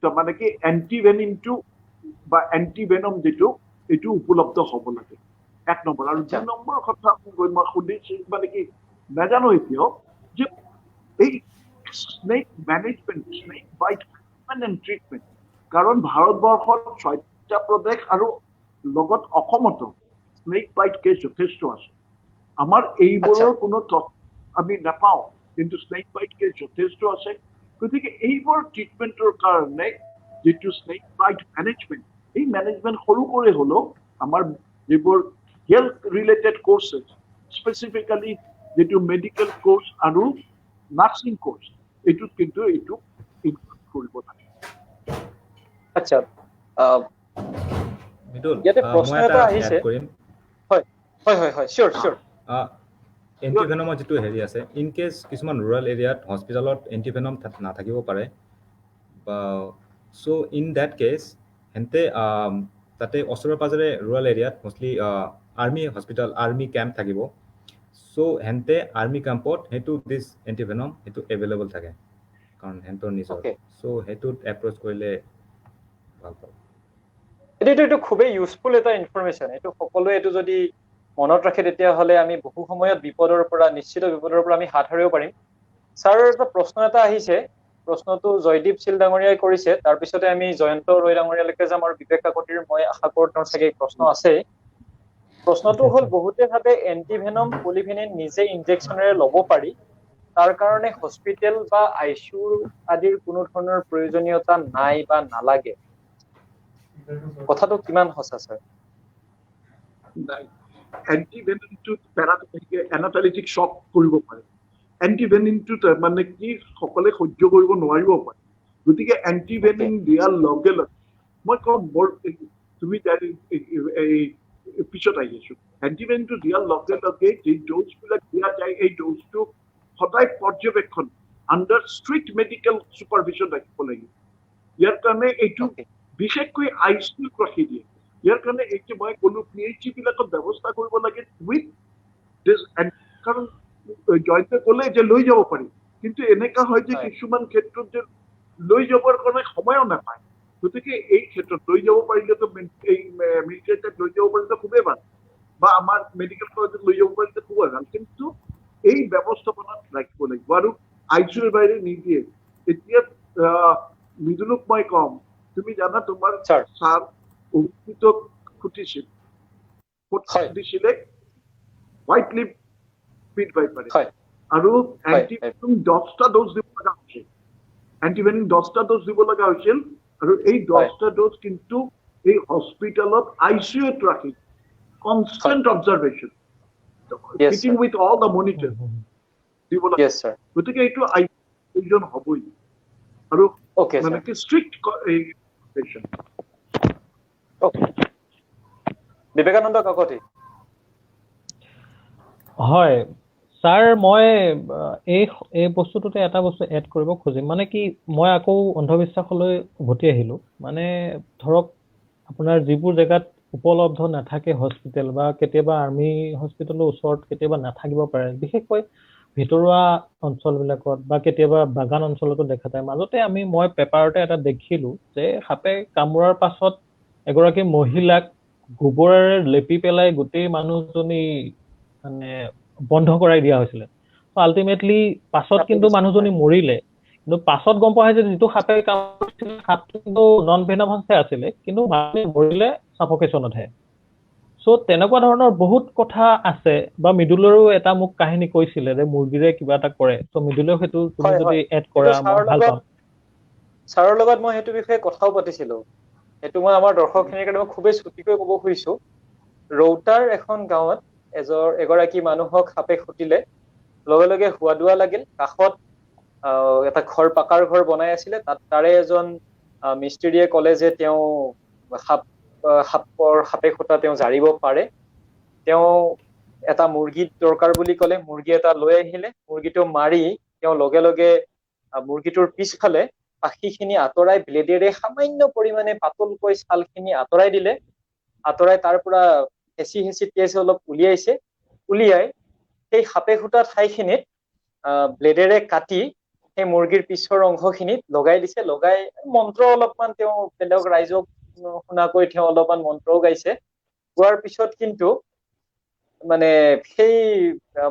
তাৰমানে কি এন্টিভেনিনটো বা এন্টিভেনম যিটো এইটো উপলব্ধ হ'ব লাগে 1 নম্বৰ আৰু 2 নম্বৰ কথা মই সুধিছো মানে কি নাজানো এতিয়াও যে এই snake management snake bite and treatment কাৰণ ভাৰতবৰ্ষৰ 6টা প্ৰদেশ আৰু লগত অসমতো স্নেক বাইট কেছ যথেষ্ট আছে আমাৰ এইবোৰৰ কোনো আমি নাপাওঁ কিন্তু স্নেক বাইট কেছ যথেষ্ট আছে গতিকে এইবোৰ ট্ৰিটমেন্টৰ কাৰণে যেটো স্নেক বাইট মেনেজমেন্ট এই মেনেজমেন্ট সৰু কৰি হলো আমাৰ যিবোৰ হেলথ ৰিলেটেড কোৰ্সেস স্পেসিফিক্যালি যেটো মেডিকেল কোৰ্স আৰু নাৰ্সিং কোৰ্স এইটো কিন্তু এইটো ইনক্লুড কৰিব লাগে আচ্ছা মিডুল ইয়াতে প্ৰশ্ন এটা আহিছে হয় হয় হয় হয় শিওৰ এন্টিভেনমৰ যেটো হেৰি আছে ইন কেস কিছুমান ৰুৰাল এৰিয়াত হস্পিটালত এন্টিভেনম নাথাকিব পাৰে সো ইন দ্যাট কেস হেনতে তাতে ওচৰে পাজৰে ৰুৰাল এৰিয়াত mostly army hospital army camp থাকিব সো হেনতে আৰ্মি কেম্পত হেতু দিস এন্টিভেনম হেতু এভেইলেবল থাকে কাৰণ হেন্তৰ নিজৰ সো হেতুত এপ্ৰোচ কৰিলে ভাল পাব এইটো খুবেই ইউজফুল এটা ইনফৰমেশন এইটো সকলোৱে এইটো যদি মনত ৰাখে তেতিয়াহ'লে আমি বহু সময়ত নিশ্চিত বিপদৰ পৰা আমি হাত সাৰিব পাৰিম ছাৰ এটা প্ৰশ্ন এটা আহিছে প্ৰশ্নটো জয়দীপ চিল ডাঙৰীয়াই কৰিছে তাৰপিছতে আমি জয়ন্ত ৰয় ডাঙৰীয়ালৈকে যাম আৰু বিবেক কাকতিৰ মই আশা কৰোঁ তেওঁৰ চাগে প্ৰশ্ন আছে প্ৰশ্নটো হ'ল বহুতে ভাবে এন্টিভেনম পলিভেনিন নিজে ইনজেকচনেৰে ল'ব পাৰি তাৰ কাৰণে হস্পিটেল বা আইচিইউ আদিৰ কোনো ধৰণৰ প্ৰয়োজনীয়তা নাই বা নালাগে কথাটো কিমান সঁচা ছাৰ এন্টিভেনিনটো প্যাৰালিটিক এনাফিলাক্টিক শক কৰিব পাৰে এন্টিভেনিনটো মানে কি সকলে সহ্য কৰিব নোৱাৰিব পাৰে গতিকে এন্টিভেনিন দিয়াৰ লগে লগে মই কম তুমি এই পিছত আহিছো এন্টিভেনিনটো দিয়াৰ লগে লগে যে ড'জবিলাক দিয়া যায় এই ড'জটো সদায় পৰ্যবেক্ষণ আণ্ডাৰ ষ্ট্ৰিক্ট মেডিকেল ছুপাৰভিজন ৰাখিব লাগিব ইয়াৰ কাৰণে এইটো বিশেষকৈ আইচিইউত ৰাখি দিয়ে। ইয়াৰ কাৰণে এইটো মই ক'লো PHC বিলাকত ব্যৱস্থা কৰিব লাগে উইথ দিছ, কাৰণ জয়ন্তে ক'লে যে লৈ যাব পাৰি, কিন্তু এনেকা হয় যে কিছুমান ক্ষেত্ৰত যে লৈ যাবৰ কাৰণে সময়ো নাপায়। গতিকে এই ক্ষেত্ৰত লৈ যাব পাৰিলেতো এই মিলিটাৰীত লৈ যাব পাৰিলে খুবেই ভাল, বা আমাৰ মেডিকেল কলেজত লৈ যাব পাৰিলে খুবেই ভাল, কিন্তু এই ব্যৱস্থাপনাত ৰাখিব লাগিব। আৰু আইচিইউৰ বাহিৰে নিদিয়ে। এতিয়া মৃদুলক মই কম, তুমি জানা তোমাৰ ছাৰ অভিজিতক খুটিছিল, দিছিলে হোৱাইট লিপ পিট ভাইপাৰে, আৰু এন্টিভেনম 10টা ড'জ দিব লগা হৈছিল। এন্টিভেনম 10টা ড'জ দিব লগা হৈছিল, আৰু এই 10টা ড'জ কিন্তু এই হস্পিটেলত আইচিইউত ৰাখি constant observation, fitting with all the monitor দিব লাগে। গতিকে এইটো আইচিইউ হ'বই, আৰু মানে কি ষ্ট্ৰিক্ট বিবেকানন্দ কাকতি। হয় ছাৰ, মই এই বস্তুটোতে এটা বস্তু এড কৰিব খুজিম, মানে কি মই আকৌ অন্ধবিশ্বাসলৈ উভতি আহিলো। মানে ধৰক আপোনাৰ যিবোৰ জেগাত উপলব্ধ নাথাকে হস্পিটেল, বা কেতিয়াবা আৰ্মি হস্পিটেলৰ ওচৰত কেতিয়াবা নাথাকিব পাৰে, বিশেষকৈ ভিতৰুৱা অঞ্চলবিলাকত বা কেতিয়াবা বাগান অঞ্চলতো দেখা যায়। মাজতে মই পেপাৰতে এটা দেখিলো যে সাপে কামোৰাৰ পাছত এগৰাকী মহিলাক গোবৰেৰে লেপি পেলাই গোটেই মানুহজনী মানে বন্ধ কৰাই দিয়া হৈছিলে। আল্টিমেটলি পাছত কিন্তু মানুহজনী মৰিলে, কিন্তু পাছত গম পোৱা হয় যে যিটো সাপে কামুৰিছিলে সাপটো কিন্তু নন ভেনমাছহে আছিলে, কিন্তু মানুহে মৰিলে চাফকেশ্যনতহে। চ' তেনেকুৱা ধৰণৰ বহুত কথা আছে। বা মৃদুলৰো এটা মোক কাহিনী কৈছিলে যে মুৰ্গীৰে কিবা এটা কৰে। চ' মৃদুলেও সেইটো তুমি যদি এড কৰা মই ভাল পাম। ছাৰৰ লগত মই সেইটো বিষয়ে কথাও পাতিছিলো। সেইটো মই আমাৰ দৰ্শকখিনিৰ কাৰণে মই খুবেই ছুটিকৈ ক'ব খুজিছো। ৰৌতাৰ এখন গাঁৱত এগৰাকী মানুহক সাপে খুটিলে, লগে লগে হুৱাদুৱা লাগিল। কাষত এটা পাকাৰ ঘৰ বনাই আছিলে, তাৰে এজন মিস্ত্ৰীয়ে ক'লে যে তেওঁ সাপে খুটা তেওঁ জাৰিব পাৰে। তেওঁ এটা মুৰ্গী দৰকাৰ বুলি ক'লে, মুৰ্গী এটা লৈ আহিলে। মুৰ্গীটো মাৰি তেওঁ লগে লগে মুৰ্গীটোৰ পিছফালে পাখিখিনি আঁতৰাই ব্লেডেৰে সামান্য পৰিমাণে পাতলকৈ ছালখিনি আঁতৰাই দিলে। আঁতৰাই তাৰ পৰা হেঁচি হেঁচি তেজ অলপ উলিয়াই সেই সাপে খুটা ঠাইখিনিত ব্লেডেৰে কাটি সেই মুৰ্গীৰ পিছৰ অংশখিনিত লগাই দিছে। লগাই মন্ত্ৰ অলপমান তেওঁ বেলেগ ৰাইজক শুনাকৈ তেওঁ অলপমান মন্ত্ৰও গাইছে। গোৱাৰ পিছত কিন্তু মানে সেই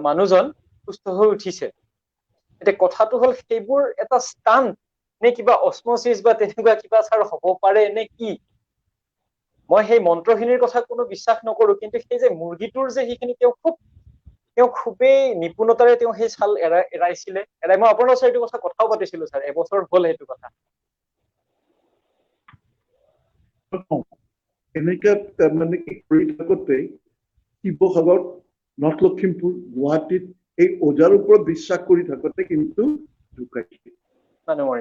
মানুহজন সুস্থ হৈ উঠিছে। এতিয়া কথাটো হ'ল সেইবোৰ এটা ষ্টাণ্ট নে কিবা অসমচিছ বা তেনেকুৱা কিবা ছাৰ হ'ব পাৰে নে কি? মই সেই মন্ত্ৰখিনিৰ কথা কোনো বিশ্বাস নকৰো, কিন্তু সেই যে মুৰ্গীটোৰ যে সেইখিনি তেওঁ খুবেই নিপুণতাৰে তেওঁ সেই ছাল এৰাইছিলে। মই আপোনাৰ ওচৰত এইটো কথা কথাও পাতিছিলো ছাৰ, এবছৰ হ'ল সেইটো কথা। এনেকে মানে কি কৰি থাকোতে শিৱসাগৰ, নৰ্থ লখিমপুৰ, গুৱাহাটীত এই ওজাৰ ওপৰত বিশ্বাস কৰি থাকোতে কিন্তু ঢুকাইছে।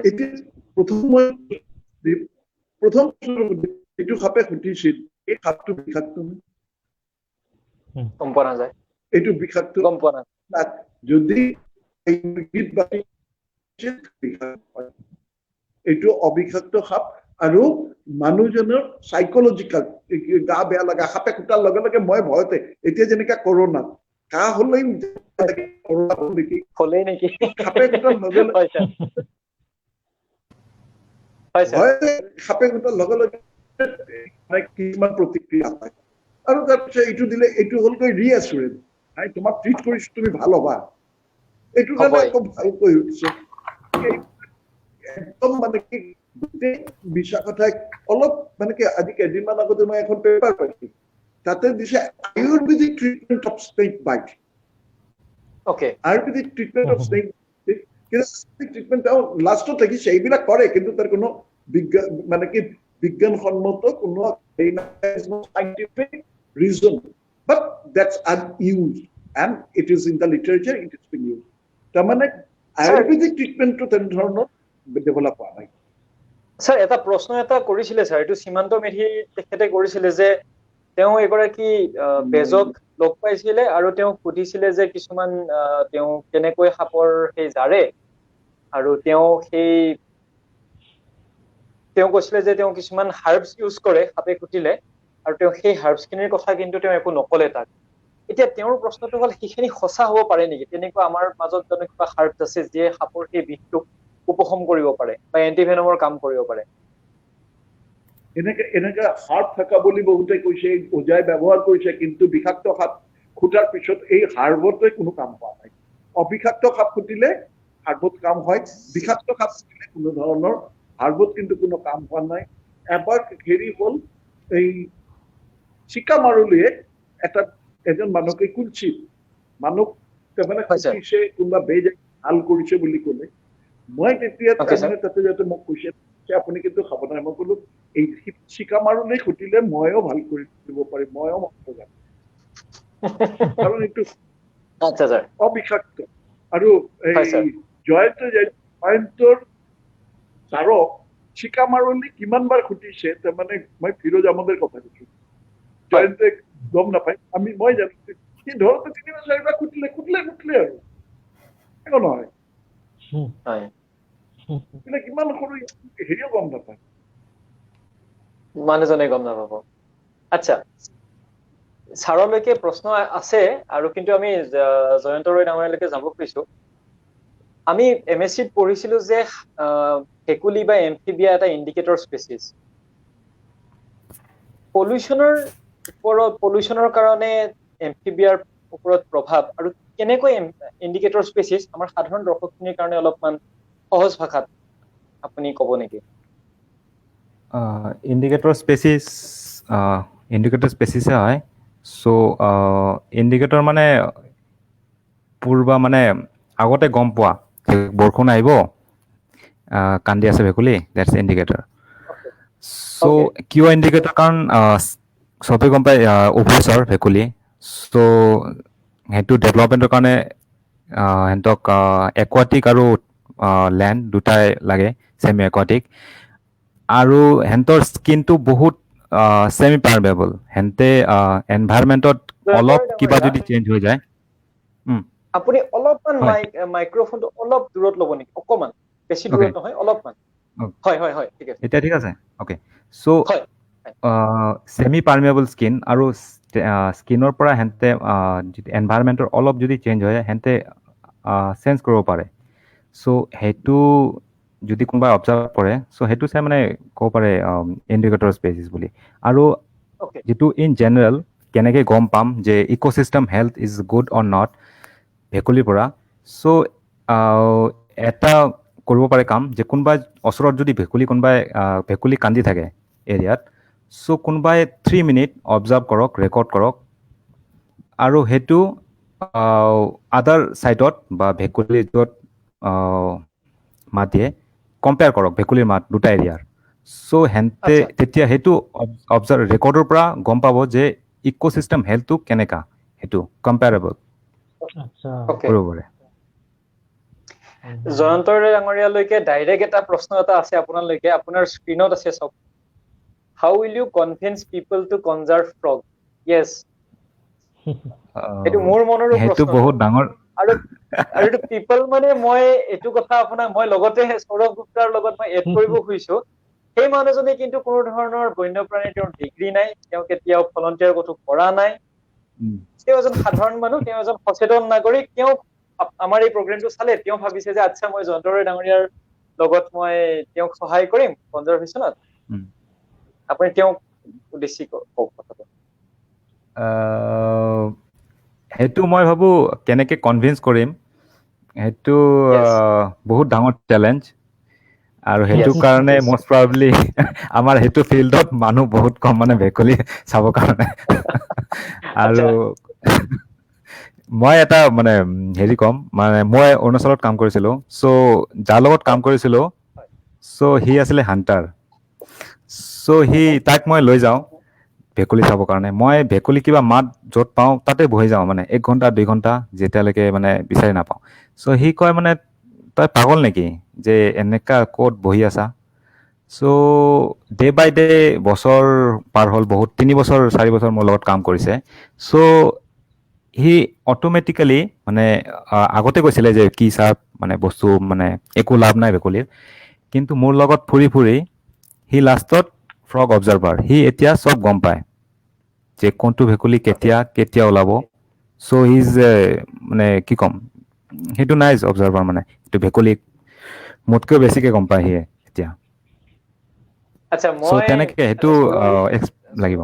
এতিয়া প্ৰথম এইটো সাপে খুটিছিল, এই সাপটো বিষাক্ত গম পোৱা নাযায়। এইটো বিষাক্ত গম পোৱা নাযায়। যদি এইটো অবিষাক্ত সাপ, আৰু মানুহজনৰ চাইকলজিকেল গা বেয়া লগা, সাপে খুটাৰ লগে লগে মই ভয়তে, এতিয়া যেনেকে কৰোণা কাহ হলেই নেকি সাপে খুটাৰ লগে লগে সাপে খুটাৰ লগে লগে কিছুমান প্ৰতিক্ৰিয়া হয়। আৰু তাৰপিছত এইটো দিলে, এইটো হ'লগৈ ৰিএচুৰেঞ্চ, তোমাক ট্ৰিট কৰিছো তুমি ভাল হবা। এইটো কাৰণে আকৌ ভালকৈ উঠিছে। একদম মানে কি গোটেই বিশ্বাস কথাই অলপ মানে কি আজি কেইদিনমান আগতে মই এখন পেপাৰ পাইছো, তাতে দিছে ayurvedic treatment of snake bite. Ayurvedic treatment of snake treatment লাষ্টত দেখিছে এইবিলাক কৰে, কিন্তু তাৰ কোনো মানে কি বিজ্ঞানসন্মত কোনো scientific reason, but that's unused and it is in the literature, it is being used. তাৰমানে আয়ুৰ্বেদিক ট্ৰিটমেণ্টটো তেনেধৰণৰ ডেভেলপ হোৱা নাই। ছাৰ এটা প্ৰশ্ন এটা কৰিছিলে ছাৰ, এইটো সীমান্ত মেধি তেখেতে কৰিছিলে যে তেওঁ এগৰাকী বেজক লগ পাইছিলে আৰু তেওঁ সুধিছিলে যে কিছুমান তেওঁ কেনেকৈ সাপৰ সেই জাৰে, আৰু তেওঁ তেওঁ কৈছিলে যে তেওঁ কিছুমান হাৰ্বছ ইউজ কৰে সাপে খুটিলে, আৰু তেওঁ সেই হাৰ্বছ খিনিৰ কথা কিন্তু তেওঁ একো নকলে তাক। এতিয়া তেওঁৰ প্ৰশ্নটো হ'ল সেইখিনি সঁচা হ'ব পাৰে নেকি? তেনেকুৱা আমাৰ মাজত জানো কিবা হাৰ্বছ আছে যিয়ে সাপৰ সেই বিষটোক উপশম কৰিব পাৰে বা এন্টিভেনমৰ কাম কৰিব পাৰে? এনেকে হাৰ্ব থকা বুলি বহুতে কৈছে, ওজাই ব্যৱহাৰ কৰিছে, কিন্তু বিষাক্ত সাপ খুটাৰ পিছত এই হাৰ্বতে কোনো কাম হোৱা নাই। অবিষাক্ত সাপ খুটিলে হাৰ্বত কাম হয়, বিষাক্ত সাপ খুটিলে কোনো ধৰণৰ হাৰ্বত কিন্তু কোনো কাম হোৱা নাই। এবাৰ হেৰি হ'ল, এই চিকা মাৰুলীয়ে এজন মানুহকে কুলছিল, মানুহ তাৰমানে হয়, ছাৰ। খুটিছে, কোনোবা বেজ ভাল কৰিছে বুলি ক'লে। মই তেতিয়া Okay, sir. তাৰমানে তাতে যাতে মোক কৈছে যে আপুনি কিন্তু সাৱধান। মই ক'লো এই চিকা মাৰুলে খুটিলে মইও ভাল কৰি দিব পাৰিম, মইও মত যাম, কাৰণ এইটো আচ্ছা ছাৰ। অবিষাক্ত। আৰু হয়, এই ছাৰ। জয়ন্তৰ ছাৰক চিকা মাৰুলি কিমান বাৰ খুটিছে, তাৰমানে মই ফিৰোজ আহমদেৰ কথা কৈছো, জয়ন্তে গম নাপায়, মই জানো সি ধৰক ৩-৪বাৰ খুটিলে আৰু একো নহয়, হয়, কিন্তু কিমান সৰু হেৰিও গম নাপায়। মানুহজনে গম নাপাব। আচ্ছা, ছাৰলৈকে প্ৰশ্ন আছে, আৰু কিন্তু আমি জয়ন্ত ৰয় ডাঙৰীয়ালৈকে যাব খুজিছো। আমি MSc ত পঢ়িছিলো যে ভেকুলী বা এমফিবিয়া এটা ইণ্ডিকেটৰ স্পেচিছ। পলিউশ্যনৰ কাৰণে এমফিবিয়াৰ ওপৰত প্ৰভাৱ আৰু কেনেকৈ ইণ্ডিকেটৰ স্পেচিছ আমাৰ সাধাৰণ দৰ্শকখিনিৰ কাৰণে অলপমান সহজ ভাষাত আপুনি ক'ব নেকি? ইণ্ডিকেটৰ স্পেচিছে হয়। চ' ইণ্ডিকেটৰ মানে মানে আগতে গম পোৱা যে বৰষুণ আহিব, কান্দি আছে ভেকুলী, that's indicator. Okay. So' Okay. কিয় ইণ্ডিকেটৰ? কাৰণ চবে গম পায় উভচৰ ভেকুলী। চ' সেইটো ডেভেলপমেণ্টৰ কাৰণে সিহঁতক একুৱাটিক আৰু লেণ্ড দুটাই লাগে, ছেমি একুৱাটিক। আৰু সিহঁতৰ স্কিনটো বহুত ছেমি পাৰ্মেবল। সিহঁতে এনভাইৰমেণ্টত অলপ কিবা যদি চেঞ্জ হৈ যায়। আপুনি অলপমান হয়। মাইক্ৰফোনটো অলপ দূৰত ল'ব নেকি? অকমান, বেছি দূৰত নহয়, অলপমান। Okay. হয়, ঠিক আছে। এতিয়া ঠিক আছে? অ'কে। চ' হয়। ছেমি পাৰ্মেবল স্কিন, আৰু স্কিনৰ পৰা সিহঁতে এনভাইৰমেণ্টৰ অলপ যদি চেঞ্জ হয় সিহঁতে চেঞ্জ কৰিব পাৰে। চ' সেইটো যদি কোনোবাই অবজাৰ্ভ কৰে, চ' সেইটো চাই মানে ক'ব পাৰে ইণ্ডিকেটৰ স্পেচিছ বুলি। আৰু Okay. যিটো ইন জেনেৰেল কেনেকৈ গম পাম যে ecosystem health is good or not ভেকুলীৰ পৰা। চ' এটা কৰিব পাৰে কাম, যে কোনোবাই ওচৰত যদি ভেকুলী কান্দি থাকে এৰিয়াত, চ' কোনোবাই 3 মিনিট অবজাৰ্ভ কৰক, ৰেকৰ্ড কৰক, আৰু সেইটো আদাৰ ছাইডত বা ভেকুলী য'ত মাত দিয়ে কম্পেয়াৰ কৰক ভেকুলীৰ মাত দুটা এৰিয়াৰ। চ' হেনতে আচ্ছা। তেতিয়া সেইটো ৰেকৰ্ডৰ পৰা গম পাব যে ইক'চিষ্টেম হেল্থটো কেনেকা, সেইটো কম্পেয়াৰেবল আচ্ছা। Okay. কৰিব পাৰে। জয়ন্ত ৰয় ডাঙৰীয়ালৈকে ডাইৰেক্ট এটা প্ৰশ্ন এটা আছে আপোনালৈকে, আপোনাৰ স্ক্ৰীনত আছে চব। How will you convince people to conserve frog? Yes, এইটো মোৰ মনৰো সেইটো প্ৰশ্ন। বহুত ডাঙৰ। আৰু এইটো পিপল মানে মই এইটো কথা মই লগতে সৌৰভ গুপ্তাৰ লগত মই এড কৰিব খুজিছো। সেই মানুহজনে কিন্তু কোনো ধৰণৰ বন্যপ্ৰাণীৰ তেওঁৰ ডিগ্ৰী নাই, তেওঁ কেতিয়াও ভলণ্টিয়াৰ ক'তো কৰা নাই। তেওঁ এজন সাধাৰণ মানুহ, তেওঁ এজন সচেতন নাগৰিক। তেওঁ আমাৰ এই প্ৰগ্ৰেমটো চালে, তেওঁ ভাবিছে যে আচ্ছা, মই জয়ন্ত ৰয় ডাঙৰীয়াৰ লগত মই তেওঁক সহায় কৰিম কনজাৰ্ভেশ্যনত। আপুনি তেওঁক উদ্দেশ্যি কওক কথাটো। সেইটো মই ভাবোঁ কেনেকৈ কনভিন্স কৰিম, সেইটো Yes. বহুত ডাঙৰ চেলেঞ্জ। আৰু সেইটো Yes. কাৰণে মষ্ট প্ৰবাবলি আমাৰ সেইটো ফিল্ডত মানুহ বহুত কম, মানে ভেকুলী চাবৰ কাৰণে। আৰু মই এটা মানে হেৰি ক'ম, মানে মই অৰুণাচলত কাম কৰিছিলোঁ। চ' যাৰ লগত কাম কৰিছিলোঁ, চ' সি আছিলে হাণ্টাৰ। চ' তাক মই লৈ যাওঁ ভেকুলী চাবৰ কাৰণে। মই ভেকুলী কিবা মাত য'ত পাওঁ তাতে বহি যাওঁ, মানে 1 ঘণ্টা 2 ঘণ্টা যেতিয়ালৈকে মানে বিচাৰি নাপাওঁ। চ' সি কয় মানে, তই পাগল নেকি যে এনেকা ক'ত বহি আছা? চ' ডে বাই ডে বছৰ পাৰ হ'ল, বহুত 3 বছৰ 4 বছৰ মোৰ লগত কাম কৰিছে। চ' সি অট'মেটিকেলি মানে আগতে কৈছিলে যে কি ছাৰ, মানে বস্তু মানে একো লাভ নাই ভেকুলীৰ। কিন্তু মোৰ লগত ফুৰি সি লাষ্টত ফ্ৰগ অবজাৰ্ভাৰ, সি এতিয়া চব গম পায় যে কোনটো ভেকুলী কেতিয়া ওলাব। চ' হিজ মানে কি ক'ম, সেইটো নাই অবজাৰ্ভাৰ, মানে সেইটো ভেকুলী মোতকৈ বেছিকৈ গম পায় সিয়ে এতিয়া। আচ্ছা, চ' তেনেকে সেইটো লাগিব।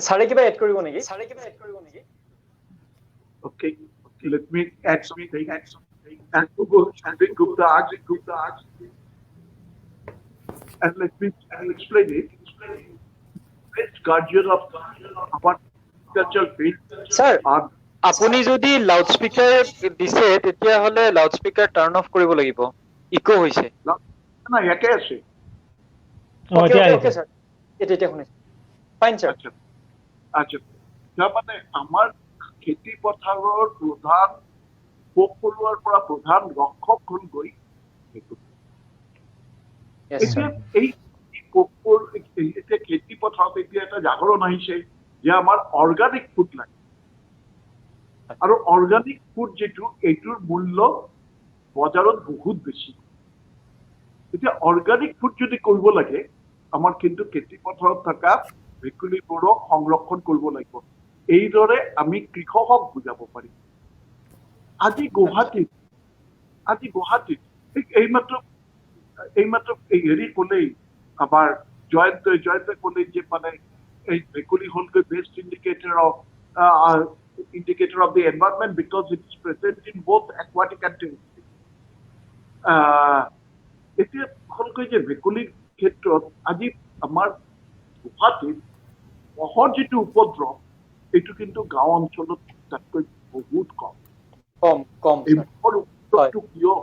ছাৰে কিবা এড কৰিব নেকি? Okay, let me add something. And Sanjay Gupta asked, and let me explain it. Best guardian of our cultural field sir, are আপুনি যদি লাউড স্পীকাৰ দিছে তেতিয়াহ'লে লাউড স্পীকাৰ টাৰ্ণ অফ কৰিব লাগিব, ইকো হৈছে। না ইয়াকে আছে। এতিয়া ওকে আহিছে। স্যাৰ, এতিয়া শুনিছো। Fine sir. আচ্ছা, তাৰমানে আমাৰ খেতি পথাৰৰ প্ৰধান পোক পৰুৱাৰ পৰা প্ৰধান ৰক্ষক হ'লগৈ ভেকুলী। Yes, এতিয়া এই পোকবোৰ এতিয়া খেতি পথাৰত এতিয়া এটা জাগৰণ আহিছে যে আমাৰ অৰ্গানিক ফুড লাগে, আৰু অৰ্গানিক ফুড যিটো এইটোৰ মূল্য বজাৰত বহুত বেছি। এতিয়া অৰ্গানিক ফুড যদি কৰিব লাগে, আমাৰ কিন্তু খেতি পথাৰত থকা ভেকুলীবোৰক সংৰক্ষণ কৰিব লাগিব। এইদৰে আমি কৃষকক বুজাব পাৰিম। আজি গুৱাহাটীত এইমাত্ৰ এই হেৰি ক'লেই আমাৰ জয়ন্ত ক'লেই যে মানে এই ভেকুলী হ'লগৈ best indicator of the environment because it is present in both aquatic and terrestrial. এতিয়া হ'লগৈ যে ভেকুলীৰ ক্ষেত্ৰত আজি আমাৰ গুৱাহাটীত মহৰ যিটো উপদ্ৰৱ, এইটো কিন্তু গাঁও অঞ্চলত তাতকৈ বহুত কম। এই মহৰ উপদ্ৰৱটো কিয়?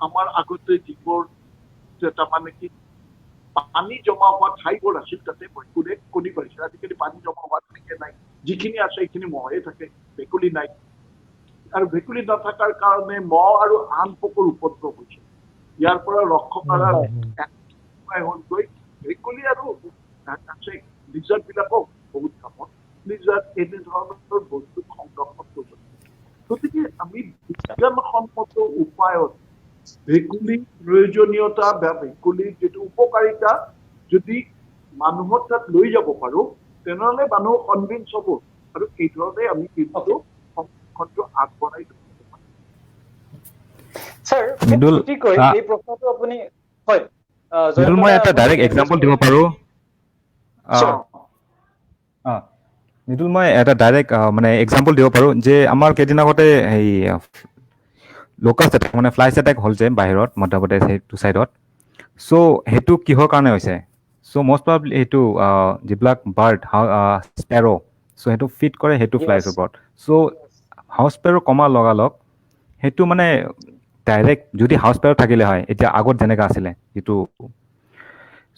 আমাৰ আগতে যিবোৰ তাৰমানে কি পানী জমা হোৱা ঠাইবোৰ আছিল, তাতে ভেকুলীয়ে কণী পাৰিছিল। আজিকালি পানী জমা হোৱা ঠাই নাই, যিখিনি আছে সেইখিনি মহে থাকে, ভেকুলী নাই। আৰু ভেকুলী নথকাৰ কাৰণে মহ আৰু আন পোকৰ উপদ্ৰৱ হৈছে। ইয়াৰ পৰা ৰক্ষা কৰাৰ উপায় হ'লগৈ ভেকুলী আৰু লিজাৰ্ড বিলাকক বহুত কামত লিজাৰ্ড এনে ধৰণৰ বস্তু সংৰক্ষণ কৰিব। গতিকে আমি বিজ্ঞানসন্মত উপায়ত ভেকুলীৰ প্ৰয়োজনীয়তা বা ভেকুলীৰ যিটো উপকাৰিতা যদি মানুহৰ তাত লৈ যাব পাৰো, তেনেহ'লে মানুহ কনভিন্স হ'ব, আৰু এই ধৰণে আমি কিন্তু সংৰক্ষণটো আগবঢ়াই লৈ যাব পাৰিম। স্যাৰ, মৃদুল, ছুটিকৈ এই প্ৰশ্নটো আপুনি, হয় মৃদুল, মই এটা ডাইৰেক্ট এক্সাম্পল দিব পাৰোঁ। মৃদুল, মই এটা ডাইৰেক্ট মানে এক্সাম্পল দিব পাৰোঁ যে আমাৰ কেইদিন আগতে হেৰি লোকাছ এটেক মানে ফ্লাইছ এটেক হ'ল যে বাহিৰত মধ্যপ্ৰদেশ সেইটো ছাইডত। চ' সেইটো কিহৰ কাৰণে হৈছে? চ' মষ্ট প্ৰবাবলি সেইটো যিবিলাক বাৰ্ড স্পেৰ', চ' সেইটো ফিট কৰে সেইটো ফ্লাইছৰ ওপৰত। চ' হাউচ স্পেৰ' কমাৰ লগালগ সেইটো মানে ডাইৰেক্ট যদি হাউচ স্পেৰ' থাকিলে হয়, এতিয়া আগত যেনেকৈ আছিলে যিটো,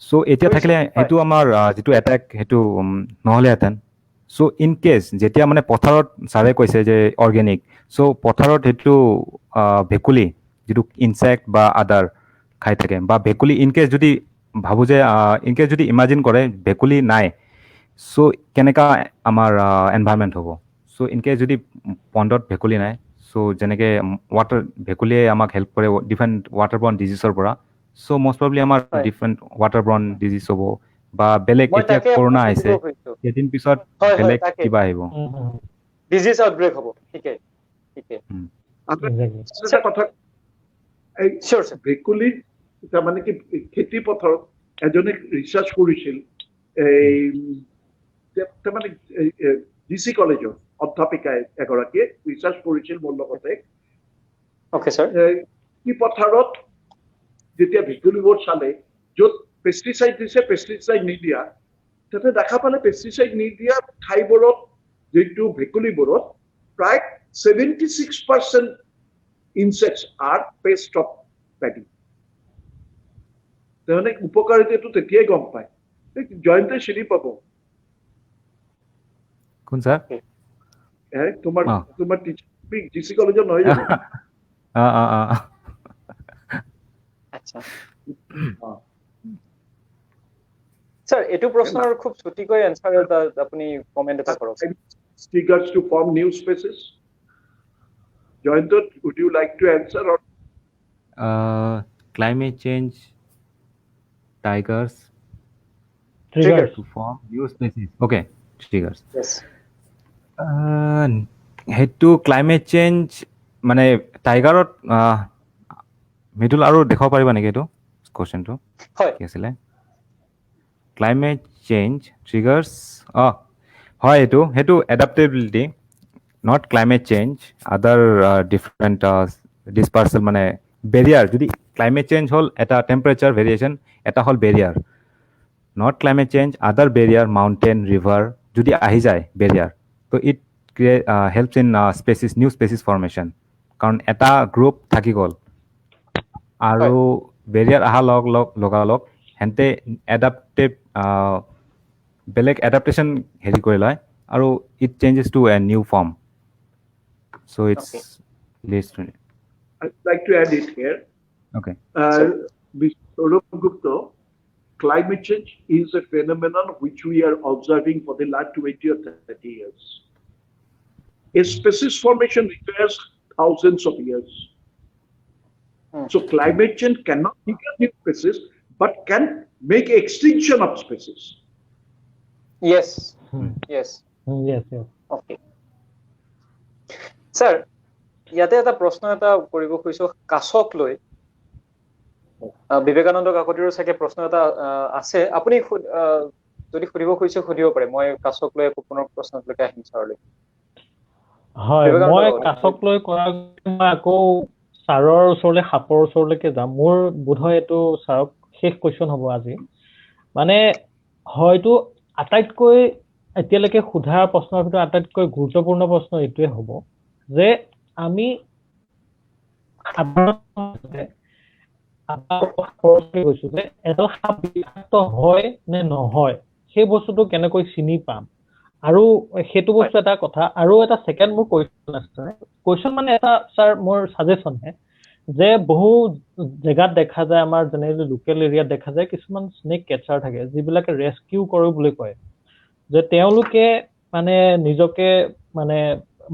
চ' এতিয়া থাকিলে সেইটো আমাৰ যিটো এটেক সেইটো নহ'লেহেঁতেন। চ' ইন কেছ যেতিয়া মানে পথাৰত ছাৰে কৈছে যে অৰ্গেনিক, চ' পথাৰত সেইটো ভেকুলী যিটো ইনচেক্ট বা আদাৰ খাই থাকে, বা ভেকুলী ইন কেছ যদি ভাবোঁ যে ইন কেছ যদি ইমাজিন কৰে ভেকুলী নাই, চ' কেনেকুৱা আমাৰ এনভাইৰমেণ্ট হ'ব। চ' ইন কেছ যদি পণ্ডত ভেকুলী নাই, চ' যেনেকৈ ভেকুলীয়ে আমাক হেল্প কৰে ডিফাৰেণ্ট ৱাটাৰবৰ্ন ডিজিজৰ পৰা। চ' মষ্ট প্ৰবলি আমাৰ ডিফাৰেণ্ট ৱাটাৰবৰ্ন ডিজিজ হ'ব, বা বেলেগ এতিয়া কৰোণা আহিছে, এদিন পিছত বেলেগ কিবা আহিব, ডিজিজ আউটব্ৰেক হ'ব। ঠিকে। এটা কথা, এই ভেকুলীৰ তাৰমানে কি খেতি পথাৰত এজনে ৰিচাৰ্চ কৰিছিল, এই তাৰমানে DC কলেজৰ অধ্যাপিকা এগৰাকীয়ে ৰিচাৰ্চ কৰিছিল মোৰ লগতে। খেতি পথাৰত যেতিয়া ভেকুলীবোৰ চালে, য'ত পেষ্টিচাইড দিছে পেষ্টিচাইড নিদিয়া, তাতে দেখা পালে পেষ্টিচাইড নিদিয়া ঠাইবোৰত যিটো ভেকুলীবোৰত প্ৰায় 76% insects are pest of paddy. তাৰমানে উপকাৰিতাটো তেতিয়াই গম পায়। জয়ন্তে চিনি পাব। কোন ছাৰ? তোমাৰ DC কলেজৰ নহয় জানো? স্যাৰ, এইটো প্ৰশ্নৰ খুব ছুটিকৈ এনসাৰ এটা আপুনি কমেন্ট এটা কৰক। Stickers to form new species. Joyant, would you like to answer or? climate change tigers Triggers. to form new species. Okay, triggers. Yes. সেইটো ক্লাইমেট চেঞ্জ মানে টাইগাৰত মিডুল আৰু দেখাব পাৰিবা নেকি এইটো কুৱেশ্যনটো হয়। কি আছিলে ক্লাইমেট চেঞ্জ ট্ৰিগাৰ্ছ হয় সেইটো এডাপ্টেবিলিটি নট ক্লাইমেট চেঞ্জ আদাৰ ডিফাৰেণ্ট ডিছপাৰ্চেল মানে বেৰিয়াৰ যদি ক্লাইমেট চেঞ্জ হ'ল এটা টেম্পাৰেচাৰ ভেৰিয়েশ্যন এটা হ'ল বেৰিয়াৰ নট ক্লাইমেট চেঞ্জ আদাৰ বেৰিয়াৰ মাউণ্টেইন ৰিভাৰ যদি আহি যায় বেৰিয়াৰ তো it create helps in species new species formation কাৰণ এটা গ্ৰুপ থাকি গ'ল আৰু বেৰিয়াৰ অহাৰ লগালগ হেঁতে এডাপ্টেভ বেলেগ এডাপ্টেশ্যন হেৰি কৰি লয় আৰু it changes to a new form so' it's list I'd like to add it here. okay Saurabh Gupta, climate change is a phenomenon which we are observing for the last 20 or 30 years. A species formation requires thousands of years. So climate change cannot trigger new species, but can make extinction of species. Yes. Yes. Yes. Okay. Sir, ইয়াতে এটা প্ৰশ্ন এটা কৰিব খুজিছো কাছক লৈ বিবেকানন্দ কাকতিৰো চাগে প্ৰশ্ন এটা আছে আপুনি যদি সুধিব খুজিছে সুধিব পাৰে মই কাছক লৈ পুনৰ প্ৰশ্নলৈকে আহিম ছাৰলৈ হয় মই কাছক লৈ কৰা মই আকৌ ছাৰৰ ওচৰলৈ সাপৰ ওচৰলৈকে যাম মোৰ বোধহয় এইটো ছাৰক শেষ কুৱেশ্যন হ'ব আজি মানে হয়তো আটাইতকৈ এতিয়ালৈকে সোধা প্ৰশ্নৰ ভিতৰত আটাইতকৈ গুৰুত্বপূৰ্ণ প্ৰশ্ন এইটোৱে হ'ব যে আমি কৈছো যে এডাল সাপ বিষাক্ত হয় নে নহয় সেই বস্তুটো কেনেকৈ চিনি পাম আৰু সেইটো বস্তু এটা কথা আৰু এটা ছেকেণ্ড মোৰ কুৱেশ্যন আছে কুৱেশ্যন মানে এটা ছাৰ মোৰ ছাজেশ্যনহে যে বহু জেগাত দেখা যায় আমাৰ জেনেৰেলি লোকেল এৰিয়াত দেখা যায় কিছুমান স্নেক কেচাৰ থাকে যিবিলাকে ৰেস্কিউ কৰে বুলি কয় যে তেওঁলোকে মানে নিজকে মানে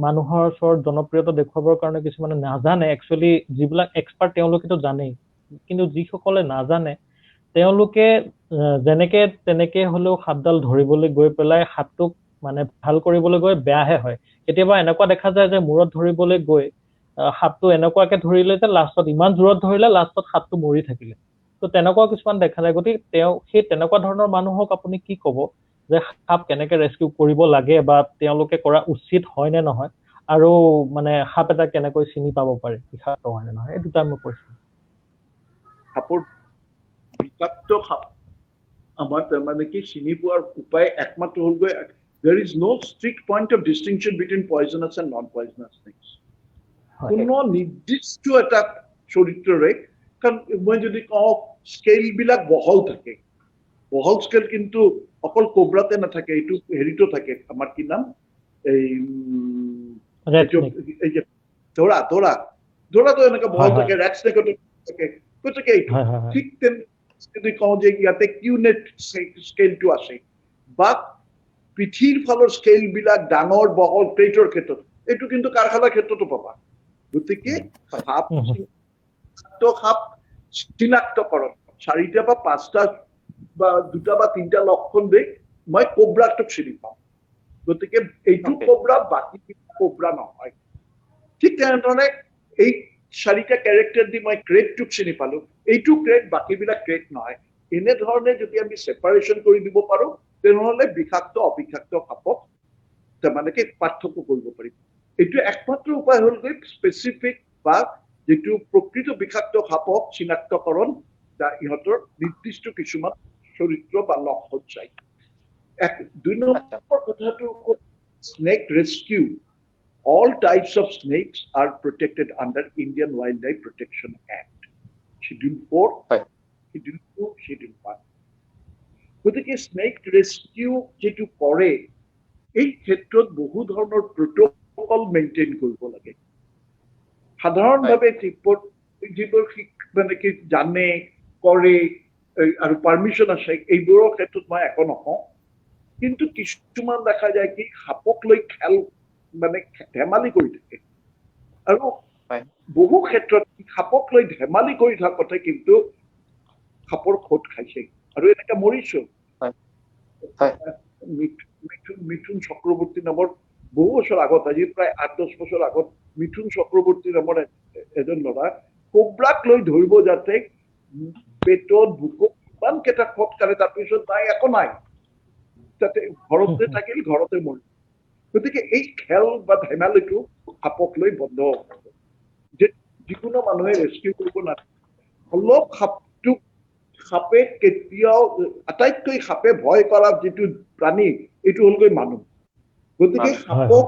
মানুহৰ ওচৰত জনপ্ৰিয়তা দেখুৱাবৰ কাৰণে কিছুমানে নাজানে একচুৱেলি যিবিলাক এক্সপাৰ্ট তেওঁলোকেতো জানেই কিন্তু যিসকলে নাজানে তেওঁলোকে যেনেকে তেনেকে হ'লেও সাপডাল ধৰিবলৈ গৈ পেলাই সাপটোক মানে ভাল কৰিবলৈ গৈ বেয়াহে হয় কেতিয়াবা এনেকুৱা দেখা যায় যে মূৰত ধৰিবলৈ গৈ সাপটো এনেকুৱাকে ধৰিলে যে লাষ্টত ইমান জোৰত ধৰিলে লাষ্টত সাপটো মৰি থাকিলে তো তেনেকুৱা কিছুমান দেখা যায় গতিকে সেই তেনেকুৱা ধৰণৰ মানুহক আপুনি কি ক'ব যে সাপ কেনেকে ৰেস্কিউ কৰিব লাগে বা তেওঁলোকে কৰা উচিত হয় নে নহয় আৰু মানে সাপ এটা কেনেকৈ চিনি পাব পাৰে বিষাক্ত হয় নে নহয় এই দুটা মই কৈছো সাপৰ বিষাক্ত সাপ আমাৰ তাৰমানে কি চিনি পোৱাৰ উপায় একমাত্ৰ হ'লগৈ there is no strict point of distinction between poisonous and non-poisonous snakes. কোনো নিৰ্দিষ্ট এটা চৰিত্ৰৰে কাৰণ মই যদি কওঁ স্কেলবিলাক বহল থাকে বহল স্কেল কিন্তু অকল কোবৰাতে নাথাকে এইটো হেৰিটো থাকে আমাৰ কি নাম এই ধৰাটো এনেকৈ বহল থাকে ৰেড স্নেকতো থাকে গতিকে ঠিক যদি কওঁ যে ইয়াতে কিউনেট স্কেলটো আছে বা পিঠিৰ ফালৰ স্কেলবিলাক ডাঙৰ বহল প্লেটৰ ক্ষেত্ৰত এইটো কিন্তু কাৰখানাৰ ক্ষেত্ৰতো পাবা গতিকে সাপ চিনাক্তকৰণ 4টা বা 5টা বা 2টা বা 3টা লক্ষণ দেই মই কোবৰাটোক চিনি পাওঁ গতিকে এইটো কোবৰা বাকী কোবৰা নহয় ঠিক তেনেধৰণে এই 4টা ক্যাৰেক্টাৰ দি মই ক্ৰেটটোক চিনি পালো এইটো ক্ৰেট বাকীবিলাক ক্ৰেট নহয় এনেধৰণে যদি আমি সেপাৰেশন কৰি দিব পাৰো তেনেহলে বিষাক্ত অবিষাক্ত সাপক তাৰমানে কি পাৰ্থক্য কৰিব পাৰিম এইটো একমাত্ৰ উপায় হ'ল যে স্পেসিফিক বা যেটো প্ৰকৃত বিষাক্ত সাপক চিনাক্তকৰণ বা ইহঁতৰ নিৰ্দিষ্ট কিছুমান চৰিত্ৰ বা লক্ষণ চাই দুই নম্বৰ কথাটো snack rescue all types of snakes are protected under Indian Wildlife Protection Act schedule 4 schedule 2 schedule 1 গতিকে স্নেক ৰেস্কিউ যেটো কৰে এই ক্ষেত্ৰত বহু ধৰণৰ প্ৰটোকল মেইনটেইন কৰিব লাগে সাধাৰণভাৱে যিবোৰ মানে কি জানে কৰে আৰু পাৰমিশন আছে এইবোৰৰ ক্ষেত্ৰত মই একো নকওঁ কিন্তু কিছুমান দেখা যায় কি সাপক লৈ খেল মানে ধেমালি কৰি থাকে আৰু হয়। বহু ক্ষেত্ৰত সাপক লৈ ধেমালি কৰি থাকোঁতে কিন্তু সাপৰ খোট খাইছে আৰু এনেকে মৰিছো। হয়। হয়। মিথুন চক্ৰৱৰ্তী নামৰ বহু বছৰ আগত, আজি প্ৰায় 8-10 বছৰ আগত মিথুন চক্ৰৱৰ্তী নামৰ এজন ল'ৰা কোব্ৰাক লৈ ধৰিব যাতে পেটত বুকুত ইমান কেইটা খোট কাঢ়ে, তাৰপিছত নাই একো নাই, তাতে ঘৰতে থাকিল, ঘৰতে মৰিল। গতিকে এই খেল বা ধেমালিটো সাপক লৈ বন্ধ হ'ব। যে যিকোনো মানুহে ৰেস্কিউ কৰিব নালাগে। অলপ সাপে কেতিয়াও আটাইতকৈ সাপে ভয় কৰা যিটো প্ৰাণী এইটো হ'লগৈ মানুহ। গতিকে সাপক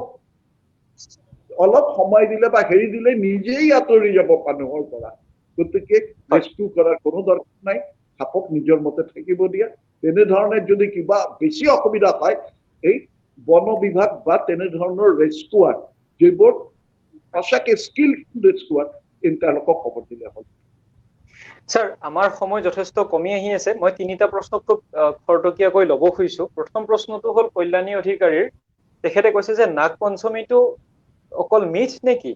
অলপ সময় দিলে বা হেৰি দিলে নিজেই আঁতৰি যাব মানুহৰ পৰা। গতিকে ৰেস্কিউ কৰাৰ কোনো দৰকাৰ নাই, সাপক নিজৰ মতে থাকিব দিয়া। তেনেধৰণে যদি কিবা বেছি অসুবিধা হয়, এই বন বিভাগ বা তেনেধৰণৰ ৰেস্কিউৱাৰ যিবোৰ সঁচাকে স্কিলফুল ৰেস্কিউৱাৰ তেওঁলোকক খবৰ দিলে হ'ল। স্যাৰ, আমাৰ সময় যথেষ্ট কমি আহি আছে। মই 3টা প্ৰশ্ন খুব খৰতকীয়াকৈ ল'ব খুজিছো। প্ৰথম প্ৰশ্নটো হ'ল কল্যাণী অধিকাৰীৰ। তেখেতে কৈছে যে নাগ পঞ্চমীটো অকল মিথ নেকি?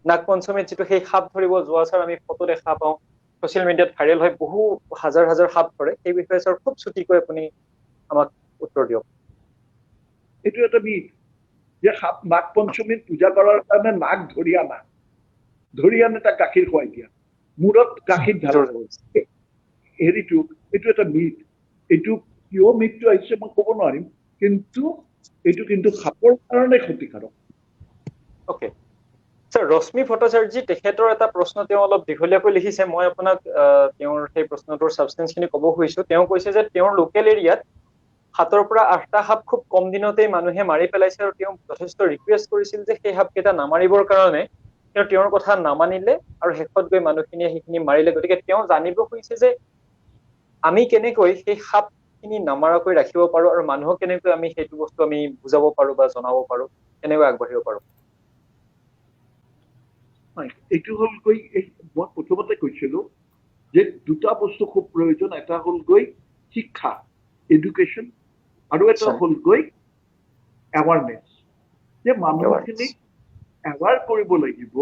নাগ পঞ্চমীত যিটো সেই সাপ ধৰিব যোৱা, স্যাৰ আমি ফটো দেখা পাওঁ, ছচিয়েল মিডিয়াত ভাইৰেল হয়, বহু হাজাৰ হাজাৰ সাপ ধৰে, সেই বিষয়ে স্যাৰ খুব ছুটিকৈ আপুনি আমাক উত্তৰ দিয়ক। এইটো এটা মিথ যে সাপ নাগ পঞ্চমীত পূজা কৰাৰ কাৰণে নাগ ধৰি আনে তাক গাখীৰ খুৱাই দিয়া, মূৰত গাখীৰ ঢালা। হেৰিটো এইটো এটা মিথ। এইটো কিয় মিথটো আহিছে মই ক'ব নোৱাৰিম, কিন্তু এইটো কিন্তু সাপৰ কাৰণে ক্ষতিকাৰক। অ'কে স্যাৰ, ৰশ্মি ভট্টাচাৰ্যী, তেখেতৰ এটা প্ৰশ্ন তেওঁ অলপ দীঘলীয়াকৈ লিখিছে। মই আপোনাক তেওঁৰ সেই প্ৰশ্নটোৰ ছাবষ্টেন্সখিনি ক'ব খুজিছো। তেওঁ কৈছে যে তেওঁৰ লোকেল এৰিয়াত 7ৰ পৰা 8টা সাপ খুব কম দিনতেই মানুহে মাৰি পেলাইছে, আৰু তেওঁ যথেষ্ট ৰিকুৱেষ্ট কৰিছিল যে সেই সাপকেইটা নামাৰিবৰ কাৰণে। তেওঁৰ কথা নামানিলে আৰু শেষত গৈ মানুহখিনিয়ে সেইখিনি মাৰিলে। গতিকে তেওঁ জানিব খুজিছে যে আমি কেনেকৈ সেই সাপখিনি নামাৰাকৈ ৰাখিব পাৰো, আৰু মানুহক কেনেকৈ আমি সেইটো বস্তু আমি বুজাব পাৰো বা জনাব পাৰো, কেনেকৈ আগবাঢ়িব পাৰো। এইটো হ'লগৈ মই প্ৰথমতে কৈছিলো যে 2টা বস্তু খুব প্ৰয়োজন। এটা হ'লগৈ শিক্ষা, এডুকেশ্যন, আৰু এটা হ'লগৈ এৱাৰনেছ। যে মানুহখিনিক এৱাৰ কৰিব লাগিব,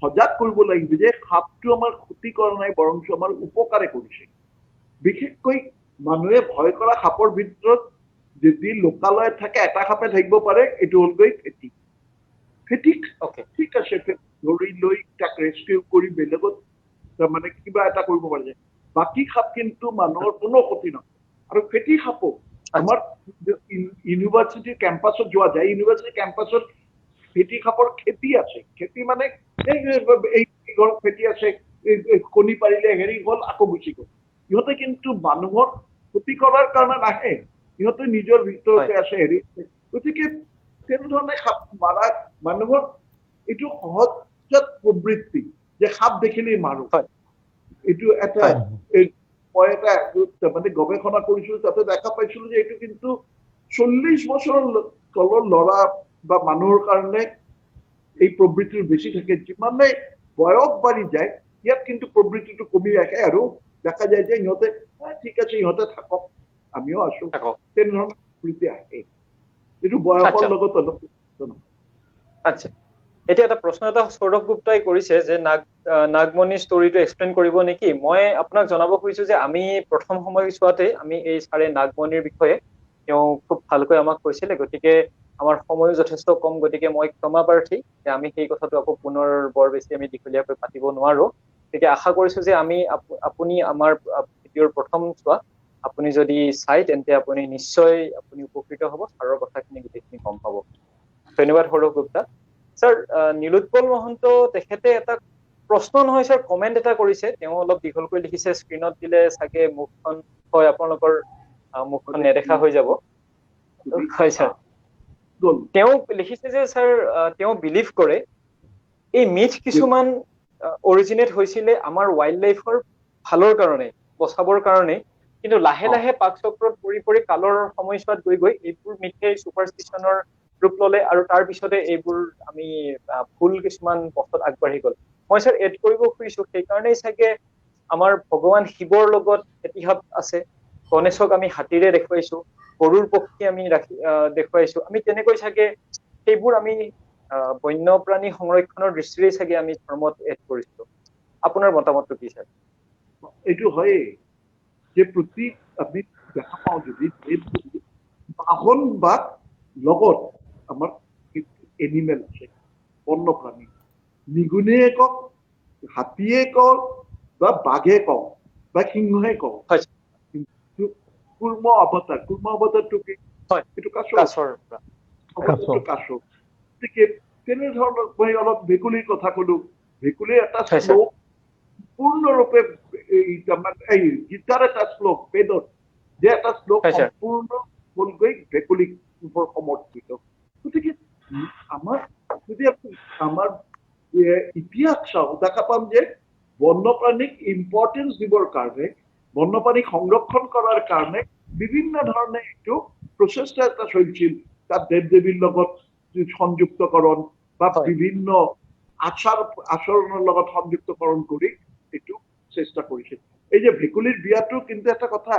সজাগ কৰিব লাগিব যে সাপটো আমাৰ ক্ষতি কৰা নাই, বৰঞ্চ আমাৰ উপকাৰে কৰিছে। বিশেষকৈ মানুহে ভয় কৰা সাপৰ ভিতৰত যদি লোকালয়ত থাকে এটা সাপে থাকিব পাৰে, এইটো হ'লগৈ ফেটি। ফেটিক ঠিক আছে, ধৰি লৈ তাক ৰেস্কিউ কৰি বেলেগত মানে কিবা এটা কৰিব পাৰে, বাকী সাপ কিন্তু মানুহৰ কোনো ক্ষতি নহয়। আৰু ফেটি সাপো আমাৰ ইউনিভাৰ্চিটিৰ কেম্পাছত যোৱা যায়, ইউনিভাৰ্চিটিৰ কেম্পাছত ফেটি সাপৰ খেতি আছে। খেতি মানে এই ফেটি আছে, কণী পাৰিলে হেৰি হ'ল আকৌ গুচি গ'ল। ইহঁতে কিন্তু মানুহৰ ক্ষতি কৰাৰ কাৰণে নাহে, ইহঁতে নিজৰ ভিতৰতে আছে হেৰি। গতিকে তেনেধৰণে সাপ মাৰা মানুহৰ এইটো সহজ প্ৰবৃত্তি যে সাপ দেখিলেই মাৰো। এইটো এটা মই এটা মানে গৱেষণা কৰিছিলো, তাতে দেখা পাইছিলো যে এইটো কিন্তু 40 বছৰৰ তলৰ ল'ৰা বা মানুহৰ কাৰণে এই প্ৰবৃত্তিটো বেছি থাকে। যিমানে বয়স বাঢ়ি যায় ইয়াত কিন্তু প্ৰবৃত্তিটো কমি আহে, আৰু দেখা যায় যে ইহঁতে ঠিক আছে, ইহঁতে থাকক, আমিও আছো, তেনেধৰণৰ প্ৰবৃত্তি আহে। এইটো বয়সৰ লগত অলপ। আচ্ছা, এতিয়া এটা প্ৰশ্ন এটা সৌৰভ গুপ্তাই কৰিছে যে নাগমণিৰ ষ্টৰিটো এক্সপ্লেইন কৰিব নেকি? মই আপোনাক জনাব খুজিছো যে আমি প্ৰথম সময়ছোৱাতে আমি এই চাৰে নাগমণিৰ বিষয়ে তেওঁ খুব ভালকৈ আমাক কৈছিলে। গতিকে আমাৰ সময়ো যথেষ্ট কম, গতিকে মই ক্ষমা প্ৰাৰ্থী যে আমি সেই কথাটো আকৌ পুনৰ বৰ বেছি আমি দীঘলীয়াকৈ পাতিব নোৱাৰো। গতিকে আশা কৰিছো যে আপুনি আমাৰ ভিডিঅ'ৰ প্ৰথম চোৱা আপুনি যদি চাই তেন্তে আপুনি নিশ্চয় উপকৃত হ'ব, ছাৰৰ কথাখিনি গোটেইখিনি গম পাব। ধন্যবাদ সৌৰভ গুপ্তা। স্যাৰ, নীলোৎপল মহন্ত তেখেতে এটা প্ৰশ্ন নহয় স্যাৰ, কমেণ্ট এটা কৰিছে। তেওঁ অলপ দীঘলকৈ লিখিছে, স্ক্ৰীণত দিলে চাগে মুখখন হয়, আপোনালোকৰ মুখখন নেদেখা হৈ যাব। হয় স্যাৰ, তেওঁ লিখিছে যে স্যাৰ তেওঁ বিলিভ কৰে এই মিথ কিছুমান অৰিজিনেট হৈছিলে আমাৰ ৱাইল্ড লাইফৰ ভালৰ কাৰণে, বচাবৰ কাৰণে, কিন্তু লাহে লাহে পাক চক্ৰত পৰি কালৰ সময়ছোৱাত গৈ গৈ এইবোৰ মিথে ছুপাৰষ্টিচনৰ ৰূপ ললে, আৰু তাৰ পিছতে এইবোৰ আমি ভুল কিছুমান পথত আগবাঢ়ি গল। মই স্যাৰ এড কৰিব খুজিছো, সেইকাৰণেই চাগে আমাৰ ভগৱান শিৱৰ লগত ইতিহাস আছে, গণেশক আমি হাতীৰে দেখুৱাইছো, গৰুৰ পক্ষী আমি দেখুৱাইছো। আমি তেনেকৈ চাগে সেইবোৰ আমি বন্যপ্ৰাণী সংৰক্ষণৰ দৃষ্টিৰে চাগে আমি ধৰ্মত এড কৰিছো। আপোনাৰ মতামতটো কি স্যাৰ? এইটো হয়েই যে প্ৰতি আমি দেখা পাওঁ যদি বাহন বা লগত আমাৰ এনিমেল আছে, বন্যপ্ৰাণী, নিগুনিয়ে কওক, হাতীয়ে কওক বা বাঘে কওক বা সিংহে কওক, হয় কিন্তু কুৰ্ম অৱতাৰটো কি? হয়, এইটো কাছৰ কাছৰ পৰা। অৱতাৰটো কাছৰ। গতিকে তেনেধৰণৰ মই অলপ ভেকুলীৰ কথা কলো। ভেকুলীৰ এটা হয়, শ্লোক সম্পূৰ্ণৰূপে এই গীতাৰ এটা শ্লোক বেদত যে এটা শ্লোক হয়, ছাৰ। সম্পূৰ্ণ হলগৈ ভেকুলীৰ ওপৰত সমৰ্পিত। গতিকে আমাৰ যদি আমাৰ ইতিহাস চাওঁ, দেখা পাম যে বন্যপ্ৰাণীক ইম্পৰ্টেঞ্চ দিবৰ কাৰণে, বন্যপ্ৰাণীক সংৰক্ষণ কৰাৰ কাৰণে বিভিন্ন ধৰণে এইটো প্ৰচেষ্টা এটা চলিছিল। তাত দেৱ দেৱীৰ লগত সংযুক্তকৰণ বা হয়। বিভিন্ন আচৰণৰ লগত সংযুক্তকৰণ কৰি এইটো চেষ্টা কৰিছিল। এই যে ভেকুলীৰ বিয়াটো কিন্তু এটা কথা,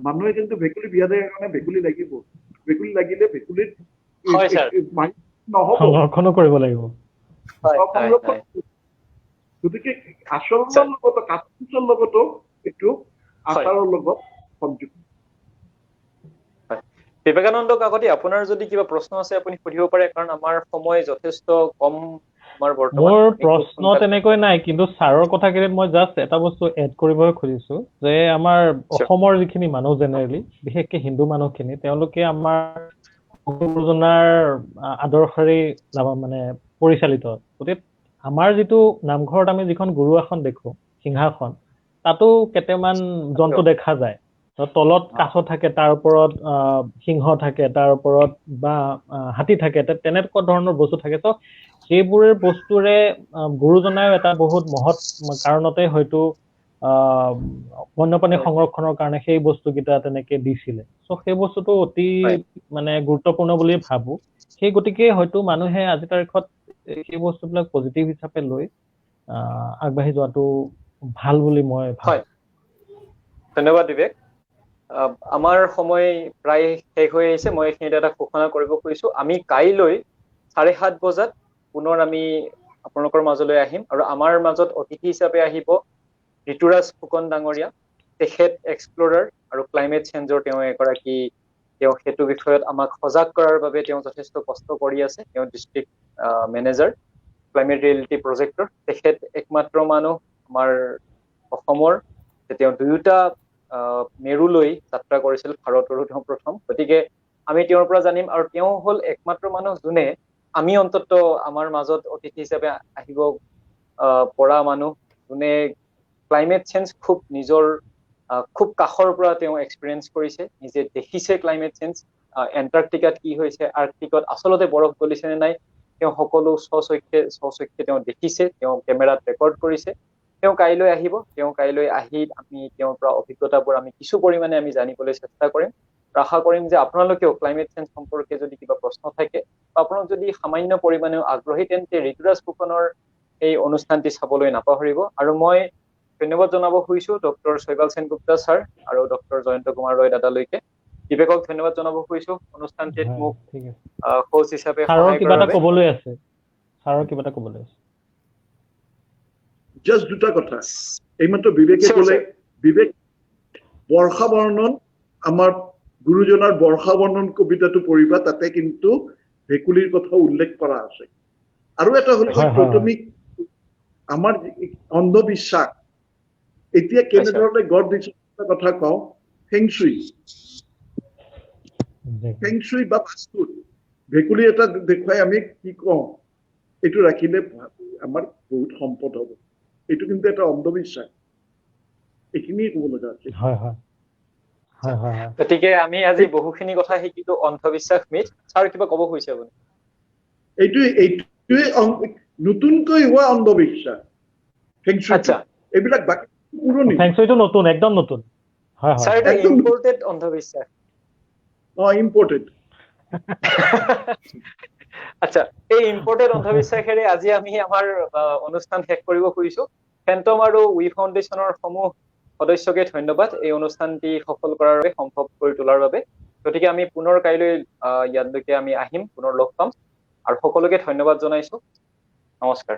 মানুহে কিন্তু ভেকুলী বিয়া দিয়াৰ কাৰণে ভেকুলী লাগিব, ভেকুলী লাগিলে ভেকুলীৰ হয়, ছাৰ। নহব, সংৰক্ষণো কৰিব লাগিব। সংৰক্ষণ। গতিকে আচৰণৰ লগতো কাছৰ লগতো এইটো আচাৰৰ লগত সংযুক্ত। বিবেকানন্দ কাকতি, আপোনাৰ যদি কিবা প্ৰশ্ন আছে আপুনি সুধিব পাৰে, কাৰণ আমাৰ সময় যথেষ্ট কম। আমাৰ বৰ্তমান মোৰ আমি খুব প্ৰশ্ন সোনকালে- তেনেকৈ নাই, কিন্তু ছাৰৰ কথাখিনিত মই জাষ্ট এটা বস্তু এড কৰিবহে খুজিছো যে আমাৰ অসমৰ যিখিনি মানুহ জেনেৰেলি, বিশেষকে হিন্দু মানুহখিনি, তেওঁলোকে আমাৰ গুৰুজনাৰ আদৰ্শৰে মানে পৰিচালিত। গতিকে আমাৰ যিটো নামঘৰত আমি যিখন গুৰু আসন দেখো, সিংহাসন, তাতো কেইটামান জন্তু দেখা যায়। তলত কাছ থাকে, তাৰ ওপৰত সিংহ থাকে, তাৰ ওপৰত বা হাতী থাকে, তেনেকুৱা ধৰণৰ বস্তু থাকে। তো সেইবোৰৰ বস্তুৰে গুৰুজনাও এটা বহুত মহৎ কাৰণতে হয়তো বন্যপ্ৰাণী সংৰক্ষণৰ কাৰণে সেই বস্তুকেইটা তেনেকে দিছিলে। চ' সেই বস্তুটো অতি মানে গুৰুত্বপূৰ্ণ বুলি ভাবো। সেই গতিকে হয়তো মানুহে আজিৰ তাৰিখত সেই বস্তুবিলাক পজিটিভ হিচাপে লৈ আগবাঢ়ি যোৱাটো ভাল বুলি মই ভাবো। ধন্যবাদ বিবেক। আমাৰ সময় প্ৰায় শেষ হৈ আহিছে। মই এইখিনিতে এটা ঘোষণা কৰিব খুজিছো, আমি কাইলৈ 7:30 বজাত পুনৰ আমি আপোনালোকৰ মাজলৈ আহিম, আৰু আমাৰ মাজত অতিথি হিচাপে আহিব ঋতুৰাজ ফুকন ডাঙৰীয়া। তেখেত এক্সপ্লৰাৰ আৰু ক্লাইমেট চেঞ্জৰ তেওঁ এগৰাকী। তেওঁ সেইটো বিষয়ত আমাক সজাগ কৰাৰ বাবে তেওঁ যথেষ্ট কষ্ট কৰি আছে। তেওঁ ডিষ্ট্ৰিক্ট মেনেজাৰ, ক্লাইমেট ৰিয়েলিটি প্ৰজেক্টৰ। তেখেত একমাত্ৰ মানুহ আমাৰ অসমৰ যে তেওঁ দুয়োটা মেৰুলৈ যাত্ৰা কৰিছিল, ভাৰতৰো তেওঁ প্ৰথম। গতিকে আমি তেওঁৰ পৰা জানিম, আৰু তেওঁ হ'ল একমাত্ৰ মানুহ যোনে আমি অন্তত আমাৰ মাজত অতিথি হিচাপে আহিব পৰা মানুহ যোনে ক্লাইমেট চেঞ্জ খুব নিজৰ খুব কাষৰ পৰা তেওঁ এক্সপিৰিয়েঞ্চ কৰিছে, নিজে দেখিছে ক্লাইমেট চেঞ্জ। এণ্টাৰ্কটিকাত কি হৈছে, আৰ্কটিকত আচলতে বৰফ গলিছে নে নাই, তেওঁ সকলো স্বচক্ষে তেওঁ দেখিছে, তেওঁ কেমেৰাত ৰেকৰ্ড কৰিছে। তেওঁ কাইলৈ আহিব। তেওঁ কাইলৈ আহি আমি তেওঁৰ পৰা অভিজ্ঞতাবোৰ আমি কিছু পৰিমাণে আমি জানিবলৈ চেষ্টা কৰিম। আশা কৰিম যে আপোনালোকেও ক্লাইমেট চেঞ্জ সম্পৰ্কে যদি কিবা প্ৰশ্ন থাকে বা আপোনালোক যদি সামান্য পৰিমাণেও আগ্ৰহী, তেন্তে ঋতুৰাজ ফুকনৰ এই অনুষ্ঠানটি চাবলৈ নাপাহৰিব। আৰু মই ধন্যবাদ জনাব খুজিছো ডক্টৰ শৈবাল সেনগুপ্তা ছাৰ আৰু ডক্টৰ জয়ন্ত কুমাৰ ৰয় দাদালৈকে। বিবেকক ধন্যবাদ জনাব খুজিছো অনুষ্ঠানটিত মোক কোচ হিচাপে ছাৰৰ সহায় কিবা কৰাৰ এটা বাবে। ক'বলৈ আছে, ছাৰৰ কিবা এটা ক'বলৈ আছে। জাষ্ট দুটা কথা। এইমাত্ৰ বিবেকে ক'লে, বিবেক বৰ্ষা বৰ্ণন, আমাৰ গুৰুজনাৰ বৰ্ষা বৰ্ণন কবিতাটো পঢ়িবা, তাতে কিন্তু ভেকুলীৰ কথা উল্লেখ কৰা আছে। আৰু এটা হ'ল তুমি আমাৰ অন্ধবিশ্বাস এতিয়া কেনেধৰণে গঢ় দিছে কথা কওঁ। ফেংচুই বা বাস্তুত ভেকুলী এটা দেখুৱাই আমি কি কওঁ, এইটো ৰাখিলে আমাৰ বহুত সম্পদ হ'ব। এইটো কিন্তু এটা অন্ধবিশ্বাস। এইখিনিয়ে ক'ব লগা আছে। গতিকে আমি আজি বহুখিনি কথা শিকিলো অন্ধবিশ্বাস মিথ। ছাৰ কিবা ক'ব খুজিছে আপুনি? এইটোৱে নতুনকৈ হোৱা অন্ধবিশ্বাস। এইবিলাক বাকী পুৰণি। ফেংচুইটো নতুন, একদম নতুন। ছাৰ এটা ইম্পৰ্টেড অন্ধবিশ্বাস। ইম্পৰ্টেড। আচ্ছা, এই ইম্পৰ্টেড অন্ধবিশ্বাসেৰে আজি আমি আমাৰ অনুষ্ঠান শেষ কৰিব খুজিছো। ফেণ্টম আৰু উই ফাউণ্ডেশ্যনৰ সমূহ সদস্যকে ধন্যবাদ এই অনুষ্ঠানটি সফল কৰাৰ বাবে, সম্ভৱ কৰি তোলাৰ বাবে। গতিকে আমি পুনৰ কাইলৈ ইয়ালৈকে আমি আহিম, পুনৰ লগ পাম। আৰু সকলোকে ধন্যবাদ জনাইছো নমস্কাৰ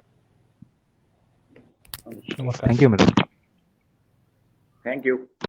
নমস্কাৰ thank you madam Thank you.